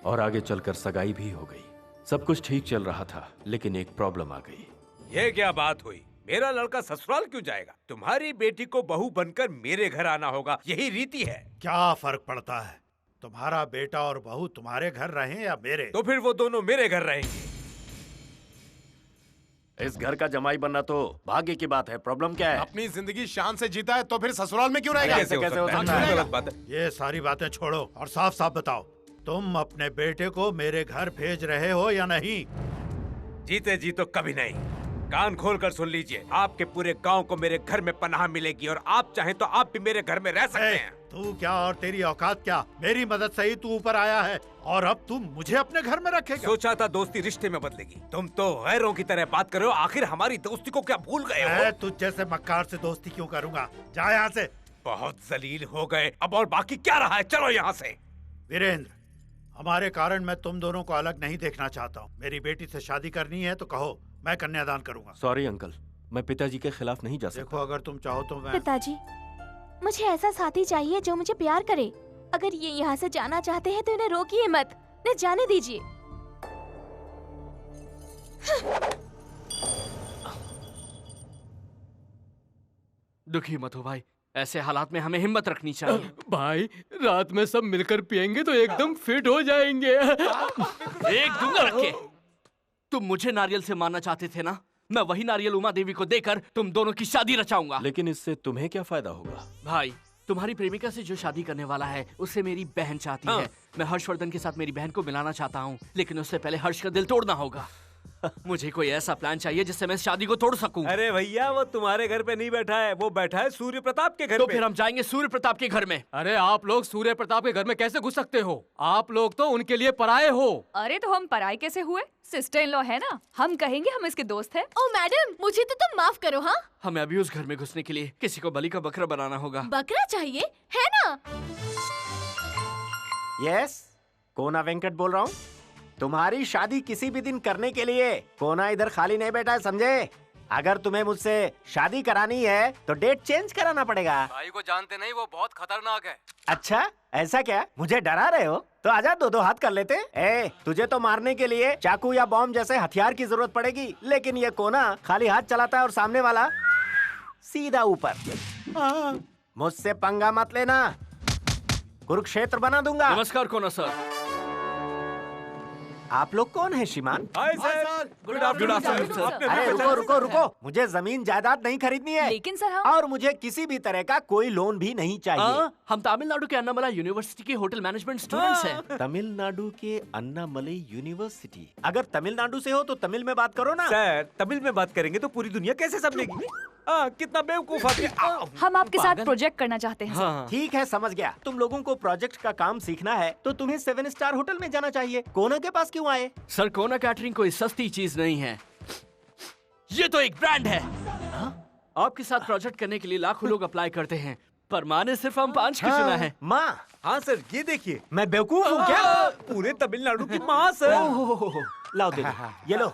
और आगे चलकर सगाई भी हो गई। सब कुछ ठीक चल रहा था, लेकिन एक प्रॉब्लम आ गई। ये क्या बात हुई? मेरा लड़का ससुराल क्यों जाएगा? तुम्हारी बेटी को बहू बनकर मेरे घर आना होगा, यही रीति है। क्या फर्क पड़ता है? तुम्हारा बेटा और बहू तुम्हारे घर रहें या मेरे? तो फिर वो दोनों मेरे घर रहेंगे। इस घर का जमाई बनना तो भाग्य की बात है। प्रॉब्लम क्या है? अपनी जिंदगी शान से जीता है तो फिर ससुराल में क्यों रहेगा? कैसे हो सकता है? गलत बात है। ये सारी बातें छोड़ो और साफ साफ बताओ, तुम अपने बेटे को मेरे घर भेज रहे हो या नहीं? जीते जी तो कभी नहीं। कान खोल कर सुन लीजिए, आपके पूरे गांव को मेरे घर में पनाह मिलेगी और आप चाहें तो आप भी मेरे घर में रह सकते हैं। तू क्या और तेरी औकात क्या? मेरी मदद से ही तू ऊपर आया है और अब तू मुझे अपने घर में रखेगा? सोचा था दोस्ती रिश्ते में बदलेगी, तुम तो गैरों की तरह बात कर रहे हो। आखिर हमारी दोस्ती को क्या भूल गए हो? मैं तुझ जैसे मक्कार से दोस्ती क्यों करूंगा? जा यहाँ से। बहुत जलील हो गए, अब और बाकी क्या रहा है? चलो यहाँ से। वीरेंद्र, हमारे कारण मैं तुम दोनों को अलग नहीं देखना चाहता हूँ। मेरी बेटी से शादी करनी है तो कहो, मैं कन्यादान करूंगा। सॉरी अंकल, मैं पिताजी के खिलाफ नहीं जा सकता। देखो, अगर तुम चाहो तो मैं। पिताजी, मुझे ऐसा साथी चाहिए जो मुझे प्यार करे। अगर ये यहाँ से जाना चाहते हैं तो इन्हें रोकिए मत, इन्हें जाने दीजिए। दुखी मत हो भाई, ऐसे हालात में हमें हिम्मत रखनी चाहिए। भाई रात में सब मिलकर पियेंगे तो एकदम फिट हो जाएंगे। एक दूंगा रखे। तुम मुझे नारियल से मारना चाहते थे ना? मैं वही नारियल उमा देवी को देकर तुम दोनों की शादी रचाऊंगा। लेकिन इससे तुम्हें क्या फायदा होगा? भाई तुम्हारी प्रेमिका से जो शादी करने वाला है उससे मेरी बहन चाहती है। मैं हर्षवर्धन के साथ मेरी बहन को मिलाना चाहता हूँ, लेकिन उससे पहले हर्ष का दिल तोड़ना होगा। मुझे कोई ऐसा प्लान चाहिए जिससे मैं इस शादी को तोड़ सकूं। अरे भैया वो तुम्हारे घर पे नहीं बैठा है, वो बैठा है सूर्य प्रताप के घर तो पे। फिर हम जाएंगे सूर्य प्रताप के घर में। अरे आप लोग सूर्य प्रताप के घर में कैसे घुस सकते हो? आप लोग तो उनके लिए पराये हो। अरे तो हम पराये कैसे हुए? सिस्टर इन लॉ है ना, हम कहेंगे हम इसके दोस्त हैं। ओ मैडम, मुझे तो तुम माफ करो। हाँ, हमें अभी उस घर में घुसने के लिए किसी को बलि का बकरा बनाना होगा। बकरा चाहिए है ना? यस, कोना वेंकट बोल रहा हूँ। तुम्हारी शादी किसी भी दिन करने के लिए कोना इधर खाली नहीं बैठा है, समझे? अगर तुम्हें मुझसे शादी करानी है तो डेट चेंज कराना पड़ेगा। भाई को जानते नहीं, वो बहुत खतरनाक है। अच्छा, ऐसा क्या? मुझे डरा रहे हो? तो आजा, दो हाथ कर लेते। ए, तुझे तो मारने के लिए चाकू या बॉम्ब जैसे हथियार की जरूरत पड़ेगी, लेकिन ये कोना खाली हाथ चलाता है और सामने वाला सीधा ऊपर। मुझसे पंगा मत लेना, कुरुक्षेत्र बना दूंगा। नमस्कार कोना सर। आप लोग कौन है श्रीमान? Hi sir, good afternoon sir. अरे रुको रुको रुको, मुझे जमीन जायदाद नहीं खरीदनी है। लेकिन सर और मुझे किसी भी तरह का कोई लोन भी नहीं चाहिए। हम तमिलनाडु के अन्नामला यूनिवर्सिटी के होटल मैनेजमेंट स्टूडेंट्स हैं। तमिलनाडु के अन्नामलई यूनिवर्सिटी? अगर तमिलनाडु से हो तो तमिल में बात करो ना। सर, तमिल में बात करेंगे तो पूरी दुनिया कैसे समझेगी? कितना बेवकूफ आदमी। हम आपके साथ प्रोजेक्ट करना चाहते हैं। हाँ। ठीक है, समझ गया। तुम लोगों को प्रोजेक्ट का काम सीखना है तो तुम्हें 7 स्टार होटल में जाना चाहिए। कोना के पास क्यों आए? सर, कोना कैटरिंग कोई सस्ती चीज नहीं है, ये तो एक ब्रांड है। आपके साथ प्रोजेक्ट करने के लिए लाखों लोग अप्लाई करते हैं, पर माँ ने सिर्फ हम 5 की चुना है। माँ? हाँ सर, ये देखिए, मैं बेवकूफ हूँ क्या? पूरे तमिलनाडु की माँ सर। लाओ दे दो, ये लो।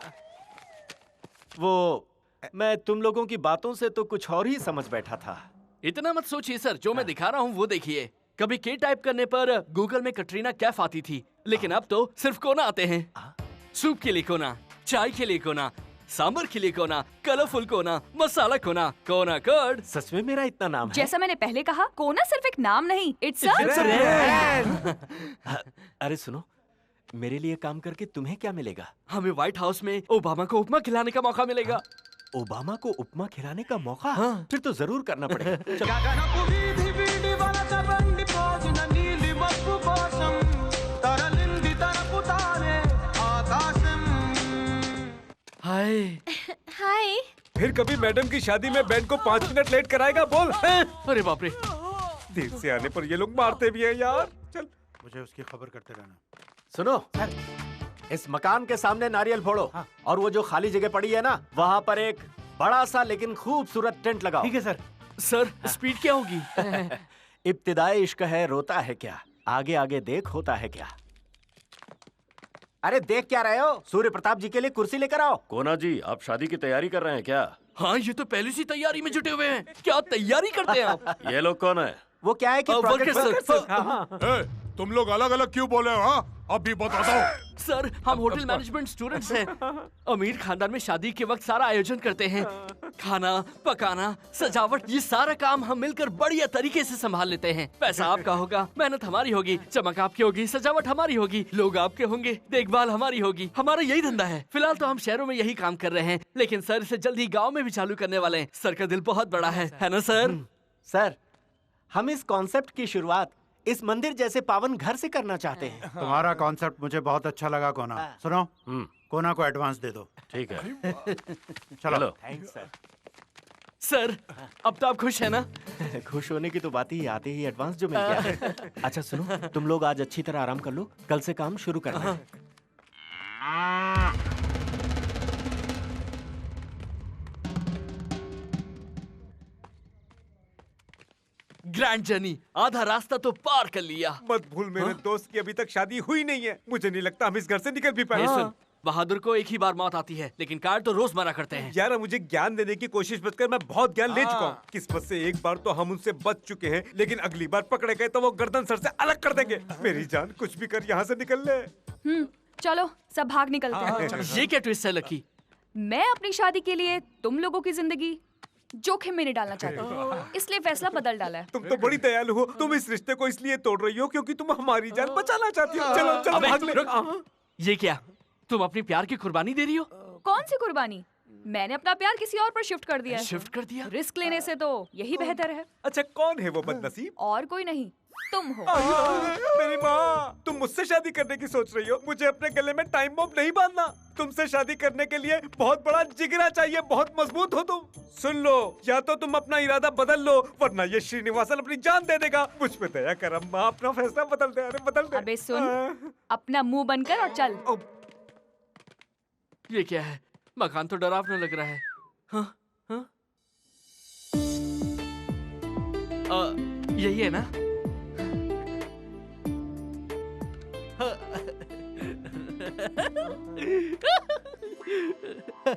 वो मैं तुम लोगों की बातों से तो कुछ और ही समझ बैठा था। इतना मत सोचिए सर, जो मैं दिखा रहा हूँ वो देखिए। कभी के टाइप करने पर गूगल में कटरीना कैफ आती थी, लेकिन अब तो सिर्फ कोना आते हैं। सूप के लिए कोना, चाय के लिए कोना, सांबर के लिए कोना, कलरफुल कोना, मसाला कोना, कोना कर्ड। सच में मेरा इतना नाम है? जैसा मैंने पहले कहा, कोना सिर्फ एक नाम नहीं, इट्स अरे सुनो, मेरे लिए काम करके तुम्हें क्या मिलेगा? हमें व्हाइट हाउस में ओबामा को उपमा खिलाने का मौका मिलेगा। ओबामा को उपमा खिलाने का मौका? हाँ। फिर तो जरूर करना पड़ेगा। हाय हाय। फिर कभी मैडम की शादी में बैंड को 5 मिनट लेट कराएगा? बोल। अरे बाप रे, देर से आने पर ये लोग मारते भी हैं यार। चल, मुझे उसकी खबर करते रहना। सुनो सर, इस मकान के सामने नारियल फोड़ो। हाँ। और वो जो खाली जगह पड़ी है ना, वहाँ पर एक बड़ा सा लेकिन खूबसूरत टेंट लगाओ। ठीक है सर। सर, स्पीड क्या होगी? इब्तिदाई इश्क है, रोता है क्या, आगे आगे देख होता है क्या। अरे देख क्या रहे हो? सूर्य प्रताप जी के लिए कुर्सी लेकर आओ। कोना जी, आप शादी की तैयारी कर रहे हैं क्या? हाँ, ये तो पहले से तैयारी में जुटे हुए हैं। क्या तैयारी करते हैं आप? ये लोग कौन है? वो क्या है कि तुम लोग अलग अलग क्यों बोले हो? हाँ, अभी बताता हूँ। सर, हम होटल मैनेजमेंट स्टूडेंट्स हैं। अमीर खानदान में शादी के वक्त सारा आयोजन करते हैं। खाना पकाना, सजावट, ये सारा काम हम मिलकर बढ़िया तरीके से संभाल लेते हैं। पैसा आपका होगा, मेहनत हमारी होगी, चमक आपकी होगी, सजावट हमारी होगी, लोग आपके होंगे, देखभाल हमारी होगी। हमारा यही धंधा है। फिलहाल तो हम शहरों में यही काम कर रहे हैं, लेकिन सर इसे जल्दी गाँव में भी चालू करने वाले हैं। सर का दिल बहुत बड़ा है ना सर? सर, हम इस कॉन्सेप्ट की शुरुआत इस मंदिर जैसे पावन घर से करना चाहते हैं। तुम्हारा कॉन्सेप्ट मुझे बहुत अच्छा लगा कोना। सुनो, कोना को एडवांस दे दो। ठीक है। चलो। Thanks sir. सर, अब तो आप खुश है ना? खुश होने की तो बात ही आते ही एडवांस जो मिल गया। अच्छा सुनो, तुम लोग आज अच्छी तरह आराम कर लो, कल से काम शुरू करना है। ग्रैंड जर्नी, आधा रास्ता तो पार कर लिया। मत भूल मेरे दोस्त की अभी तक शादी हुई नहीं है। मुझे नहीं लगता हम इस घर से निकल भी पाए। सुन, बहादुर को एक ही बार मौत आती है, लेकिन कार तो रोज मरा करते हैं। यार, मुझे ज्ञान देने की कोशिश मत कर, मैं बहुत ज्ञान ले चुका हूँ। किस्मत से एक बार तो हम उनसे बच चुके हैं, लेकिन अगली बार पकड़े गए तो वो गर्दन सर से अलग कर देंगे। मेरी जान, कुछ भी कर यहाँ से निकल ले। चलो सब भाग निकलते हैं। ये क्या ट्विस्ट है लकी? मैं अपनी शादी के लिए तुम लोगों की जिंदगी जोखिम में नहीं डालना चाहती, इसलिए फैसला बदल डाला है। तुम तो बड़ी दयालु हो। तुम इस रिश्ते को इसलिए तोड़ रही हो क्योंकि तुम हमारी जान बचाना चाहती हो। चलो चलो अबे, भाग ले। रुक। ये क्या, तुम अपनी प्यार की कुर्बानी दे रही हो? कौन सी कुर्बानी? मैंने अपना प्यार किसी और पर शिफ्ट कर दिया है। शिफ्ट कर दिया? रिस्क लेने से तो यही बेहतर है। अच्छा कौन है वो बदनसीब? और कोई नहीं, तुम हो। मेरी माँ, तुम मुझसे शादी करने की सोच रही हो? मुझे अपने गले में टाइम बम नहीं बांधना। तुमसे शादी करने के लिए बहुत बड़ा जिगरा चाहिए, बहुत मजबूत हो तुम। सुन लो, या तो तुम अपना इरादा बदल लो, वरना ये श्रीनिवासन अपनी जान दे देगा। मुझ पे दया कर अम्मा, अपना फैसला बदल दे। अरे बदल दे। अबे सुन, अपना मुंह बंद कर और चल। ये क्या है? मकान तो डरावना लग रहा है। हाँ? हाँ? यही है ना?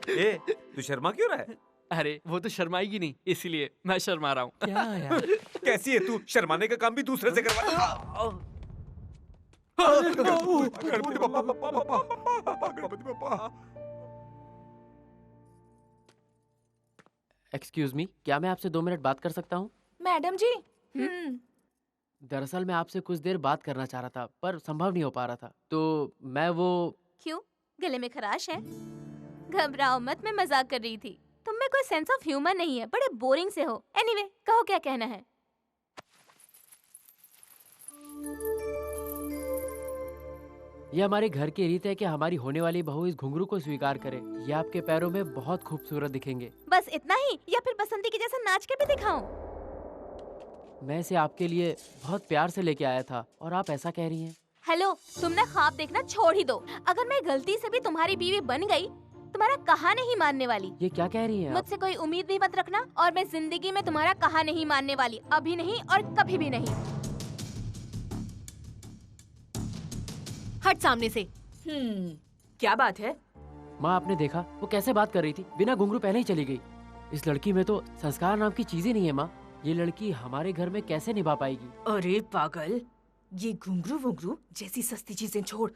ए, तू शर्मा क्यों रहा है? अरे वो तो शर्माएगी नहीं, इसीलिए मैं शर्मा रहा हूँ। क्या यार? कैसी है तू? शर्माने का काम भी दूसरे से करवा। एक्सक्यूज मी, क्या मैं आपसे 2 मिनट बात कर सकता हूँ? मैडम जी। दरअसल मैं आपसे कुछ देर बात करना चाह रहा था, पर संभव नहीं हो पा रहा था, तो मैं वो। क्यों, गले में खराश है? घबराओ मत, मैं मजाक कर रही थी। तुम में कोई सेंस ऑफ ह्यूमर नहीं है, बड़े बोरिंग से हो। एनीवे, कहो क्या कहना है। ये हमारे घर की रीत है कि हमारी होने वाली बहू इस घुंघरू को स्वीकार करे। ये आपके पैरों में बहुत खूबसूरत दिखेंगे। बस इतना ही, या फिर बसंती की जैसा नाच के भी दिखाऊं? मैं इसे आपके लिए बहुत प्यार से लेके आया था और आप ऐसा कह रही हैं। हेलो, तुमने ख्वाब देखना छोड़ ही दो। अगर मैं गलती से भी तुम्हारी बीवी बन गई, तुम्हारा कहा नहीं मानने वाली। ये क्या कह रही हैं आप? मुझसे कोई उम्मीद भी मत रखना, और मैं जिंदगी में तुम्हारा कहा नहीं मानने वाली, अभी नहीं और कभी भी नहीं। हट सामने से। क्या बात है? माँ, आपने देखा वो कैसे बात कर रही थी? बिना घुंघरू पहले ही चली गई। इस लड़की में तो संस्कार नाम की चीज ही नहीं है माँ। ये लड़की हमारे घर में कैसे निभा पाएगी? अरे पागल, ये घुंघरू वुंघरू जैसी सस्ती चीजें छोड़।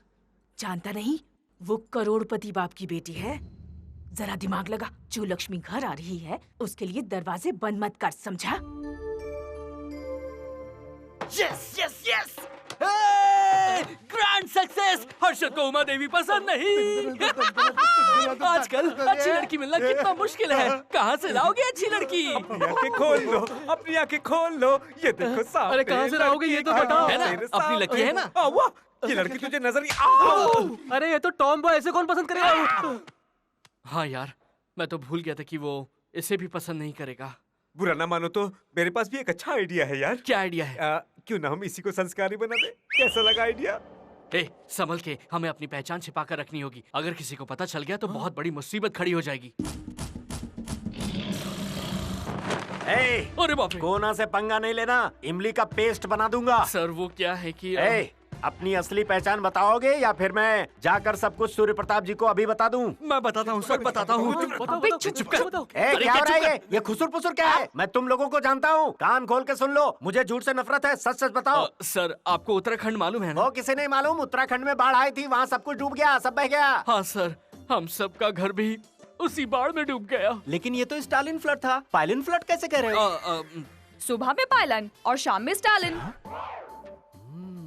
जानता नहीं, वो करोड़पति बाप की बेटी है। जरा दिमाग लगा, जो लक्ष्मी घर आ रही है उसके लिए दरवाजे बंद मत कर, समझा? Yes yes yes, grand success. Harshad को उमा देवी पसंद नहीं। आजकल अच्छी लड़की मिलना कितना मुश्किल है। कहाँ से लाओगे अच्छी लड़की? अपनी आंखें खोल लो, अपनी आंखें खोल लो। ये देखो सामने। अरे कहाँ से लाओगे ये तो बताओ। है ना, अपनी लकी है ना? ये लड़की तुझे नजर नहीं। अरे ये तो टॉम बॉय, ऐसे कौन पसंद करेगा? हाँ यार, मैं तो भूल गया था कि वो इसे भी पसंद नहीं करेगा। बुरा ना मानो तो मेरे पास भी एक अच्छा आइडिया है यार। क्या आइडिया है? क्यों ना हम इसी को संस्कारी बना दे? कैसा लगा आइडिया? संभल के, हमें अपनी पहचान छिपा कर रखनी होगी। अगर किसी को पता चल गया तो बहुत बड़ी मुसीबत खड़ी हो जाएगी। अरे बाप रे, कोना से पंगा नहीं लेना, इमली का पेस्ट बना दूंगा। सर वो क्या है कि अपनी असली पहचान बताओगे या फिर मैं जाकर सब कुछ सूर्य प्रताप जी को अभी बता दूं? मैं बताता हूँ सर, बताता हूँ। चुप कर। क्या हो रहा है ये खुसुर पुसुर क्या है? मैं तुम लोगों को जानता हूँ, कान खोल के सुन लो। मुझे झूठ से नफरत है, सच सच बताओ। सर आपको उत्तराखंड मालूम है ना? वो किसे नहीं मालूम? उत्तराखंड में बाढ़ आई थी, वहाँ सब कुछ डूब गया, सब बह गया। हाँ सर, हम सबका घर भी उसी बाढ़ में डूब गया। लेकिन ये तो स्टालिन फ्लड था, पायलिन फ्लड कैसे कह रहे हो? सुबह में पायलन और शाम में स्टालिन।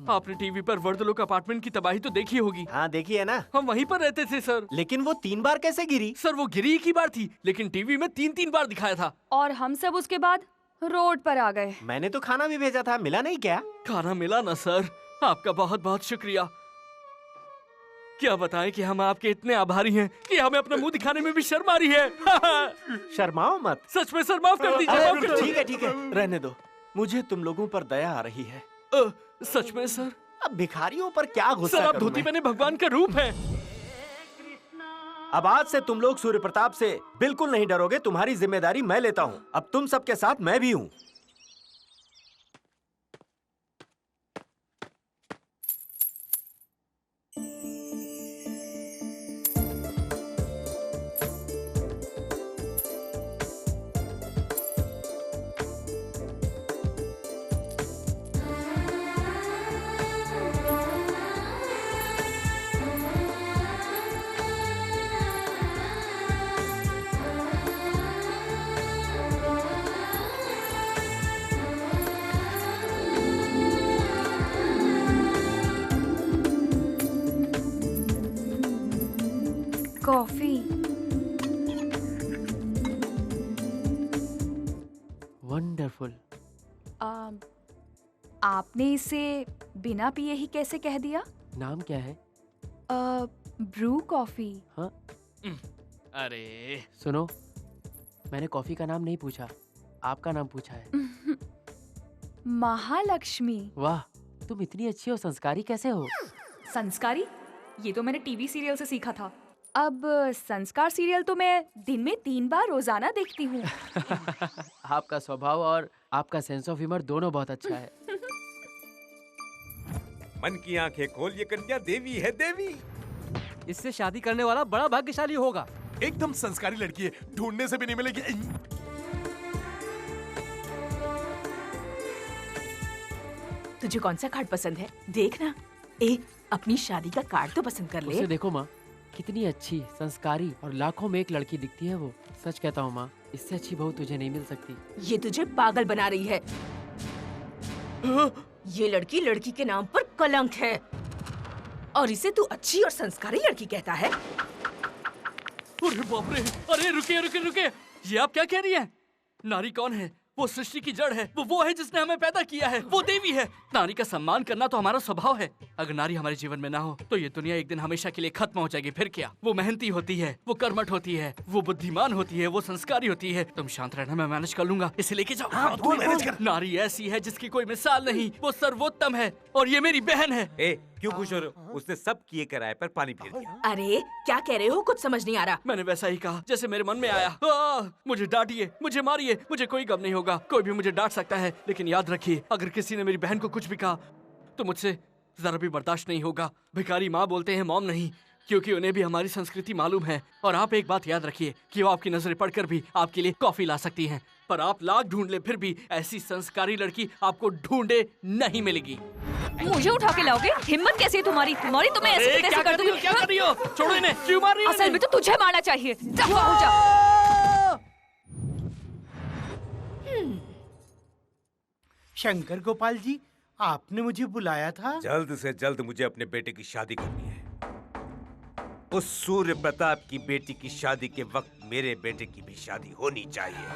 आपने टीवी पर वर्दलोक अपार्टमेंट की तबाही तो देखी होगी। हाँ देखी है ना, हम वहीं पर रहते थे सर। लेकिन वो 3 बार कैसे गिरी? सर वो गिरी एक ही बार थी, लेकिन टीवी में 3-3 बार दिखाया था। और हम सब उसके बाद रोड पर आ गए। मैंने तो खाना भी भेजा था, मिला नहीं क्या? खाना मिला ना सर, आपका बहुत बहुत शुक्रिया। क्या बताएं कि हम आपके इतने आभारी हैं कि हमें अपना मुंह दिखाने में भी शर्म आ रही है। शर्माओ मत। सच में सर, माफ कर दीजिए। ठीक है, रहने दो। मुझे तुम लोगों पर दया आ रही है। सच में सर? अब भिखारियों पर क्या गुस्सा सर, आप करूं धोती मैं? पहने भगवान का रूप है। अब आज से तुम लोग सूर्य प्रताप से बिल्कुल नहीं डरोगे। तुम्हारी जिम्मेदारी मैं लेता हूँ। अब तुम सबके साथ मैं भी हूँ। कॉफी। वंडरफुल। आपने इसे बिना पिए ही कैसे कह दिया? नाम क्या है? Bru coffee. हाँ अरे सुनो, मैंने कॉफी का नाम नहीं पूछा, आपका नाम पूछा है। महालक्ष्मी। वाह, तुम इतनी अच्छी और संस्कारी कैसे हो? संस्कारी? ये तो मैंने टीवी सीरियल से सीखा था। अब संस्कार सीरियल तो मैं दिन में 3 बार रोजाना देखती हूँ। आपका स्वभाव और आपका सेंस ऑफ ह्यूमर दोनों बहुत अच्छा है। मन की आंखें खोल, ये कन्या देवी है, देवी। इससे शादी करने वाला बड़ा भाग्यशाली होगा। एकदम संस्कारी लड़की है, ढूंढने से भी नहीं मिलेगी। तुझे कौन सा कार्ड पसंद है? देख ना। अपनी शादी का कार्ड तो पसंद कर ले। उसे देखो माँ, कितनी अच्छी, संस्कारी और लाखों में एक लड़की दिखती है वो। सच कहता हूँ माँ, इससे अच्छी बहू तुझे नहीं मिल सकती। ये तुझे पागल बना रही है। ये लड़की लड़की के नाम पर कलंक है, और इसे तू अच्छी और संस्कारी लड़की कहता है? अरे बाप रे! अरे रुकिए रुकिए रुकिए! ये आप क्या कह रही हैं? नारी कौन है? वो सृष्टि की जड़ है। वो है जिसने हमें पैदा किया है। वो देवी है। नारी का सम्मान करना तो हमारा स्वभाव है। अगर नारी हमारे जीवन में ना हो तो ये दुनिया एक दिन हमेशा के लिए खत्म हो जाएगी। फिर क्या? वो मेहनती होती है, वो कर्मठ होती है, वो बुद्धिमान होती है, वो संस्कारी होती है। तुम शांत रहना, मैं मैनेज कर लूंगा। इसे लेके जाओ। हाँ, तू मैनेज कर। नारी ऐसी है जिसकी कोई मिसाल नहीं। वो सर्वोत्तम है और ये मेरी बहन है। क्यों खुश हो रहे हो? उसने सब किए कराए पर पानी फेर दिया। अरे क्या कह रहे हो? कुछ समझ नहीं आ रहा। मैंने वैसा ही कहा जैसे मेरे मन में आया। मुझे डांटिए, मुझे मारिए, मुझे कोई गम नहीं होगा। कोई भी मुझे डांट सकता है, लेकिन याद रखिए, अगर किसी ने मेरी बहन को कुछ भी कहा तो मुझसे जरा भी बर्दाश्त नहीं होगा। भिखारी माँ बोलते हैं, मॉम नहीं, क्योंकि उन्हें भी हमारी संस्कृति मालूम है। और आप एक बात याद रखिए कि वो आपकी नजरें पढ़कर भी आपके लिए कॉफी ला सकती हैं, पर आप लाख ढूंढ ले फिर भी ऐसी संस्कारी लड़की आपको ढूंढे नहीं मिलेगी। मुझे उठा के लाओगे? हिम्मत कैसी है तुम्हारी? तो मैं ऐसे कैसे कर दूंगी? क्या कर रही हो? छोड़ो इन्हें। क्यों मार रही हो? असल में तो तुझे मारना चाहिए। दफा हो जा। शंकर गोपाल जी, आपने मुझे बुलाया था? जल्द से जल्द मुझे अपने बेटे की शादी करनी है। उस सूर्य प्रताप की बेटी की शादी के वक्त मेरे बेटे की भी शादी होनी चाहिए।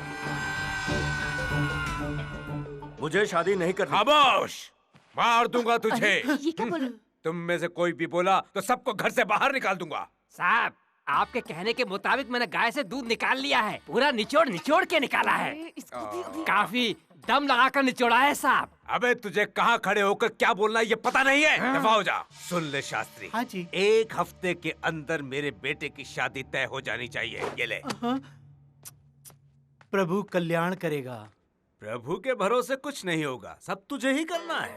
मुझे शादी नहीं करनी। खामोश! मार दूंगा तुझे। ये क्या बोला? तुम में से कोई भी बोला तो सबको घर से बाहर निकाल दूंगा। साहब, आपके कहने के मुताबिक मैंने गाय से दूध निकाल लिया है। पूरा निचोड़ निचोड़ के निकाला है। काफी दम लगाकर निचोड़ा है साहब। अबे तुझे कहाँ खड़े होकर क्या बोलना है ये पता नहीं है? दफा हो जा। सुन ले शास्त्री। हाँ जी। 1 हफ्ते के अंदर मेरे बेटे की शादी तय हो जानी चाहिए। ये ले। प्रभु कल्याण करेगा। प्रभु के भरोसे कुछ नहीं होगा, सब तुझे ही करना है।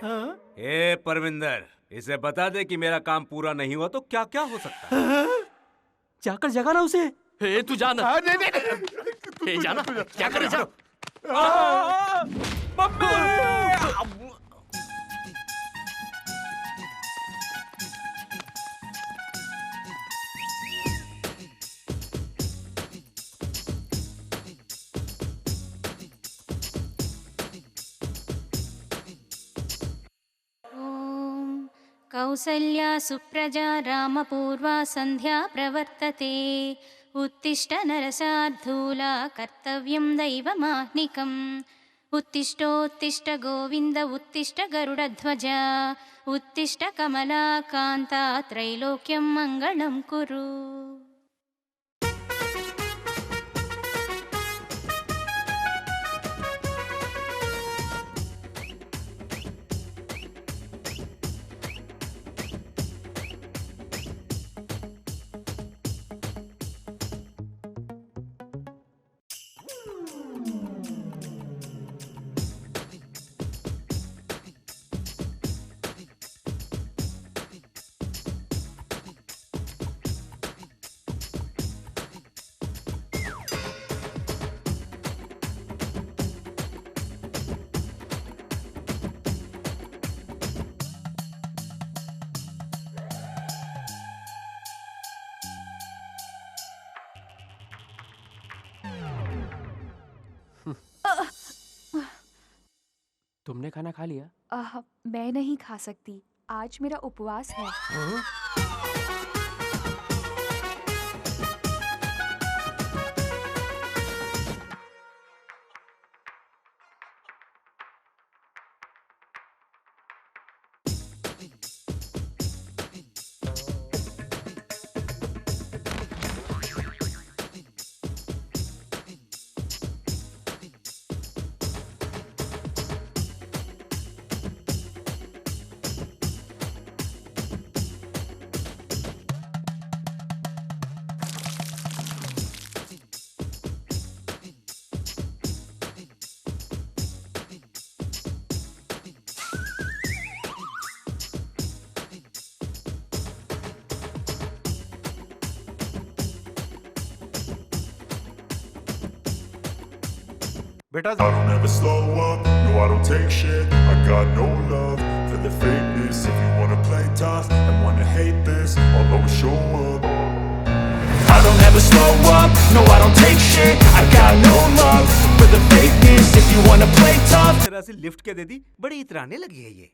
ए परविंदर, इसे बता दे कि मेरा काम पूरा नहीं हुआ तो क्या क्या हो सकता है। जाकर जगाना उसे। हे तू जाना। हे जाना। क्या कर रहा है? कौसल्या सुप्रजा रामपूर्वा सन्ध्या प्रवर्तते। उत्तिष्ठ नरसार्धूला कर्तव्यं दैवमाह्निकम्। उत्तिष्ठोत्तिष्ठ गोविन्द उत्तिष्ठ गरुडध्वजा। उत्तिष्ठ कमला कान्ता त्रैलोक्यं मङ्गलं कुरु। तुमने खाना खा लिया? मैं नहीं खा सकती, आज मेरा उपवास है। बेटा I don't ever slow up, no I don't take shit. I got no love for the fakeness. If you wanna play tough and wanna hate this, I'll always show up. I don't ever slow up, no I don't take shit. I got no love for the fakeness. If you wanna play tough. तरह से lift के दे दी, बड़ी इतराने लगी है ये।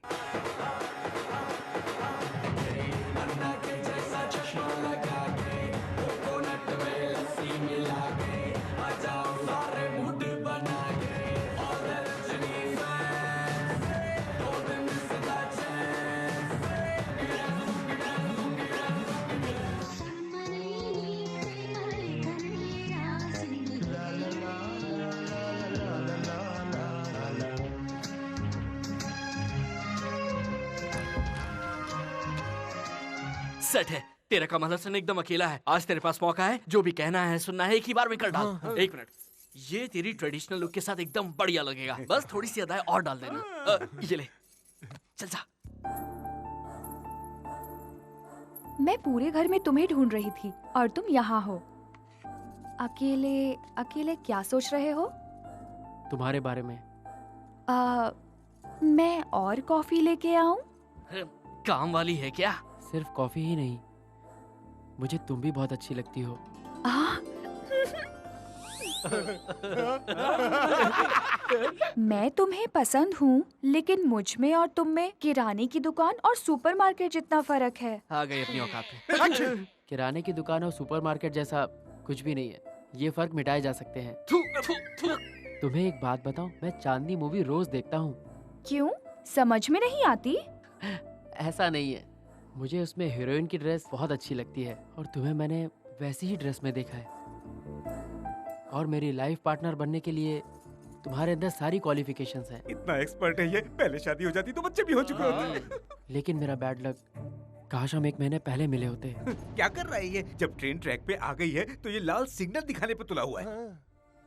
Set है। तेरा कमल हसन एकदम अकेला है। आज तेरे पास मौका है, जो भी कहना है सुनना है एक ही बार में कर डाल। एक मिनट, ये तेरी ट्रेडिशनल लुक के साथ एकदम बढ़िया लगेगा। बस थोड़ी सी अदाएं और डाल देना। ये ले, चल जा। मैं पूरे घर में तुम्हें ढूंढ रही थी और तुम यहाँ हो। अकेले अकेले क्या सोच रहे हो? तुम्हारे बारे में। मैं और कॉफी लेके आऊं? काम वाली है क्या? सिर्फ कॉफी ही नहीं, मुझे तुम भी बहुत अच्छी लगती हो। मैं तुम्हें पसंद हूँ, लेकिन मुझ में और तुम में किराने की दुकान और सुपरमार्केट जितना फर्क है। आ गई अपनी औकात पे। किराने की दुकान और सुपरमार्केट जैसा कुछ भी नहीं है। ये फर्क मिटाए जा सकते हैं। तुम्हें एक बात बताऊं, मैं चांदनी मूवी रोज देखता हूँ। क्यों? समझ में नहीं आती? ऐसा नहीं है, मुझे उसमें हीरोइन की ड्रेस बहुत अच्छी लगती है और तुम्हें मैंने वैसी ही ड्रेस में देखा है। और मेरी लाइफ पार्टनर बनने के लिए तुम्हारे अंदर सारी क्वालिफिकेशंस हैं। इतना एक्सपर्ट है ये, पहले शादी हो जाती तो बच्चे भी हो चुके होते। लेकिन मेरा बैड लक, काश हम 1 महीने पहले मिले होते। क्या कर रहा है ये? जब ट्रेन ट्रैक पे आ गई है तो ये लाल सिग्नल दिखाने पे तुला हुआ है।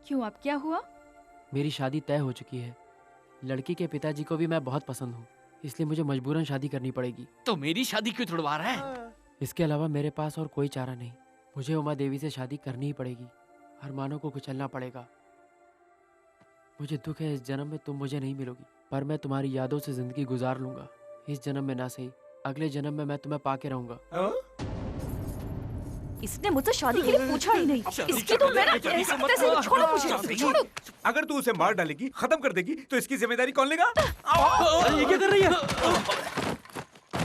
क्यों, अब क्या हुआ? मेरी शादी तय हो चुकी है। लड़की के पिताजी को भी मैं बहुत पसंद हूँ, इसलिए मुझे मजबूरन शादी करनी पड़ेगी। तो मेरी शादी क्यों तुड़वा रहा है? इसके अलावा मेरे पास और कोई चारा नहीं। मुझे उमा देवी से शादी करनी ही पड़ेगी। अरमानों को कुचलना पड़ेगा। मुझे दुख है, इस जन्म में तुम मुझे नहीं मिलोगी, पर मैं तुम्हारी यादों से जिंदगी गुजार लूंगा। इस जन्म में ना सही, अगले जन्म में मैं तुम्हें पाके रहूंगा। इसने मुझसे शादी के लिए पूछा ही नहीं। इसकी तो मैं छोड़ो मुझे, छोड़ो। अगर तू उसे मार डालेगी, खत्म कर देगी, तो इसकी जिम्मेदारी कौन लेगा? ये क्या कर रही है?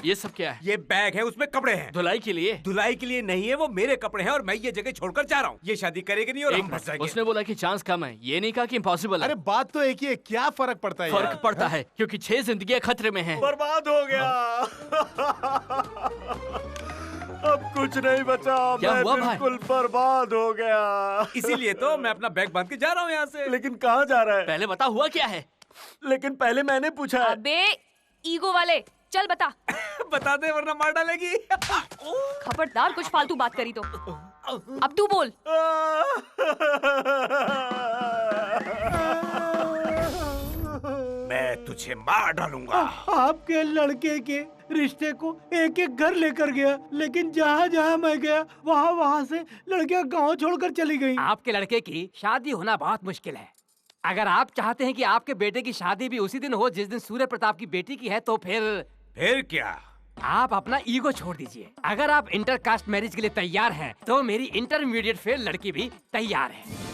ये सब क्या है? ये बैग है, उसमें कपड़े हैं। धुलाई के लिए? धुलाई के लिए नहीं है, वो मेरे कपड़े हैं और मैं ये जगह छोड़कर जा रहा हूँ। ये शादी करेगी नहीं और हम फंस जाएंगे। उसने बोला कि चांस कम है, ये नहीं कहा कि इम्पॉसिबल है। अरे बात तो एक ही है, क्या फर्क पड़ता है? फर्क पड़ता है क्योंकि 6 जिंदगियां खतरे में हैं। बर्बाद हो गया। अब कुछ नहीं बचा। क्या मैं हुआ भाई? बिल्कुल बर्बाद हो गया। इसीलिए तो मैं अपना बैग बांध के जा रहा हूँ यहाँ से। लेकिन कहाँ जा रहा है? पहले बता हुआ क्या है? लेकिन पहले मैंने पूछा है। अबे ईगो वाले, चल बता। बता दे वरना मार डालेगी। खबरदार कुछ फालतू बात करी तो। अब तू बोल। मैं तुझे मार डालूंगा। आपके लड़के के रिश्ते को एक एक घर लेकर गया, लेकिन जहाँ जहाँ मैं गया वहाँ वहाँ से लड़कियाँ गांव छोड़कर चली गई। आपके लड़के की शादी होना बहुत मुश्किल है। अगर आप चाहते हैं कि आपके बेटे की शादी भी उसी दिन हो जिस दिन सूर्य प्रताप की बेटी की है, तो फिर क्या? आप अपना ईगो छोड़ दीजिए। अगर आप इंटरकास्ट मैरिज के लिए तैयार हैं, तो मेरी इंटरमीडिएट फेल लड़की भी तैयार है।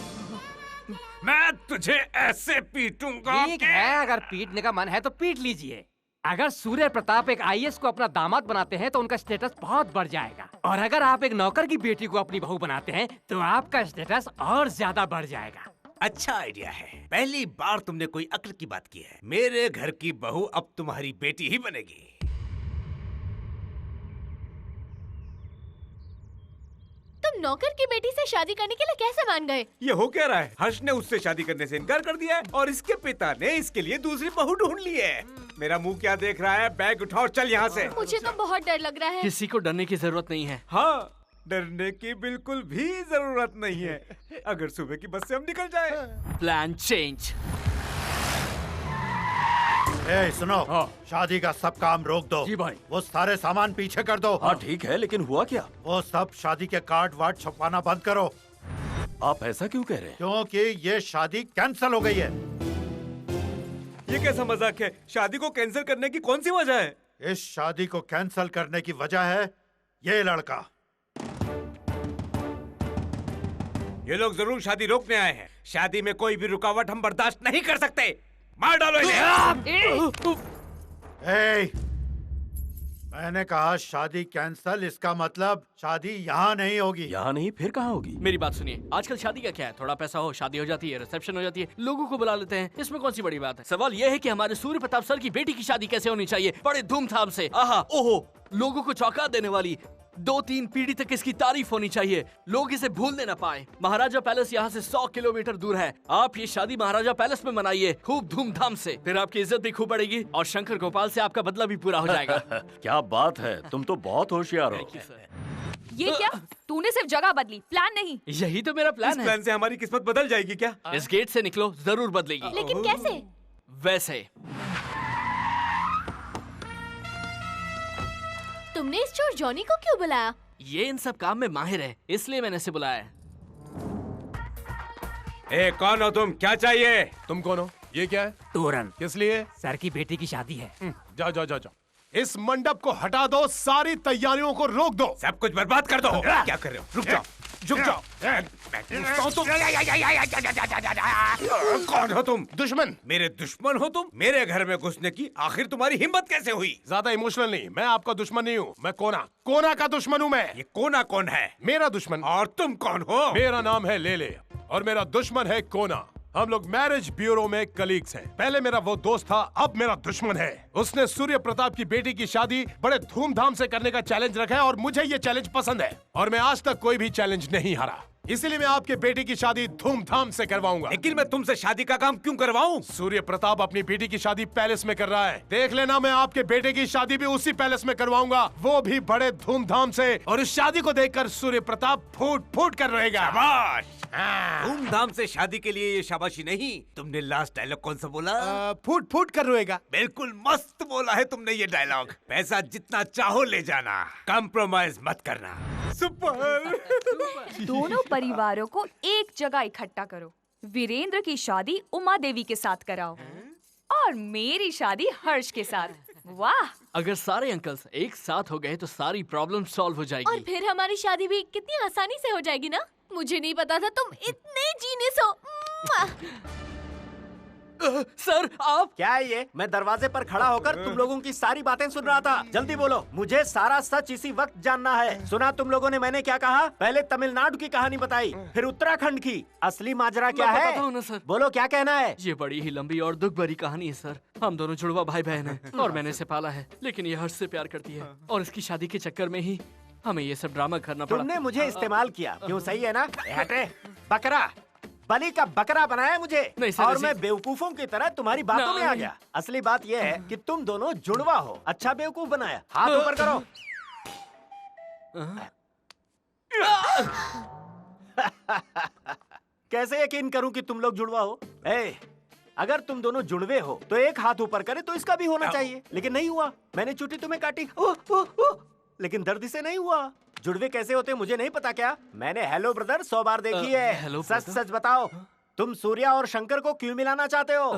मैं तुझे ऐसे पीटूंगा। ठीक है, अगर पीटने का मन है तो पीट लीजिए। अगर सूर्य प्रताप एक आईएएस को अपना दामाद बनाते हैं तो उनका स्टेटस बहुत बढ़ जाएगा, और अगर आप एक नौकर की बेटी को अपनी बहू बनाते हैं तो आपका स्टेटस और ज्यादा बढ़ जाएगा। अच्छा आइडिया है। पहली बार तुमने कोई अक्ल की बात की है। मेरे घर की बहू अब तुम्हारी बेटी ही बनेगी। तुम नौकर की बेटी से शादी करने के लिए कैसे मान गए? ये हो क्या रहा है? हर्ष ने उससे शादी करने से इनकार कर दिया है और इसके पिता ने इसके लिए दूसरी बहू ढूंढ ली है। मेरा मुंह क्या देख रहा है? बैग उठाओ और चल यहाँ से। मुझे तो बहुत डर लग रहा है। किसी को डरने की जरूरत नहीं है। हाँ, डरने की बिल्कुल भी जरूरत नहीं है। अगर सुबह की बस से हम निकल जाए। Plan change. ए, सुनो, शादी का सब काम रोक दो। जी भाई। वो सारे सामान पीछे कर दो। हाँ ठीक है, लेकिन हुआ क्या? वो सब शादी के कार्ड वार्ड छपवाना बंद करो। आप ऐसा क्यों कह रहे हैं? क्योंकि ये शादी कैंसिल हो गई है। ये कैसा मजाक है? शादी को कैंसिल करने की कौन सी वजह है? इस शादी को कैंसिल करने की वजह है ये लड़का। ये लोग जरूर शादी रोकने आए हैं। शादी में कोई भी रुकावट हम बर्दाश्त नहीं कर सकते। मार डालो इन्हें। मैंने कहा शादी कैंसिल, इसका मतलब शादी यहाँ नहीं होगी। यहाँ नहीं, फिर कहाँ होगी? मेरी बात सुनिए, आजकल शादी का क्या है? थोड़ा पैसा हो, शादी हो जाती है, रिसेप्शन हो जाती है, लोगों को बुला लेते हैं। इसमें कौन सी बड़ी बात है? सवाल यह है कि हमारे सूर्य प्रताप सर की बेटी की शादी कैसे होनी चाहिए, बड़े धूमधाम से। आहा ओहो, लोगों को चौंका देने वाली, 2-3 पीढ़ी तक इसकी तारीफ होनी चाहिए, लोग इसे भूलने न पाए। महाराजा पैलेस यहाँ से 100 किलोमीटर दूर है। आप ये शादी महाराजा पैलेस में मनाइए, खूब धूमधाम से, फिर आपकी इज्जत भी खूब बढ़ेगी और शंकर गोपाल से आपका बदला भी पूरा हो जाएगा। क्या बात है, तुम तो बहुत होशियार हो। ये क्या? तूने सिर्फ जगह बदली, प्लान नहीं। यही तो मेरा प्लान है। इस प्लान से हमारी किस्मत बदल जाएगी क्या? इस गेट से निकलो, जरूर बदलेगी। लेकिन कैसे? वैसे तुमने इस चोर जॉनी को क्यों बुलाया? ये इन सब काम में माहिर है, इसलिए मैंने इसे बुलाया है। ए, कौन हो तुम? क्या चाहिए? तुम कौन हो? ये क्या है? तोरण। किस लिए? सर की बेटी की शादी है। जाओ जाओ जाओ जाओ। इस मंडप को हटा दो, सारी तैयारियों को रोक दो। सब कुछ बर्बाद कर दो। क्या कर रहे हो? रुक जाओ, रुक जाओ। कौन हो तुम? दुश्मन। मेरे दुश्मन हो तुम? मेरे घर में घुसने की आखिर तुम्हारी हिम्मत कैसे हुई? ज्यादा इमोशनल नहीं, मैं आपका दुश्मन नहीं हूँ। मैं कोना का दुश्मन हूँ मैं। ये कोना कौन है? मेरा दुश्मन। और तुम कौन हो? मेरा नाम है लेले और मेरा दुश्मन है कोना। हम लोग मैरिज ब्यूरो में कलीग्स हैं। पहले मेरा वो दोस्त था, अब मेरा दुश्मन है। उसने सूर्य प्रताप की बेटी की शादी बड़े धूमधाम से करने का चैलेंज रखा है और मुझे ये चैलेंज पसंद है और मैं आज तक कोई भी चैलेंज नहीं हारा। इसीलिए मैं आपके बेटी की शादी धूमधाम से करवाऊंगा। लेकिन मैं तुमसे शादी का काम क्यों करवाऊं? सूर्य प्रताप अपनी बेटी की शादी पैलेस में कर रहा है। देख लेना, मैं आपके बेटे की शादी भी उसी पैलेस में करवाऊंगा, वो भी बड़े धूमधाम से। और इस शादी को देखकर सूर्य प्रताप फूट फूट कर रहेगा। शाबाश। धूमधाम से शादी के लिए ये शाबाशी नहीं। तुमने लास्ट डायलॉग कौन सा बोला? फूट फूट कर रोएगा। बिल्कुल मस्त बोला है तुमने ये डायलॉग। पैसा जितना चाहो ले जाना, कॉम्प्रोमाइज मत करना। सुपर। दोनों परिवारों को एक जगह इकट्ठा करो। वीरेंद्र की शादी उमा देवी के साथ कराओ और मेरी शादी हर्ष के साथ। वाह! अगर सारे अंकल्स एक साथ हो गए तो सारी प्रॉब्लम सॉल्व हो जाएगी। और फिर हमारी शादी भी कितनी आसानी से हो जाएगी ना। मुझे नहीं पता था तुम इतने जीनियस हो। सर आप क्या है ये? मैं दरवाजे पर खड़ा होकर तुम लोगों की सारी बातें सुन रहा था। जल्दी बोलो, मुझे सारा सच इसी वक्त जानना है। सुना तुम लोगों ने मैंने क्या कहा? पहले तमिलनाडु की कहानी बताई, फिर उत्तराखंड की। असली माजरा क्या है? बताता हूं ना सर। बोलो, क्या कहना है? ये बड़ी ही लंबी और दुख भरी कहानी है सर। हम दोनों जुड़वा भाई बहन हैं और मैंने इसे पाला है, लेकिन ये हर्ष से प्यार करती है और इसकी शादी के चक्कर में ही हमें ये सब ड्रामा करना पड़ा। तुमने मुझे इस्तेमाल किया, क्यों? सही है ना? हटे, बकरा, बलि का बकरा बनाया मुझे। नहीं सर, और मैं बेवकूफों की तरह तुम्हारी बातों में आ गया। असली बात यह है कि तुम दोनों जुड़वा हो। अच्छा बेवकूफ बनाया। हाथ ऊपर करो। कैसे यकीन करूं कि तुम लोग जुड़वा हो? अगर तुम दोनों जुड़वे हो तो एक हाथ ऊपर करे तो इसका भी होना चाहिए, लेकिन नहीं हुआ। मैंने चुटी तुम्हें काटी, लेकिन दर्द से नहीं हुआ। जुड़वे कैसे होते मुझे नहीं पता क्या? मैंने हेलो ब्रदर 100 बार देखी है। सच सच बताओ, तुम सूर्या और शंकर को क्यों मिलाना चाहते हो?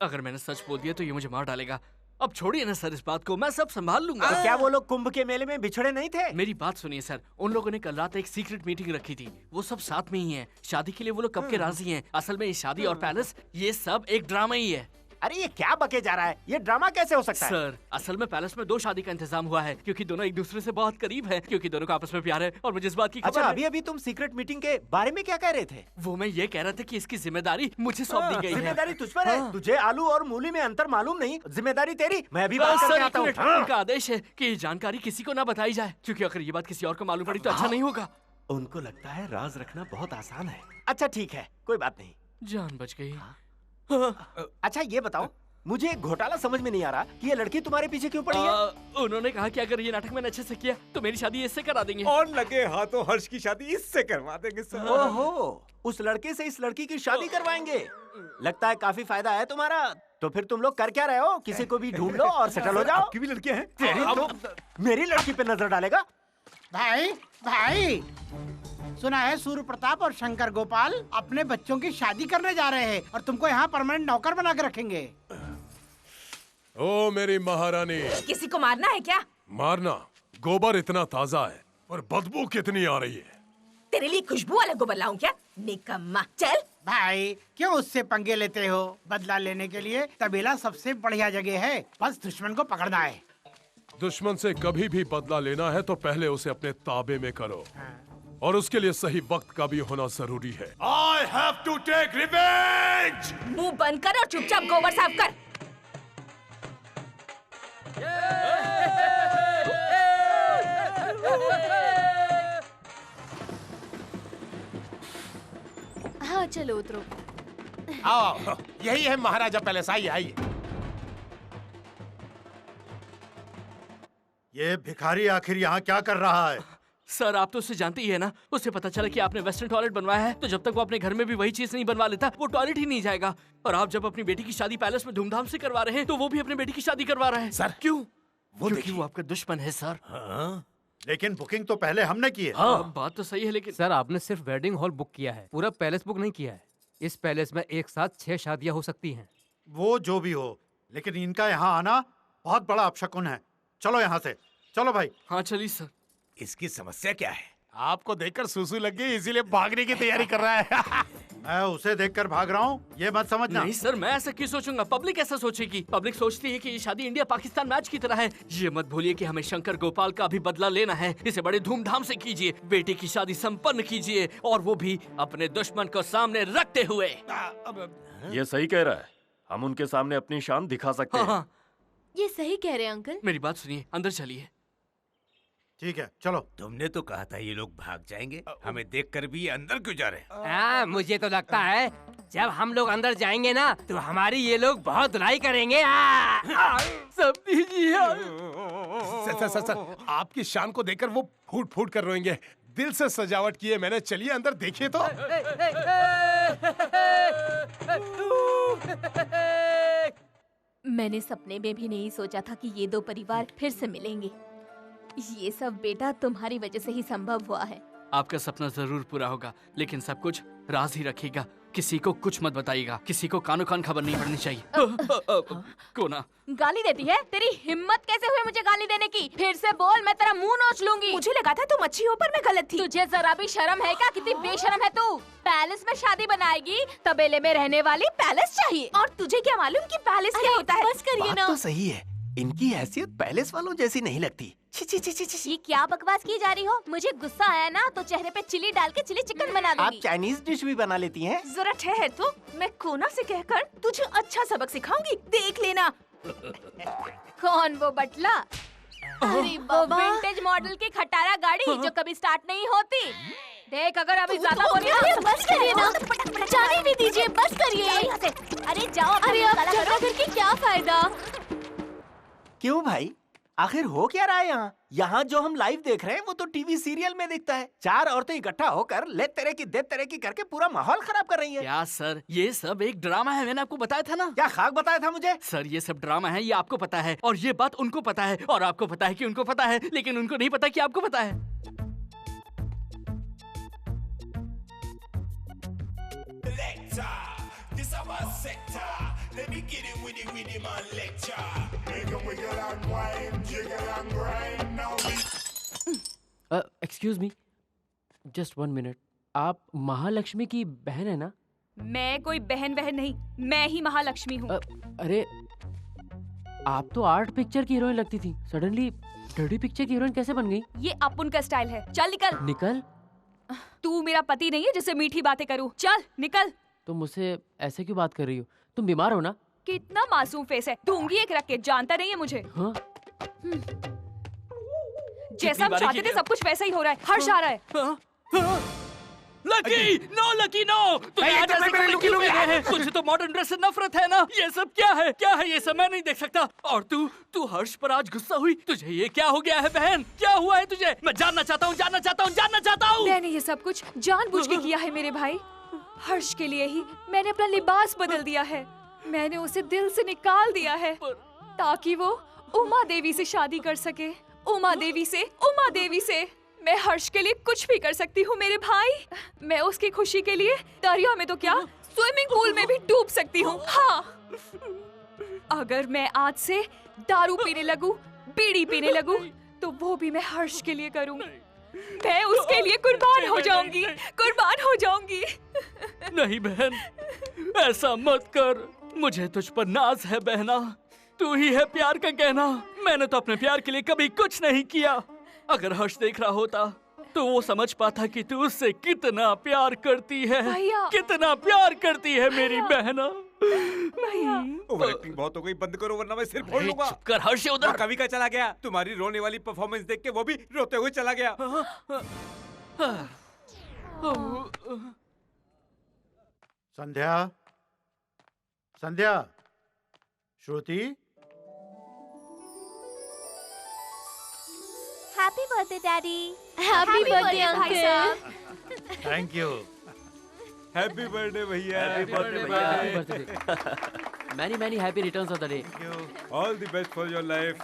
अगर मैंने सच बोल दिया तो ये मुझे मार डालेगा। अब छोड़िए ना सर इस बात को, मैं सब संभाल लूंगा। तो क्या वो लोग कुंभ के मेले में बिछड़े नहीं थे? मेरी बात सुनिए सर, उन लोगों ने कल रात एक सीक्रेट मीटिंग रखी थी। वो सब साथ में ही हैं। शादी के लिए वो लोग कब के राजी हैं। असल में ये शादी और पैलेस ये सब एक ड्रामा ही है। अरे ये क्या बके जा रहा है? ये ड्रामा कैसे हो सकता है? सर असल में पैलेस में 2 शादी का इंतजाम हुआ है, क्योंकि दोनों एक दूसरे से बहुत करीब हैं, क्योंकि दोनों का आपस में प्यार है और मुझे इस बात की खबर अच्छा, है। अभी अभी तुम सीक्रेट मीटिंग के बारे में क्या कह रहे थे? वो मैं ये कह रहा था कि इसकी जिम्मेदारी मुझे सौंप दी गई है। जिम्मेदारी तुझ पर है? तुझे आलू और मूली में अंतर मालूम नहीं? जिम्मेदारी तेरी। मैं अभी बात करके आता हूँ। उनका आदेश है कि ये जानकारी किसी को न बताई जाए, क्योंकि अगर ये बात किसी और को मालूम पड़ी तो अच्छा नहीं होगा। उनको लगता है राज रखना बहुत आसान है। अच्छा ठीक है, कोई बात नहीं। जान बच गई। अच्छा ये बताओ, मुझे एक घोटाला समझ में नहीं आ रहा कि ये लड़की तुम्हारे पीछे क्यों पड़ी है? उन्होंने कहा कि अगर ये नाटक मैंने अच्छे से किया तो मेरी शादी इससे करा देंगे। और लगे हाथों हर्ष की शादी इससे करवा देंगे सर। ओहो, उस लड़के से इस लड़की की शादी करवाएंगे? लगता है काफी फायदा है तुम्हारा। तो फिर तुम लोग कर क्या रहे हो? किसी को भी ढूंढ लो और सेटल हो जाओ। आपकी भी लड़कियां हैं? तेरी तो मेरी लड़की पे नजर डालेगा? भाई भाई, सुना है सूर्य प्रताप और शंकर गोपाल अपने बच्चों की शादी करने जा रहे हैं और तुमको यहाँ परमानेंट नौकर बना के रखेंगे। ओ मेरी महारानी, किसी को मारना है क्या? मारना? गोबर इतना ताजा है पर बदबू कितनी आ रही है। तेरे लिए खुशबू वाला गोबर लाऊं क्या? निकम्मा, चल। भाई क्यों उससे पंगे लेते हो? बदला लेने के लिए तबेला सबसे बढ़िया जगह है, बस दुश्मन को पकड़ना है। दुश्मन से कभी भी बदला लेना है तो पहले उसे अपने ताबे में करो, और उसके लिए सही वक्त का भी होना जरूरी है। I have to take revenge! मुंह बंद कर और चुपचाप गोबर साफ कर। हाँ चलो उतरो। आओ, यही है महाराजा पैलेस। आइए आइए। ये भिखारी आखिर यहाँ क्या कर रहा है? सर आप तो उसे जानते ही है ना, उसे पता चला कि आपने वेस्टर्न टॉयलेट बनवाया है, तो जब तक वो अपने घर में भी वही चीज नहीं बनवा लेता वो टॉयलेट ही नहीं जाएगा। और आप जब अपनी बेटी की शादी पैलेस में धूमधाम से करवा रहे हैं तो वो भी अपनी बेटी की शादी करवा रहा है। सर क्यों? क्योंकि वो आपका दुश्मन है सर। हाँ? लेकिन बुकिंग तो पहले हमने की है। हाँ बात तो सही है, लेकिन सर आपने सिर्फ वेडिंग हॉल बुक किया है, पूरा पैलेस बुक नहीं किया है। इस पैलेस में एक साथ 6 शादियां हो सकती हैं। वो जो भी हो, लेकिन इनका यहाँ आना बहुत बड़ा अपशकुन है। चलो यहाँ से, चलो भाई। हाँ चलिए सर। इसकी समस्या क्या है? आपको देखकर सुसु लग गई इसीलिए भागने की तैयारी कर रहा है। मैं उसे देखकर भाग रहा हूँ, ये मत समझना। नहीं सर, मैं ऐसा क्यों सोचूंगा? पब्लिक ऐसा सोचेगी। पब्लिक सोचती है कि ये शादी इंडिया पाकिस्तान मैच की तरह है। ये मत भूलिए कि हमें शंकर गोपाल का भी बदला लेना है। इसे बड़े धूमधाम से कीजिए, बेटी की शादी संपन्न कीजिए, और वो भी अपने दुश्मन को सामने रखते हुए। ये सही कह रहा है, हम उनके सामने अपनी शान दिखा सकते हैं। हाँ। ये सही कह रहे हैं अंकल। मेरी बात सुनिए, अंदर चलिए। ठीक है चलो। तुमने तो कहा था ये लोग भाग जाएंगे, हमें देखकर भी ये अंदर क्यों जा रहे हैं? हाँ मुझे तो लगता है जब हम लोग अंदर जाएंगे ना तो हमारी ये लोग बहुत धुलाई करेंगे। सब दीजिए। सर, आपकी शान को देखकर वो फूट फूट कर रोएंगे। दिल से सजावट की है मैंने। चलिए अंदर देखिए तो। मैंने सपने में भी नहीं सोचा था कि ये दो परिवार फिर से मिलेंगे। ये सब बेटा तुम्हारी वजह से ही संभव हुआ है। आपका सपना जरूर पूरा होगा, लेकिन सब कुछ राज ही रखिएगा। किसी को कुछ मत बताइएगा, किसी को कानो कान खबर नहीं पड़नी चाहिए। कोना गाली देती है? तेरी हिम्मत कैसे हुई मुझे गाली देने की? फिर से बोल, मैं तेरा मुंह नोच लूंगी। मुझे लगा था तुम अच्छी हो पर मैं गलत थी। तुझे जरा भी शर्म है क्या? कितनी बेशर्म है तू। पैलेस में शादी बनाएगी, तबेले में रहने वाली पैलेस चाहिए। और तुझे क्या मालूम कि पैलेस क्या होता है? बस करिए ना। तो सही है, इनकी हैसियत पैलेस वालों जैसी नहीं लगती। ये क्या बकवास की जा रही हो? मुझे गुस्सा आया ना तो चेहरे पे चिली डाल के चिली चिकन बना दूंगी। आप चाइनीज डिश भी बना लेती हैं? जरा ठहर तो, मैं कोना से कहकर तुझे अच्छा सबक सिखाऊंगी, देख लेना। कौन वो बटला? अरे वो विंटेज मॉडल की खटारा गाड़ी जो कभी स्टार्ट नहीं होती। देख अगर अभी ज्यादा बोली ना। बस करिए ना, जाने भी दीजिए, बस करिए। अरे जाओ। अरे आप झगड़ा करके क्या फायदा? क्यों भाई, आखिर हो क्या रहा है यहाँ? यहाँ जो हम लाइव देख रहे हैं वो तो टीवी सीरियल में दिखता है। 4 औरतें इकट्ठा होकर ले तेरे की दे तेरे की करके पूरा माहौल खराब कर रही हैं। क्या सर, ये सब एक ड्रामा है, मैंने आपको बताया था ना। क्या खाक बताया था मुझे? सर ये सब ड्रामा है, ये आपको पता है, और ये बात उनको पता है, और आपको पता है कि उनको पता है, लेकिन उनको नहीं पता कि आपको पता है। Excuse me, just 1 minute. आप महालक्ष्मी की बहन है ना? मैं कोई बहन वहन नहीं, मैं ही महालक्ष्मी हूँ। अरे आप तो आर्ट पिक्चर की हीरोइन लगती थी, सडनली डर्टी पिक्चर की हीरोइन कैसे बन गई? ये अपुन का स्टाइल है। चल निकल। निकल? तू मेरा पति नहीं है जिससे मीठी बातें करूँ। चल निकल। तुम मुझसे ऐसे क्यों बात कर रही हो? तुम बीमार हो ना? कितना मासूम फेस है, दूंगी एक रख के। जानता नहीं है मुझे। हाँ? जैसा हम चाहते थे सब कुछ वैसा ही हो रहा है। हर्ष आ रहा है। Lucky no, lucky no. तुझे तो मॉडर्न ड्रेस से नफरत है ना? ये सब क्या है? क्या है ये सब? मैं नहीं देख सकता। और तू हर्ष पर आज गुस्सा हुई? तुझे ये क्या हो गया है बहन? क्या हुआ है तुझे? मैं जानना चाहता हूँ, जानना चाहता हूँ, जानना चाहता हूँ। मैंने ये सब कुछ जानबूझ के किया है मेरे भाई। हर्ष के लिए ही मैंने अपना लिबास बदल दिया है। मैंने उसे दिल से निकाल दिया है ताकि वो उमा देवी से शादी कर सके। उमा देवी से, उमा देवी से। मैं हर्ष के लिए कुछ भी कर सकती हूँ मेरे भाई। मैं उसकी खुशी के लिए दरिया में तो क्या, स्विमिंग पूल में भी डूब सकती हूँ। हाँ, अगर मैं आज से दारू पीने लगूं, बीड़ी पीने लगूं, तो वो भी मैं हर्ष के लिए करूंगी। मैं उसके लिए कुर्बान हो जाऊंगी, कुर्बान हो जाऊंगी। नहीं बहन, ऐसा मत कर। मुझे तुझ पर नाज है बहना। तू ही है प्यार का गहना। मैंने तो अपने प्यार के लिए कभी कुछ नहीं किया। अगर हर्ष देख रहा होता तो वो समझ पाता कि तू उससे कितना प्यार करती है, कितना प्यार करती है मेरी बहना। भैया, ओवर एक्टिंग बहुत हो गई, बंद करो वरना मैं सिर फोड़ लूंगा। चुप कर हर्ष, उधर। वो कवि का चला गया, तुम्हारी रोने वाली परफॉर्मेंस देख के वो भी रोते हुए चला गया। Sandhya, Sandhya, Shruti, happy birthday daddy. Happy birthday भाई साहब। Thank you. हैप्पी बर्थडे भैया। Happy birthday. Many many happy returns of the day. All the best for your life.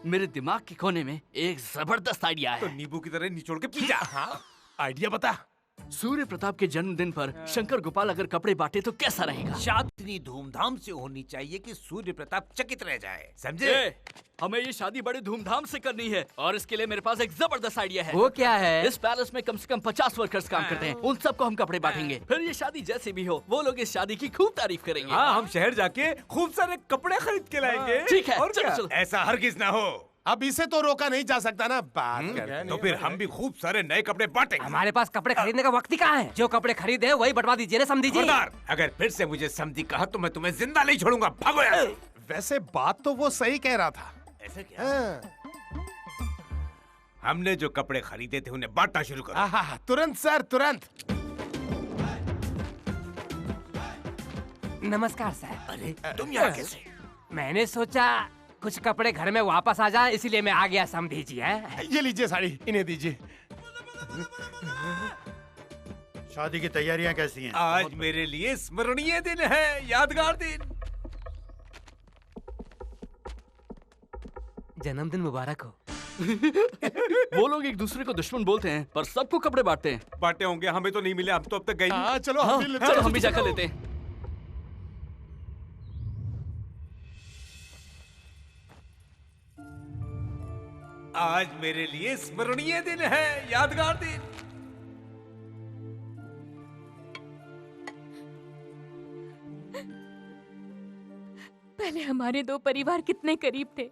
मेरे दिमाग के कोने में एक जबरदस्त आइडिया है। तो नींबू की तरह निचोड़ के पी जा। हाँ, आइडिया बता। सूर्य प्रताप के जन्मदिन पर शंकर गोपाल अगर कपड़े बांटे तो कैसा रहेगा? शादी इतनी धूमधाम से होनी चाहिए कि सूर्य प्रताप चकित रह जाए, समझे? हमें ये शादी बड़ी धूमधाम से करनी है और इसके लिए मेरे पास एक जबरदस्त आइडिया है। वो क्या है? इस पैलेस में कम से कम 50 वर्कर्स काम करते हैं। उन सबको हम कपड़े बांटेंगे। फिर ये शादी जैसी भी हो, वो लोग इस शादी की खूब तारीफ करेंगे। हाँ, हम शहर जाके खूब सारे कपड़े खरीद के लाएंगे। ठीक है, और चलो, क्या? चलो। ऐसा हरगिज ना हो। अब इसे तो रोका नहीं जा सकता ना, बात कर। तो फिर हम भी खूब सारे नए कपड़े बांटेंगे। हमारे पास कपड़े खरीदने का वक्त ही कहाँ है? जो कपड़े खरीदे वही बंटवा दीजिए ना समधी जी। खबरदार, अगर फिर से मुझे समधी कहा तो मैं तुम्हें जिंदा नहीं छोड़ूंगा। भागो यहाँ से। वैसे बात तो वो सही कह रहा था। ऐसा क्या? हमने जो कपड़े खरीदे थे उन्हें बांटना शुरू करो। तुरंत सर, तुरंत। नमस्कार सर। अरे तुम यहाँ कैसे? मैंने सोचा कुछ कपड़े घर में वापस आ जाए, इसीलिए मैं आ गया समधी जी। है ये लीजिए साड़ी, इन्हें दीजिए। शादी की तैयारियां कैसी हैं? आज मेरे लिए स्मरणीय दिन है, यादगार दिन। जन्मदिन मुबारक हो। वो लोग एक दूसरे को दुश्मन बोलते हैं पर सबको कपड़े बांटते हैं। बांटे होंगे, हमें तो नहीं मिले। हम तो अब तक गए नहीं। चलो हाँ, हम भी लेते चलो हैं। हम भी जाकर लेते हैं। आज मेरे लिए स्मरणीय दिन है, यादगार दिन। पहले हमारे दो परिवार कितने करीब थे।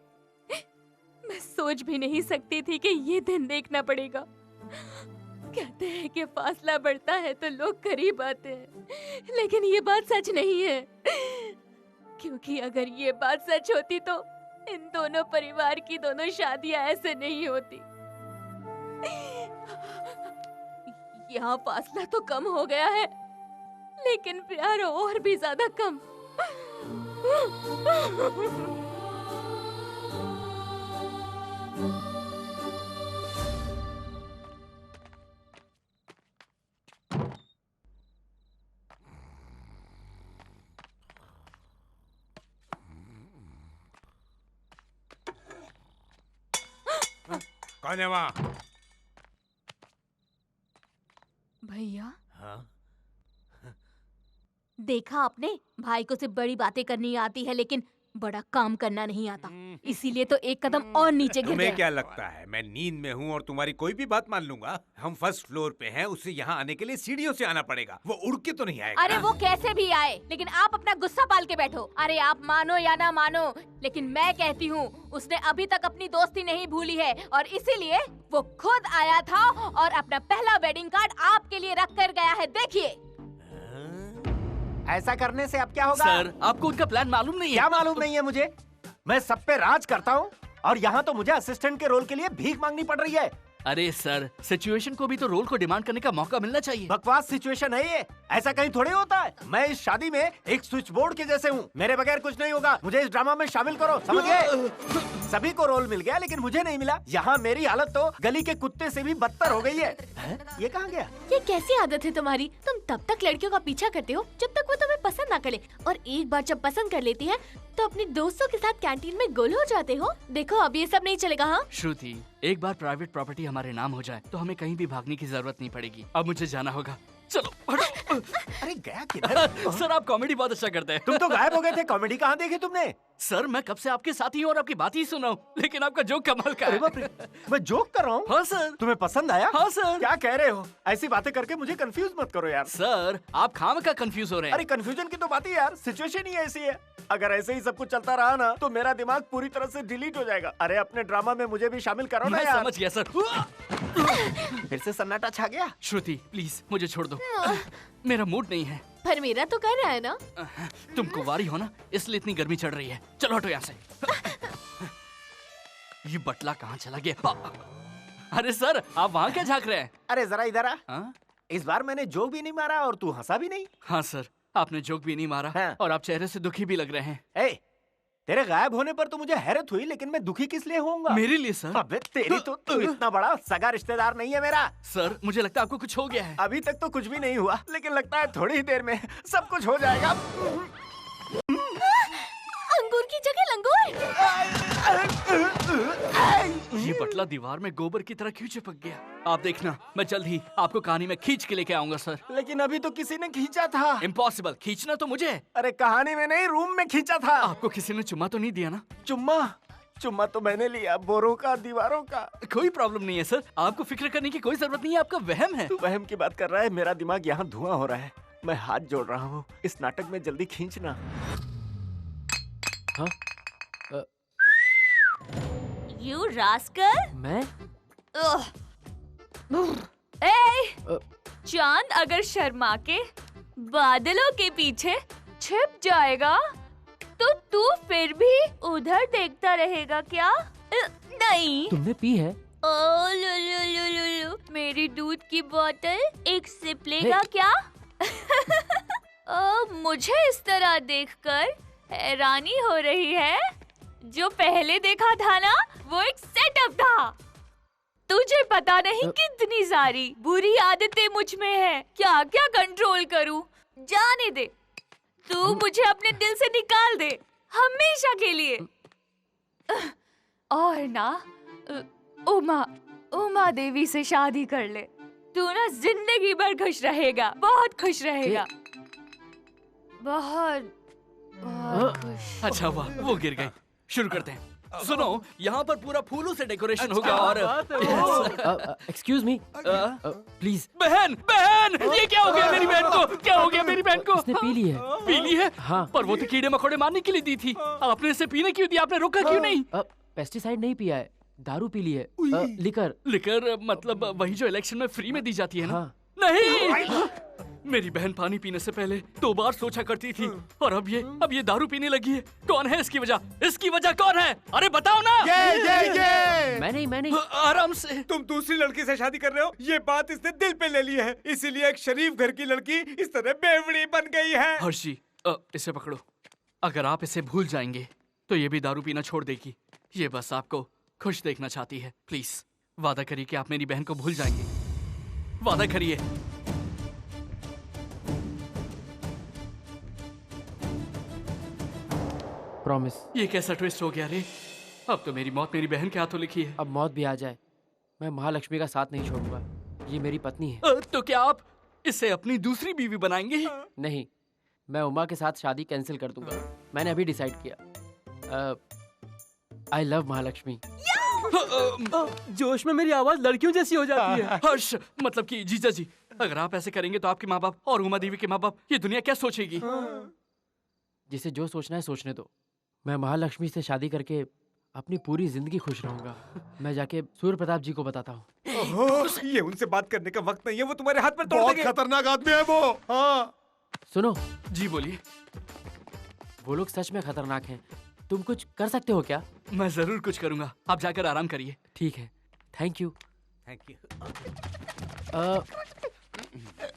मैं सोच भी नहीं सकती थी कि ये दिन देखना पड़ेगा। कहते हैं कि फासला बढ़ता है तो लोग करीब आते हैं, लेकिन ये बात सच नहीं है। क्योंकि अगर ये बात सच होती तो इन दोनों परिवार की दोनों शादियां ऐसे नहीं होती। यहाँ फासला तो कम हो गया है, लेकिन प्यार और भी ज्यादा कम। कौन है वहाँ? भैया, हाँ? देखा आपने, भाई को सिर्फ बड़ी बातें करनी आती है लेकिन बड़ा काम करना नहीं आता। इसीलिए तो एक कदम और नीचे गिर तुम्हें गया। क्या लगता है मैं नींद में हूँ और तुम्हारी कोई भी बात मान लूंगा? हम फर्स्ट फ्लोर पे हैं, उसे यहाँ आने के लिए सीढ़ियों से आना पड़ेगा। वो उड़ के तो नहीं आएगा। अरे वो कैसे भी आए, लेकिन आप अपना गुस्सा पाल के बैठो। अरे आप मानो या ना मानो, लेकिन मैं कहती हूँ उसने अभी तक अपनी दोस्ती नहीं भूली है और इसीलिए वो खुद आया था और अपना पहला वेडिंग कार्ड आपके लिए रख कर गया है। देखिए। ऐसा करने से अब क्या होगा? सर, आपको उनका प्लान मालूम नहीं है? क्या मालूम नहीं है मुझे? मैं सब पे राज करता हूँ और यहाँ तो मुझे असिस्टेंट के रोल के लिए भीख मांगनी पड़ रही है। अरे सर, सिचुएशन को भी तो रोल को डिमांड करने का मौका मिलना चाहिए। बकवास सिचुएशन है ये, ऐसा कहीं थोड़ी होता है। मैं इस शादी में एक स्विच बोर्ड के जैसे हूँ, मेरे बगैर कुछ नहीं होगा। मुझे इस ड्रामा में शामिल करो, समझ गए? सभी को रोल मिल गया लेकिन मुझे नहीं मिला। यहाँ मेरी हालत तो गली के कुत्ते से भी बदतर हो गई है। ये कहाँ गया? ये कैसी आदत है तुम्हारी? तुम तब तक लड़कियों का पीछा करते हो जब तक वो तुम्हें पसंद ना करे, और एक बार जब पसंद कर लेती है तो अपने दोस्तों के साथ कैंटीन में गोल हो जाते हो। देखो अब ये सब नहीं चलेगा। हाँ श्रुति, एक बार प्राइवेट प्रॉपर्टी हमारे नाम हो जाए तो हमें कहीं भी भागने की जरूरत नहीं पड़ेगी। अब मुझे जाना होगा। चलो अरे गया किधर? सर आप कॉमेडी बहुत अच्छा करते हैं। तुम तो गायब हो गए थे, कॉमेडी कहाँ देखी तुमने? सर मैं कब से आपके साथ ही हूँ और आपकी बात ही सुन रहा हूँ, लेकिन आपका जोक कमाल का है। मैं जोक कर रहा हूँ? हाँ सर। तुम्हें पसंद आया? हाँ सर। क्या कह रहे हो? ऐसी बातें करके मुझे कंफ्यूज मत करो यार। सर आप खामखा कंफ्यूज हो रहे हैं। अरे कंफ्यूजन की तो बात ही यार, सिचुएशन ही ऐसी है। अगर ऐसे ही सब कुछ चलता रहा ना तो मेरा दिमाग पूरी तरह से डिलीट हो जाएगा। अरे अपने ड्रामा में मुझे भी शामिल करो ना मैं यार। समझ गया सर। फिर से सन्नाटा छा गया। श्रुति प्लीज मुझे छोड़ दो, मेरा मूड नहीं है। पर मेरा तो कर रहा है ना। तुम कुंवारी हो ना, इसलिए इतनी गर्मी चढ़ रही है। चलो हटो यहाँ से। ये बटला कहाँ चला गया? अरे सर आप वहाँ क्या झांक रहे हैं? अरे जरा इधर आ। इस बार मैंने जोक भी नहीं मारा और तू हंसा भी नहीं। हाँ सर आपने जोक भी नहीं मारा और आप चेहरे से दुखी भी लग रहे हैं। तेरे गायब होने पर तो मुझे हैरत हुई, लेकिन मैं दुखी किस लिए होऊंगा? मेरे लिए सर। अबे तेरी तो तू इतना बड़ा सगा रिश्तेदार नहीं है मेरा। सर मुझे लगता है आपको कुछ हो गया है। अभी तक तो कुछ भी नहीं हुआ, लेकिन लगता है थोड़ी ही देर में सब कुछ हो जाएगा। अंगूर की जगह लंगूर। ये बटला दीवार में गोबर की तरह क्यों चिपक गया? आप देखना मैं जल्द ही आपको कहानी में खींच के लेके आऊंगा सर। लेकिन अभी तो किसी ने खींचा था। इम्पॉसिबल, खींचना तो मुझे। अरे कहानी में नहीं, रूम में खींचा था। आपको किसी ने चुम्मा तो नहीं दिया ना? चुम्मा तो मैंने लिया, बोरों का, दीवारों का। कोई प्रॉब्लम नहीं है सर, आपको फिक्र करने की कोई जरूरत नहीं है, आपका वहम है। तू वहम की बात कर रहा है, मेरा दिमाग यहाँ धुआं हो रहा है। मैं हाथ जोड़ रहा हूँ, इस नाटक में जल्दी खींचना। हाँ? You rascal? मैं? चांद अगर शर्मा के बादलों के पीछे छिप जाएगा तो तू फिर भी उधर देखता रहेगा क्या? नहीं। तुमने पी है? ओ लुलुलुलुलु, मेरी दूध की बोतल एक सिप लेगा क्या? मुझे इस तरह देखकर हैरानी हो रही है। जो पहले देखा था ना वो एक सेटअप था। तुझे पता नहीं कितनी सारी बुरी आदतें मुझ में है, क्या क्या कंट्रोल करूं। जाने दे, तू मुझे अपने दिल से निकाल दे हमेशा के लिए। और ना उमा देवी से शादी कर ले, तू ना जिंदगी भर खुश रहेगा, बहुत खुश रहेगा, बहुत खुश। अच्छा हुआ वो गिर गई। शुरू करते हैं। सुनो, यहाँ पर पूरा फूलों से डेकोरेशन होगा और एक्सक्यूज मी प्लीज। बहन ये क्या हो गया मेरी बहन को? क्या हो गया मेरी बहन को? उसने पी ली है। पी ली है? हाँ। पर वो तो कीड़े मकोड़े मारने के लिए दी थी, आपने इसे पीने क्यों दिया? आपने रोका क्यों नहीं? पेस्टिसाइड नहीं पिया है, दारू पी ली है। लिकर मतलब वही जो इलेक्शन में फ्री में दी जाती है ना? हाँ। नहीं, मेरी बहन पानी पीने से पहले 2 बार सोचा करती थी और अब ये दारू पीने लगी है। कौन है इसकी वजह? इसकी वजह कौन है? अरे बताओ ना। ये। मैं नहीं। आराम से। तुम दूसरी लड़की से शादी कर रहे हो, ये बात इसने दिल पे ले ली है, इसीलिए एक शरीफ घर की लड़की इस तरह बेवड़ी बन गई है। हर्षी इसे पकड़ो। अगर आप इसे भूल जाएंगे तो ये भी दारू पीना छोड़ देगी। ये बस आपको खुश देखना चाहती है। प्लीज वादा करिए कि आप मेरी बहन को भूल जाएंगे। वादा करिए। प्रॉमिस। ये कैसा ट्विस्ट हो गया रे? अब तो मेरी मौत मेरी बहन के हाथों लिखी है। अब मौत भी आ जाए, मैं महालक्ष्मी का साथ नहीं छोड़ूंगा। ये मेरी पत्नी है। तो क्या आप इसे अपनी दूसरी बीवी बनाएंगे? नहीं, मैं उमा के साथ शादी कैंसिल कर दूंगा। मैंने अभी डिसाइड किया। I love Mahalakshmi. जोश में मेरी आवाज लड़कियों जैसी हो जाती है। हर्ष, मतलब कि जीजा जी, अगर आप ऐसे करेंगे तो आपके माँ बाप और उमा देवी के माँ बाप, ये दुनिया क्या सोचेगी? जिसे जो सोचना है सोचने दो। मैं महालक्ष्मी से शादी करके अपनी पूरी जिंदगी खुश रहूंगा। मैं जाके सूर्य प्रताप जी को बताता हूँ। ये उनसे बात करने का वक्त नहीं है, वो तुम्हारे हाथ में तोड़ बहुत देंगे। खतरनाक आदमी है वो। हाँ। सुनो। जी बोलिए। वो लोग सच में खतरनाक हैं। तुम कुछ कर सकते हो क्या? मैं जरूर कुछ करूंगा, आप जाकर आराम करिए। ठीक है, थैंक यू।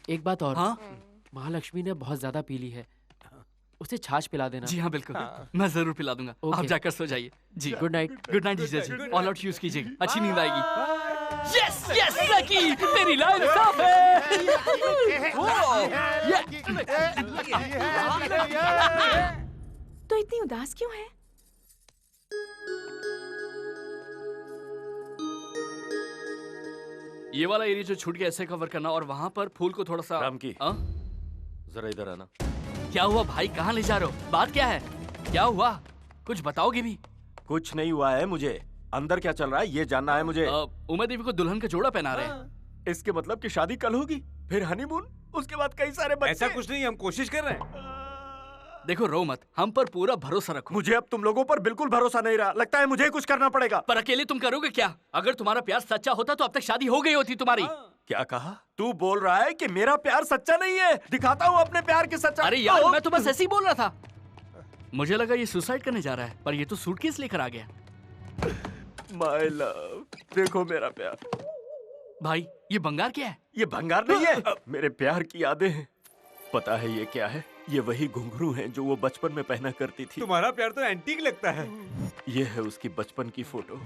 एक बात और। हाँ? महालक्ष्मी ने बहुत ज्यादा पी ली है, उसे छाछ पिला देना। जी हाँ बिल्कुल। मैं जरूर पिला दूंगा। आप जाकर सो जाइए। जी गुड नाइट। गुड नाइट जीजा जी। ऑल आउट यूज कीजिए, अच्छी नींद आएगी। यस यस लकी, तेरी लाइन साफ है। तो इतनी उदास क्यों है? ये वाला एरिया जो छूट गया ऐसे कवर करना और वहाँ पर फूल को थोड़ा सा राम की जरा इधर आना। क्या हुआ भाई, कहाँ ले जा रहे हो? बात क्या है? क्या हुआ? कुछ बताओगे भी? कुछ नहीं हुआ है, मुझे अंदर क्या चल रहा है ये जानना है मुझे। उमा देवी को दुल्हन का जोड़ा पहना रहे हैं। इसके मतलब कि शादी कल होगी, फिर हनीमून, उसके बाद कई सारे बच्चे। ऐसा कुछ नहीं, हम कोशिश कर रहे हैं। देखो रो मत, हम पर पूरा भरोसा रखो। मुझे अब तुम लोगों पर बिल्कुल भरोसा नहीं रहा, लगता है मुझे कुछ करना पड़ेगा। पर अकेले तुम करोगे क्या? अगर तुम्हारा प्यार सच्चा होता तो अब तक शादी हो गई होती तुम्हारी। क्या कहा? तू बोल रहा है कि मेरा प्यार सच्चा नहीं है? दिखाता हूँ अपने प्यार की सच्चाई। अरे यार मैं तो बस ऐसे ही बोल रहा था। मुझे लगा ये सुसाइड करने जा रहा है, पर ये तो सूटकेस लेकर आ गया। माय लव, देखो मेरा प्यार। भाई ये भंगार क्या है? ये भंगार नहीं है, मेरे प्यार की यादें हैं। पता है ये क्या है? ये वही घुंघरू हैं जो वो बचपन में पहना करती थी। तुम्हारा प्यार तो एंटीक लगता है। ये है उसकी बचपन की फोटो,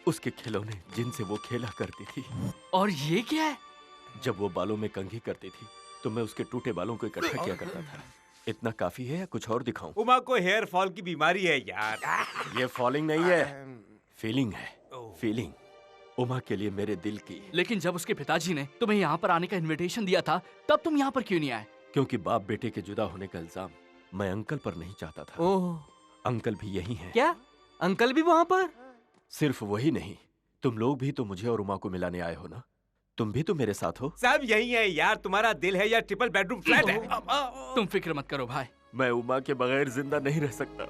उसके खिलौने जिनसे वो खेला करती थी। और ये क्या है? जब वो बालों में कंघी करती थी तो मैं उसके टूटे बालों को इकट्ठा किया करता था। इतना काफी है या कुछ और दिखाऊं? उमा को हेयर फॉल की बीमारी है यार। ये फॉलिंग नहीं है, फीलिंग है, फीलिंग। उमा के लिए मेरे दिल की। लेकिन जब उसके पिताजी ने तुम्हें यहाँ पर आने का इनविटेशन दिया था तब तुम यहाँ पर क्यों नहीं आए? क्योंकि बाप बेटे के जुदा होने का इल्जाम मैं अंकल पर नहीं चाहता था। ओह, अंकल भी यही हैं। क्या अंकल भी वहाँ पर? सिर्फ वही नहीं, तुम लोग भी तो मुझे और उमा को मिलाने आए हो ना? तुम भी तो मेरे साथ हो। सब यही है यार, तुम्हारा दिल है या ट्रिपल बेडरूम फ्लैट है? तुम फिक्र मत करो भाई। मैं उमा के बगैर जिंदा नहीं रह सकता।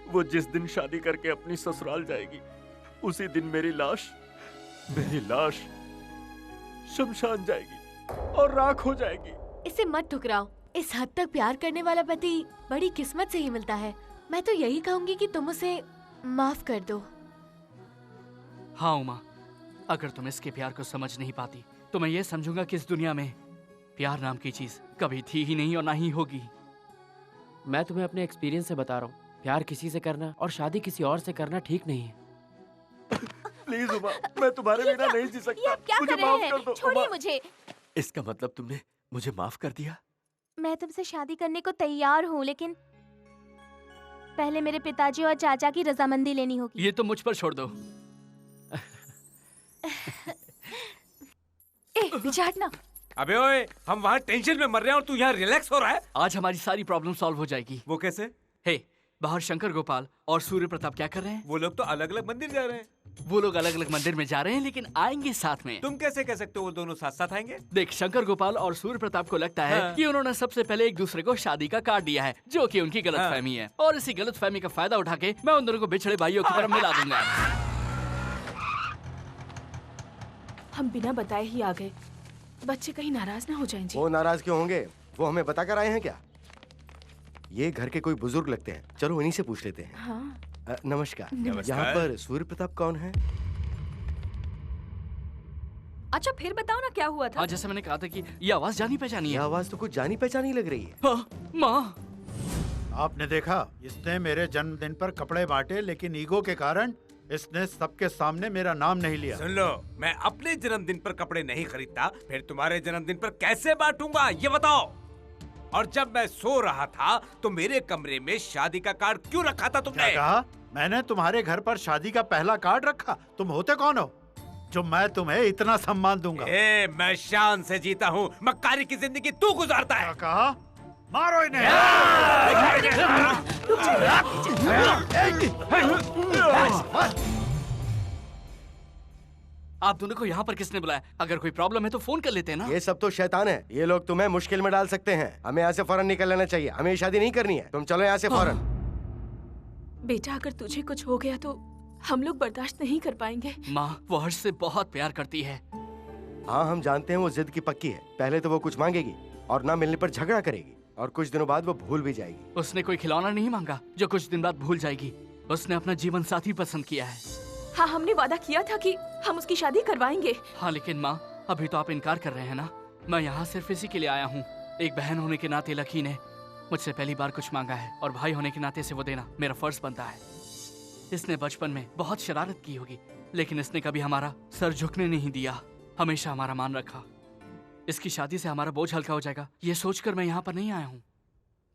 वो जिस दिन शादी करके अपनी ससुराल जाएगी उसी दिन मेरी लाश शमशान जाएगी और राख हो जाएगी। इसे मत ठुकराओ, इस हद तक प्यार करने वाला पति बड़ी किस्मत से ही मिलता है। मैं तो यही कहूंगी कि तुम उसे माफ कर दो। हाँ उमा, अगर तुम इसके प्यार को समझ नहीं पाती तो मैं ये समझूंगा कि इस दुनिया में प्यार नाम की चीज कभी थी ही नहीं और ना ही होगी। मैं तुम्हें अपने एक्सपीरियंस से बता रहा हूँ, प्यार किसी से करना और शादी किसी और से करना ठीक नहीं है। प्लीज उमा, मैं तुम्हारे बिना नहीं जी सकता। क्या मुझे कर माफ रहे कर हैं? दो। छोड़िए उमा, मुझे। इसका मतलब तुमने मुझे माफ कर दिया? मैं तुमसे शादी करने को तैयार हूँ, लेकिन पहले मेरे पिताजी और चाचा की रजामंदी लेनी होगी। ये तो मुझ पर छोड़ दो। पीछे हटना। अबे ओए, हम वहाँ टेंशन में मर रहे हैं और तू यहाँ रिलैक्स हो रहा है। आज हमारी सारी प्रॉब्लम सॉल्व हो जाएगी। वो कैसे? हे, बाहर शंकर गोपाल और सूर्य प्रताप क्या कर रहे हैं? वो लोग तो अलग अलग मंदिर जा रहे हैं। वो लोग अलग अलग मंदिर में जा रहे हैं लेकिन आएंगे साथ में। तुम कैसे कह सकते हो वो दोनों साथ साथ आएंगे? देख, शंकर गोपाल और सूर्य प्रताप को लगता है कि उन्होंने सबसे पहले एक दूसरे को शादी का कार्ड दिया है, जो कि उनकी गलतफहमी है। और इसी गलतफहमी का फायदा उठा के मैं उन दोनों को बिछड़े भाइयों की तरफ मिला दूंगा। हम बिना बताए ही आ गए, बच्चे कहीं नाराज ना हो जाएं जी। वो नाराज क्यों होंगे? वो हमें बता कर आए हैं क्या? ये घर के कोई बुजुर्ग लगते हैं, चलो इन्हीं से पूछ लेते हैं। हाँ। नमस्कार। नमस्कार। यहाँ पर सूर्य प्रताप कौन है? अच्छा फिर बताओ ना क्या हुआ था? हाँ, जैसे मैंने कहा था कि ये आवाज जानी पहचानी है। ये आवाज तो कुछ जानी पहचानी लग रही है। हाँ, माँ। आपने देखा, इसने मेरे जन्मदिन पर कपड़े बांटे, लेकिन ईगो के कारण इसने सबके सामने मेरा नाम नहीं लिया। सुन लो, मैं अपने जन्मदिन पर कपड़े नहीं खरीदता, फिर तुम्हारे जन्मदिन पर कैसे बांटूंगा ये बताओ। और जब मैं सो रहा था तो मेरे कमरे में शादी का कार्ड क्यों रखा था तुमने? क्या कहा? मैंने तुम्हारे घर पर शादी का पहला कार्ड रखा? तुम होते कौन हो जो मैं तुम्हें इतना सम्मान दूंगा? मैं शान से जीता हूँ, मक्कारी की जिंदगी तू गुजारता है। क्या कहा? मारो इन्हें। आप दोनों को यहाँ पर किसने बुलाया? अगर कोई प्रॉब्लम है तो फोन कर लेते हैं ना। ये सब तो शैतान है, ये लोग तुम्हें मुश्किल में डाल सकते हैं। हमें यहाँ से फौरन निकल लेना चाहिए, हमें शादी नहीं करनी है। तुम चलो यहाँ से फौरन। बेटा, अगर तुझे कुछ हो गया तो हम लोग बर्दाश्त नहीं कर पाएंगे। माँ, वो हर्ष से बहुत प्यार करती है। हाँ, हम जानते हैं वो जिद की पक्की है। पहले तो वो कुछ मांगेगी और ना मिलने पर झगड़ा करेगी, और कुछ दिनों बाद वो भूल भी जाएगी। उसने कोई खिलौना नहीं मांगा जो कुछ दिन बाद भूल जाएगी। उसने अपना जीवन साथी पसंद किया है। हाँ, हमने वादा किया था कि हम उसकी शादी करवाएंगे। हाँ, लेकिन माँ, अभी तो आप इनकार कर रहे हैं ना। मैं यहाँ सिर्फ इसी के लिए आया हूँ। एक बहन होने के नाते लकी ने मुझसे पहली बार कुछ मांगा है, और भाई होने के नाते से वो देना मेरा फर्ज बनता है। इसने बचपन में बहुत शरारत की होगी, लेकिन इसने कभी हमारा सर झुकने नहीं दिया, हमेशा हमारा मान रखा। इसकी शादी से हमारा बोझ हल्का हो जाएगा, ये सोचकर मैं यहाँ पर नहीं आया हूँ,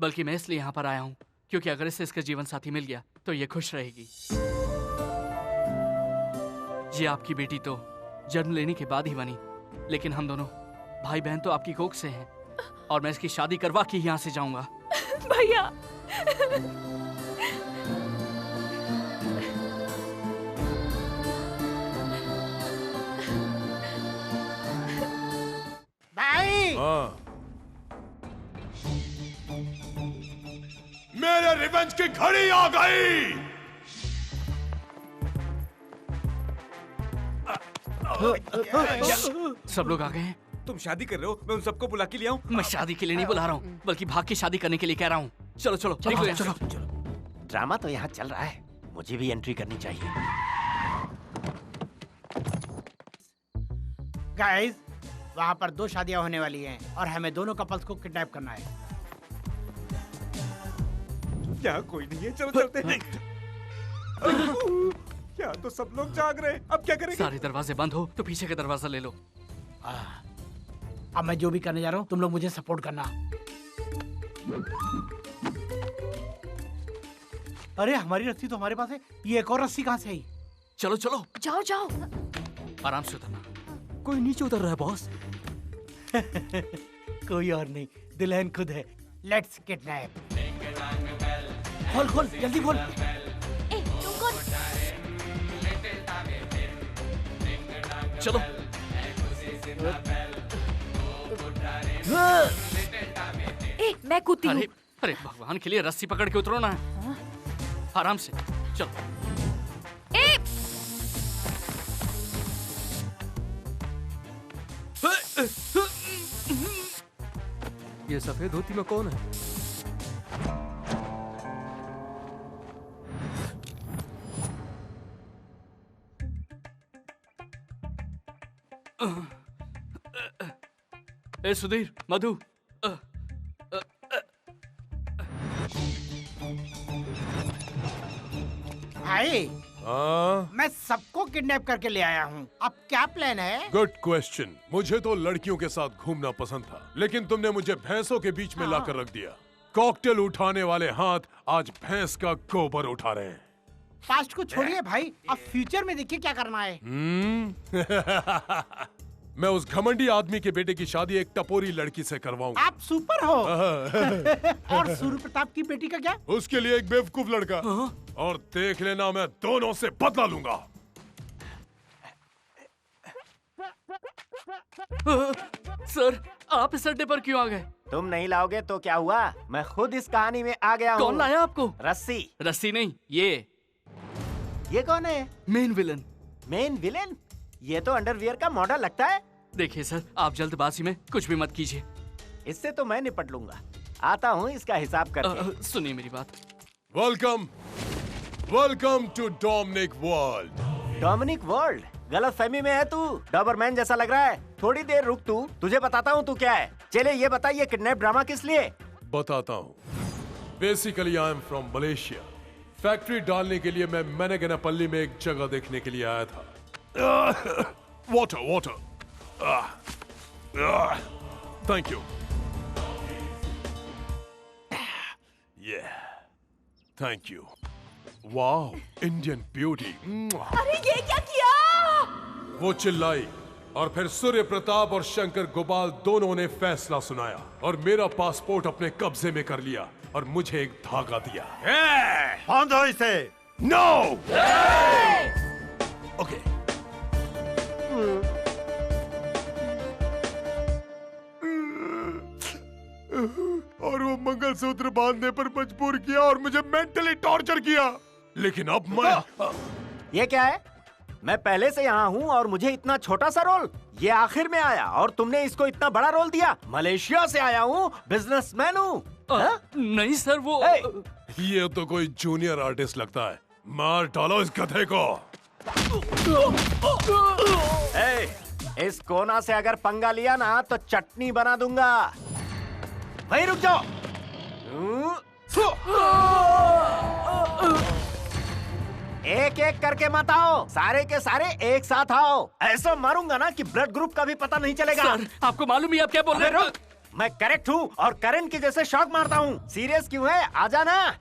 बल्कि मैं इसलिए यहाँ पर आया हूँ क्योंकि अगर इसे इसका जीवन साथी मिल गया तो ये खुश रहेगी। ये आपकी बेटी तो जन्म लेने के बाद ही बनी, लेकिन हम दोनों भाई बहन तो आपकी कोख से हैं और मैं इसकी शादी करवा के यहाँ से जाऊंगा। भैया भाई मेरे रिवेंज की घड़ी आ गई। सब लोग आ गए हैं। तुम शादी कर रहे हो, मैं उन सबको बुला के ले आऊं? मैं शादी के लिए नहीं बुला रहा हूँ, बल्कि भाग के शादी करने के लिए कह रहा हूँ। चलो चलो निकलो यहाँ से। ड्रामा तो यहाँ चल रहा है, मुझे भी एंट्री करनी चाहिए। गाइस, वहाँ पर 2 शादियाँ होने वाली हैं और हमें दोनों कपल्स को किडनैप करना है। यहाँ कोई नहीं है, चलो चलते हैं। यहाँ तो सब लोग जाग रहे हैं, अब क्या करेंगे? सारे दरवाजे बंद हो तो पीछे का दरवाजा ले लो। अब मैं जो भी करने जा रहा हूँ तुम लोग मुझे सपोर्ट करना। अरे हमारी रस्सी तो हमारे पास है, ये एक और रस्सी कहाँ से आई? चलो चलो जाओ जाओ। आराम से उतरना। कोई नीचे उतर रहा है बॉस। कोई और नहीं, दुल्हन खुद है। Let's kidnap. खोल खोल जल्दी खोल। चलो मैं कूदती हूँ। अरे भगवान के लिए रस्सी पकड़ के उतरो ना। आराम से चलो। ये सफेद धोती में कौन है? ए सुधीर, मधु, भाई मैं सबको किडनैप करके ले आया हूँ, अब क्या प्लान है? Good question. मुझे तो लड़कियों के साथ घूमना पसंद था, लेकिन तुमने मुझे भैंसों के बीच में लाकर रख दिया। कॉकटेल उठाने वाले हाथ आज भैंस का गोबर उठा रहे हैं। पास्ट को छोड़िए भाई, अब फ्यूचर में देखिए क्या करना है। मैं उस घमंडी आदमी के बेटे की शादी एक टपोरी लड़की से करवाऊंगा। आप सुपर हो। और सूर्य प्रताप की बेटी का क्या? उसके लिए एक बेवकूफ लड़का। और देख लेना, मैं दोनों से बदला लूंगा। सर, आप इस अड्डे पर क्यों आ गए? तुम नहीं लाओगे तो क्या हुआ? मैं खुद इस कहानी में आ गया हूँ। कौन लाया आपको? रस्सी। रस्सी नहीं, ये कौन है? Main villain. Main villain? ये तो अंडरवियर का मॉडल लगता है। देखिए सर, आप जल्दबाजी में कुछ भी मत कीजिए। इससे तो मैं निपट लूंगा। आता हूँ इसका हिसाब करके। सुनिए मेरी बात। Welcome, welcome to Dominic world. Dominic world? गलत फहमी में है तू। डॉबरमैन जैसा लग रहा है। थोड़ी देर रुक तू, तुझे बताता हूँ तू क्या है। चले ये बता, ये किडनैप ड्रामा किस लिए? बताता हूँ। Basically I am from Malaysia. Factory डालने के लिए मैं मैनेगनापल्ली में एक जगह देखने के लिए आया था। Water water. Thank you. Thank you. Wow, Indian beauty. अरे ये क्या किया? वो चिल्लाई और फिर सूर्य प्रताप और शंकर गोपाल दोनों ने फैसला सुनाया और मेरा पासपोर्ट अपने कब्जे में कर लिया और मुझे एक धागा दिया। कौन दो इसे? नो। ओके। और वो मंगलसूत्र बांधने पर मजबूर किया और मुझे मेंटली टॉर्चर किया। लेकिन अब मैं ये क्या है? मैं पहले से यहाँ हूँ और मुझे इतना छोटा सा रोल? ये आखिर में आया और तुमने इसको इतना बड़ा रोल दिया? मलेशिया से आया हूँ, बिजनेसमैन हूँ। नहीं सर, वो ये तो कोई जूनियर आर्टिस्ट लगता है। मार डालो इस गधे को। इस कोना से अगर पंगा लिया ना तो चटनी बना दूंगा। वहीं रुक जाओ। एक एक करके मत आओ, सारे के सारे एक साथ आओ। ऐसा मारूंगा ना कि ब्लड ग्रुप का भी पता नहीं चलेगा। सर, आपको मालूम ही आप क्या बोल रहे हैं? मैं करेक्ट हूँ और करंट की जैसे शॉक मारता हूँ। सीरियस क्यों है? आजा ना।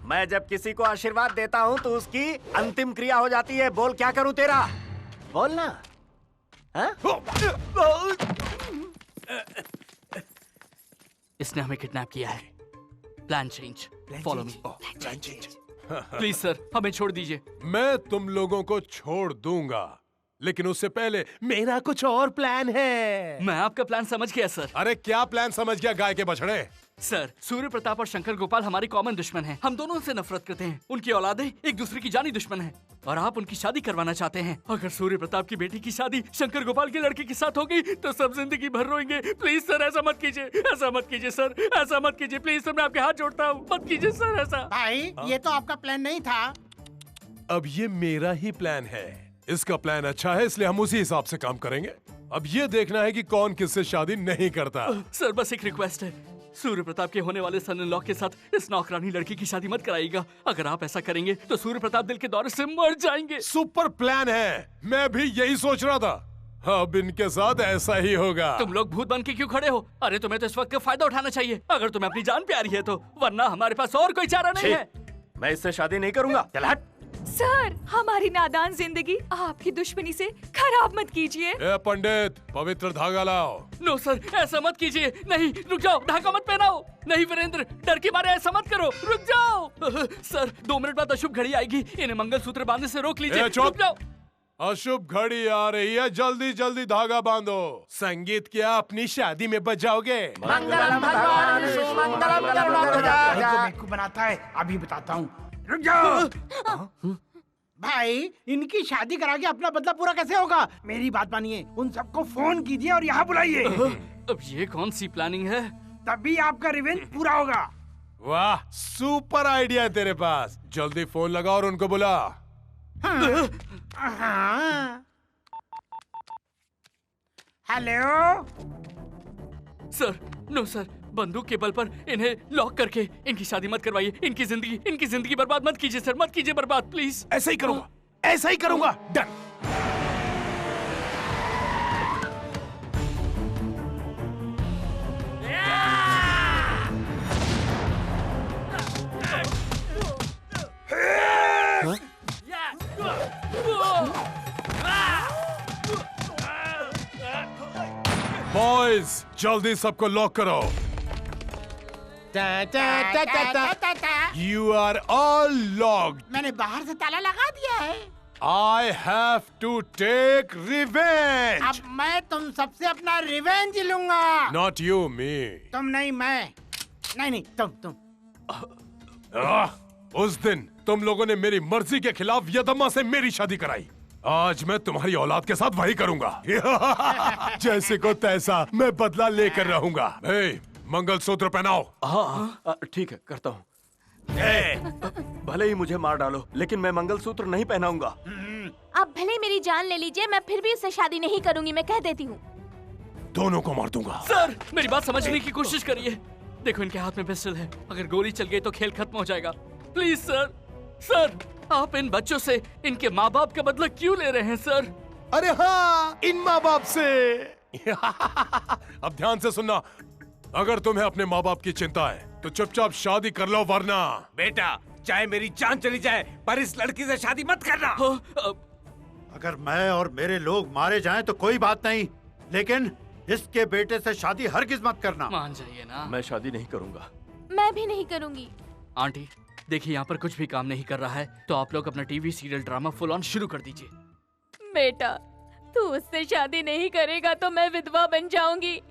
मैं जब किसी को आशीर्वाद देता हूँ तो उसकी अंतिम क्रिया हो जाती है। बोल क्या करूँ तेरा? बोल ना। हाँ? इसने हमें किडनैप किया है। Plan change. Follow me. Please sir, हमें छोड़ दीजिए। मैं तुम लोगों को छोड़ दूंगा, लेकिन उससे पहले मेरा कुछ और प्लान है। मैं आपका प्लान समझ गया सर। अरे क्या प्लान समझ गया गाय के बछड़े? सर, सूर्य प्रताप और शंकर गोपाल हमारे कॉमन दुश्मन हैं। हम दोनों से नफरत करते हैं। उनकी औलादें एक दूसरे की जानी दुश्मन हैं और आप उनकी शादी करवाना चाहते हैं। अगर सूर्य प्रताप की बेटी की शादी शंकर गोपाल के लड़के के साथ होगी तो सब जिंदगी भर रोएंगे। प्लीज सर, ऐसा मत कीजिए, ऐसा मत कीजिए सर, ऐसा मत कीजिए प्लीज सर, मैं आपके हाथ जोड़ता हूँ, मत कीजिए सर ऐसा। भाई ये तो आपका प्लान नहीं था। अब ये मेरा ही प्लान है। इसका प्लान अच्छा है, इसलिए हम उसी हिसाब से काम करेंगे। अब ये देखना है कि कौन किससे शादी नहीं करता। सर बस एक रिक्वेस्ट है, सूर्य प्रताप के होने वाले सन इन लॉ के साथ इस नौकरानी लड़की की शादी मत कराइएगा। अगर आप ऐसा करेंगे तो सूर्य प्रताप दिल के दौरे से मर जाएंगे। सुपर प्लान है, मैं भी यही सोच रहा था। अब इनके साथ ऐसा ही होगा। तुम लोग भूत बन के क्यों खड़े हो? अरे तुम्हें तो इस वक्त का फायदा उठाना चाहिए, अगर तुम्हें अपनी जान प्यारी है तो, वरना हमारे पास और कोई चारा नहीं है। मैं इससे शादी नहीं करूंगा। चल हट। सर, हमारी नादान जिंदगी आपकी दुश्मनी से खराब मत कीजिए। ए पंडित, पवित्र धागा लाओ। नो सर, ऐसा मत कीजिए। नहीं, रुक जाओ, धागा मत पहनाओ। नहीं वीरेंद्र, डर के मारे ऐसा मत करो, रुक जाओ। सर 2 मिनट बाद अशुभ घड़ी आएगी, इन्हें मंगलसूत्र बांधने से रोक लीजिए। रुक जाओ। अशुभ घड़ी आ रही है, जल्दी जल्दी धागा बांधो। संगीत क्या अपनी शादी में बजाओगे? मंगलम भगवान सुमंगलम करुणाध्वजा। बनाता है, अभी बताता हूँ। रुक जाओ। भाई, इनकी शादी करा के अपना बदला पूरा कैसे होगा? मेरी बात मानिए, उन सबको फोन कीजिए और यहाँ बुलाइए। अब ये कौन सी प्लानिंग है? तभी आपका रिवेंज पूरा होगा। वाह, सुपर आइडिया है तेरे पास। जल्दी फोन लगा और उनको बुला। Hello sir. नो सर, बंदूक के बल पर इन्हें लॉक करके इनकी शादी मत करवाइए। इनकी जिंदगी बर्बाद मत कीजिए सर, मत कीजिए बर्बाद प्लीज। ऐसा ही करूंगा, ऐसा ही करूंगा। डन। बॉयज, जल्दी सबको लॉक करो। You are all locked. मैंने बाहर से ताला लगा दिया है। I have to take revenge. अब मैं तुम सबसे अपना रिवेंज लूंगा। Not you, me. तुम नहीं, मैं। नहीं, तुम। उस दिन तुम लोगों ने मेरी मर्जी के खिलाफ यदम्मा से मेरी शादी कराई। आज मैं तुम्हारी औलाद के साथ वही करूंगा। जैसे को तैसा मैं बदला लेकर रहूंगा। मंगलसूत्र पहनाओ। हाँ, ठीक है, करता हूँ। भले ही मुझे मार डालो, लेकिन मैं मंगलसूत्र नहीं पहनाऊंगा। आप भले मेरी जान ले लीजिए, मैं फिर भी उससे शादी नहीं करूंगी, मैं कह देती हूँ। दोनों को मार दूंगा। सर, मेरी बात समझने की कोशिश करिए। देखो, इनके हाथ में पिस्टल है, अगर गोली चल गई तो खेल खत्म हो जाएगा। प्लीज सर, सर, आप इन बच्चों से इनके माँ बाप का बदला क्यों ले रहे हैं सर? अरे हाँ, इन माँ बाप से। अब ध्यान से सुनना, अगर तुम्हें अपने माँ बाप की चिंता है तो चुपचाप शादी कर लो, वरना बेटा चाहे मेरी जान चली जाए पर इस लड़की से शादी मत करना। अगर मैं और मेरे लोग मारे जाएं तो कोई बात नहीं, लेकिन इसके बेटे से शादी हरगिज मत करना। मान जाइए ना। मैं शादी नहीं करूंगा। मैं भी नहीं करूंगी। आंटी देखिए, यहाँ पर कुछ भी काम नहीं कर रहा है, तो आप लोग अपना TV serial drama full on शुरू कर दीजिए। बेटा, तू उससे शादी नहीं करेगा तो मैं विधवा बन जाऊंगी,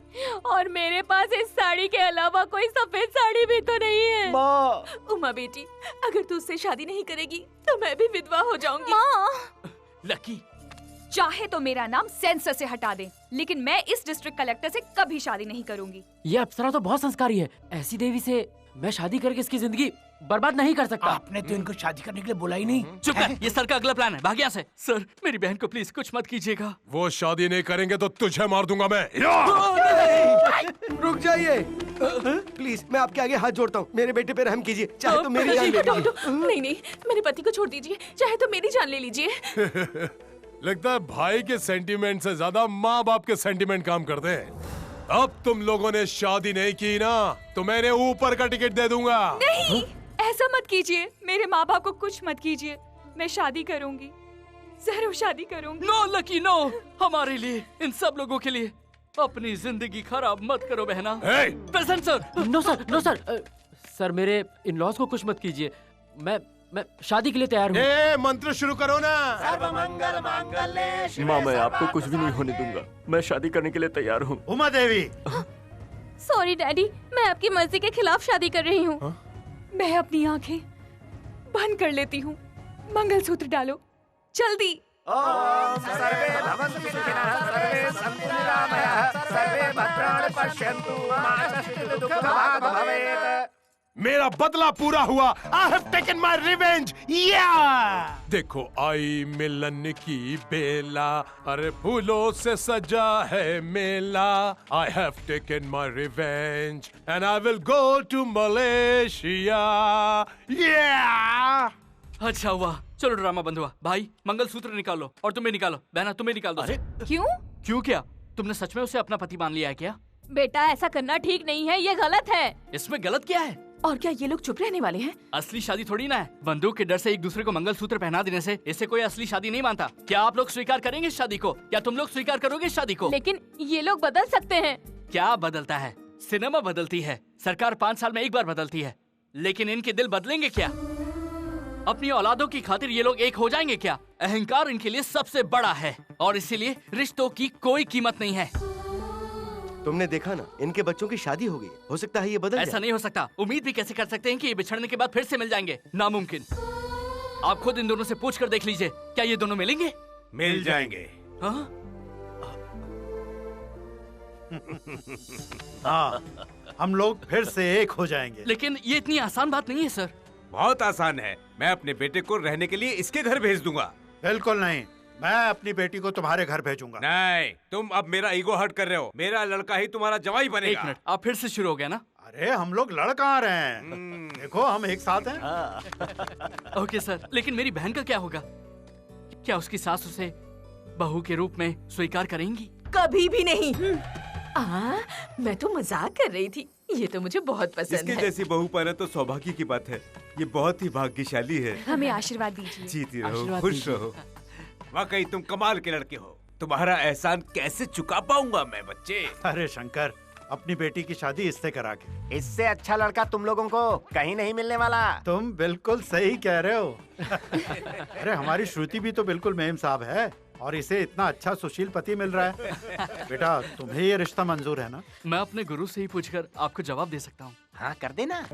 और मेरे पास इस साड़ी के अलावा कोई सफेद साड़ी भी तो नहीं है। माँ। उमा बेटी, अगर तू उससे शादी नहीं करेगी तो मैं भी विधवा हो जाऊंगी। माँ। लकी, चाहे तो मेरा नाम सेंसर से हटा दे, लेकिन मैं इस डिस्ट्रिक्ट कलेक्टर से कभी शादी नहीं करूंगी। ये अप्सरा तो बहुत संस्कारी है, ऐसी देवी से मैं शादी करके इसकी जिंदगी बर्बाद नहीं कर सकता। आपने तो इनको शादी करने के लिए बोला ही नहीं। चुप है, ये सर का अगला प्लान है, भाग यहाँ से। सर, मेरी बहन को प्लीज कुछ मत कीजिएगा। वो शादी नहीं करेंगे तो तुझे मार दूंगा मैं। रुक जाइए प्लीज, मैं आपके आगे हाथ जोड़ता हूँ, मेरे बेटे पे रहम कीजिए, चाहे तो मेरी जान ले लीजिए। नहीं, मेरे पति को छोड़ दीजिए, चाहे तो मेरी जान ले लीजिए। लगता है भाई के सेंटीमेंट से ज्यादा माँ बाप के सेंटीमेंट काम करते हैं। अब तुम लोगों ने शादी नहीं की ना, तो मैंने ऊपर का टिकट दे दूंगा। नहीं, ऐसा मत कीजिए, मेरे माँ बाप को कुछ मत कीजिए। मैं शादी करूंगी, जरूर शादी करूंगी। नो लकी नो, हमारे लिए, इन सब लोगों के लिए अपनी जिंदगी खराब मत करो बहना। Present sir. No sir, no sir. Sir मेरे इन लॉज को कुछ मत कीजिए। मैं शादी के लिए तैयार हूँ। मंत्र शुरू करो ना। सर्वमंगल मांगल्ये। माँ मैं आपको कुछ भी नहीं होने दूंगा, मैं शादी करने के लिए तैयार हूँ। उमा देवी। सॉरी डैडी, मैं आपकी मर्जी के खिलाफ शादी कर रही हूँ। मैं अपनी आंखें बंद कर लेती हूँ। मंगलसूत्र डालो जल्दी। ओम सर्वे भवन्तु सुखिनः, सर्वे सन्तु निरामयाः, सर्वे भद्राणि पश्यन्तु, मा कश्चित् दुःखभाग् भवेत्। मेरा बदला पूरा हुआ। I have taken my revenge. देखो आई मिलन की बेला, अरे फूलों से सजा है मेला। I have taken my revenge and I will go to Malaysia. अच्छा हुआ, चलो ड्रामा बंद हुआ। भाई मंगलसूत्र निकालो, और तुम्हें निकालो। बहना तुम्हें निकाल दो। अरे क्यों? क्यों क्या? तुमने सच में उसे अपना पति मान लिया है क्या? बेटा ऐसा करना ठीक नहीं है, ये गलत है। इसमें गलत क्या है? और क्या ये लोग चुप रहने वाले हैं? असली शादी थोड़ी ना है। बंदूक के डर से एक दूसरे को मंगलसूत्र पहना देने से इसे कोई असली शादी नहीं मानता। क्या आप लोग स्वीकार करेंगे इस शादी को? क्या तुम लोग स्वीकार करोगे इस शादी को? लेकिन ये लोग बदल सकते हैं। क्या बदलता है? सिनेमा बदलती है, सरकार 5 साल में एक बार बदलती है, लेकिन इनके दिल बदलेंगे क्या? अपनी औलादों की खातिर ये लोग एक हो जाएंगे क्या? अहंकार इनके लिए सबसे बड़ा है और इसीलिए रिश्तों की कोई कीमत नहीं है। तुमने देखा ना, इनके बच्चों की शादी हो गई। हो सकता है ये बदल ऐसा नहीं हो सकता। उम्मीद भी कैसे कर सकते हैं कि ये बिछड़ने के बाद फिर से मिल जाएंगे? नामुमकिन। आप खुद इन दोनों से पूछ कर देख लीजिए, क्या ये दोनों मिलेंगे? मिल जाएंगे। हाँ, हम लोग फिर से एक हो जाएंगे। लेकिन ये इतनी आसान बात नहीं है सर। बहुत आसान है। मैं अपने बेटे को रहने के लिए इसके घर भेज दूंगा। बिल्कुल नहीं, मैं अपनी बेटी को तुम्हारे घर भेजूंगा। नहीं, तुम अब मेरा ईगो हर्ट कर रहे हो। मेरा लड़का ही तुम्हारा जवाई बनेगा। एक मिनट, आप फिर से शुरू हो गया ना? अरे हम लोग लड़ कहाँ रहे हैं? देखो हम एक साथ हैं। ओके सर, लेकिन मेरी बहन का क्या होगा? क्या उसकी सास उसे बहू के रूप में स्वीकार करेंगी? कभी भी नहीं। मैं तो मजाक कर रही थी। ये तो मुझे बहुत पसंद इसके है। जैसी बहू पाना तो सौभाग्य की बात है। ये बहुत ही भाग्यशाली है। हमें आशीर्वाद दीजिए। जीती रहो, खुश रहो। वाकई तुम कमाल के लड़के हो। तुम्हारा एहसान कैसे चुका पाऊंगा मैं बच्चे? अरे शंकर, अपनी बेटी की शादी इससे करा के। इससे अच्छा लड़का तुम लोगों को कहीं नहीं मिलने वाला। तुम बिल्कुल सही कह रहे हो। अरे हमारी श्रुति भी तो बिल्कुल मेम साहब है और इसे इतना अच्छा सुशील पति मिल रहा है। बेटा तुम्हें ये रिश्ता मंजूर है ना? मैं अपने गुरु से ही पूछकर आपको जवाब दे सकता हूँ। हाँ कर देना।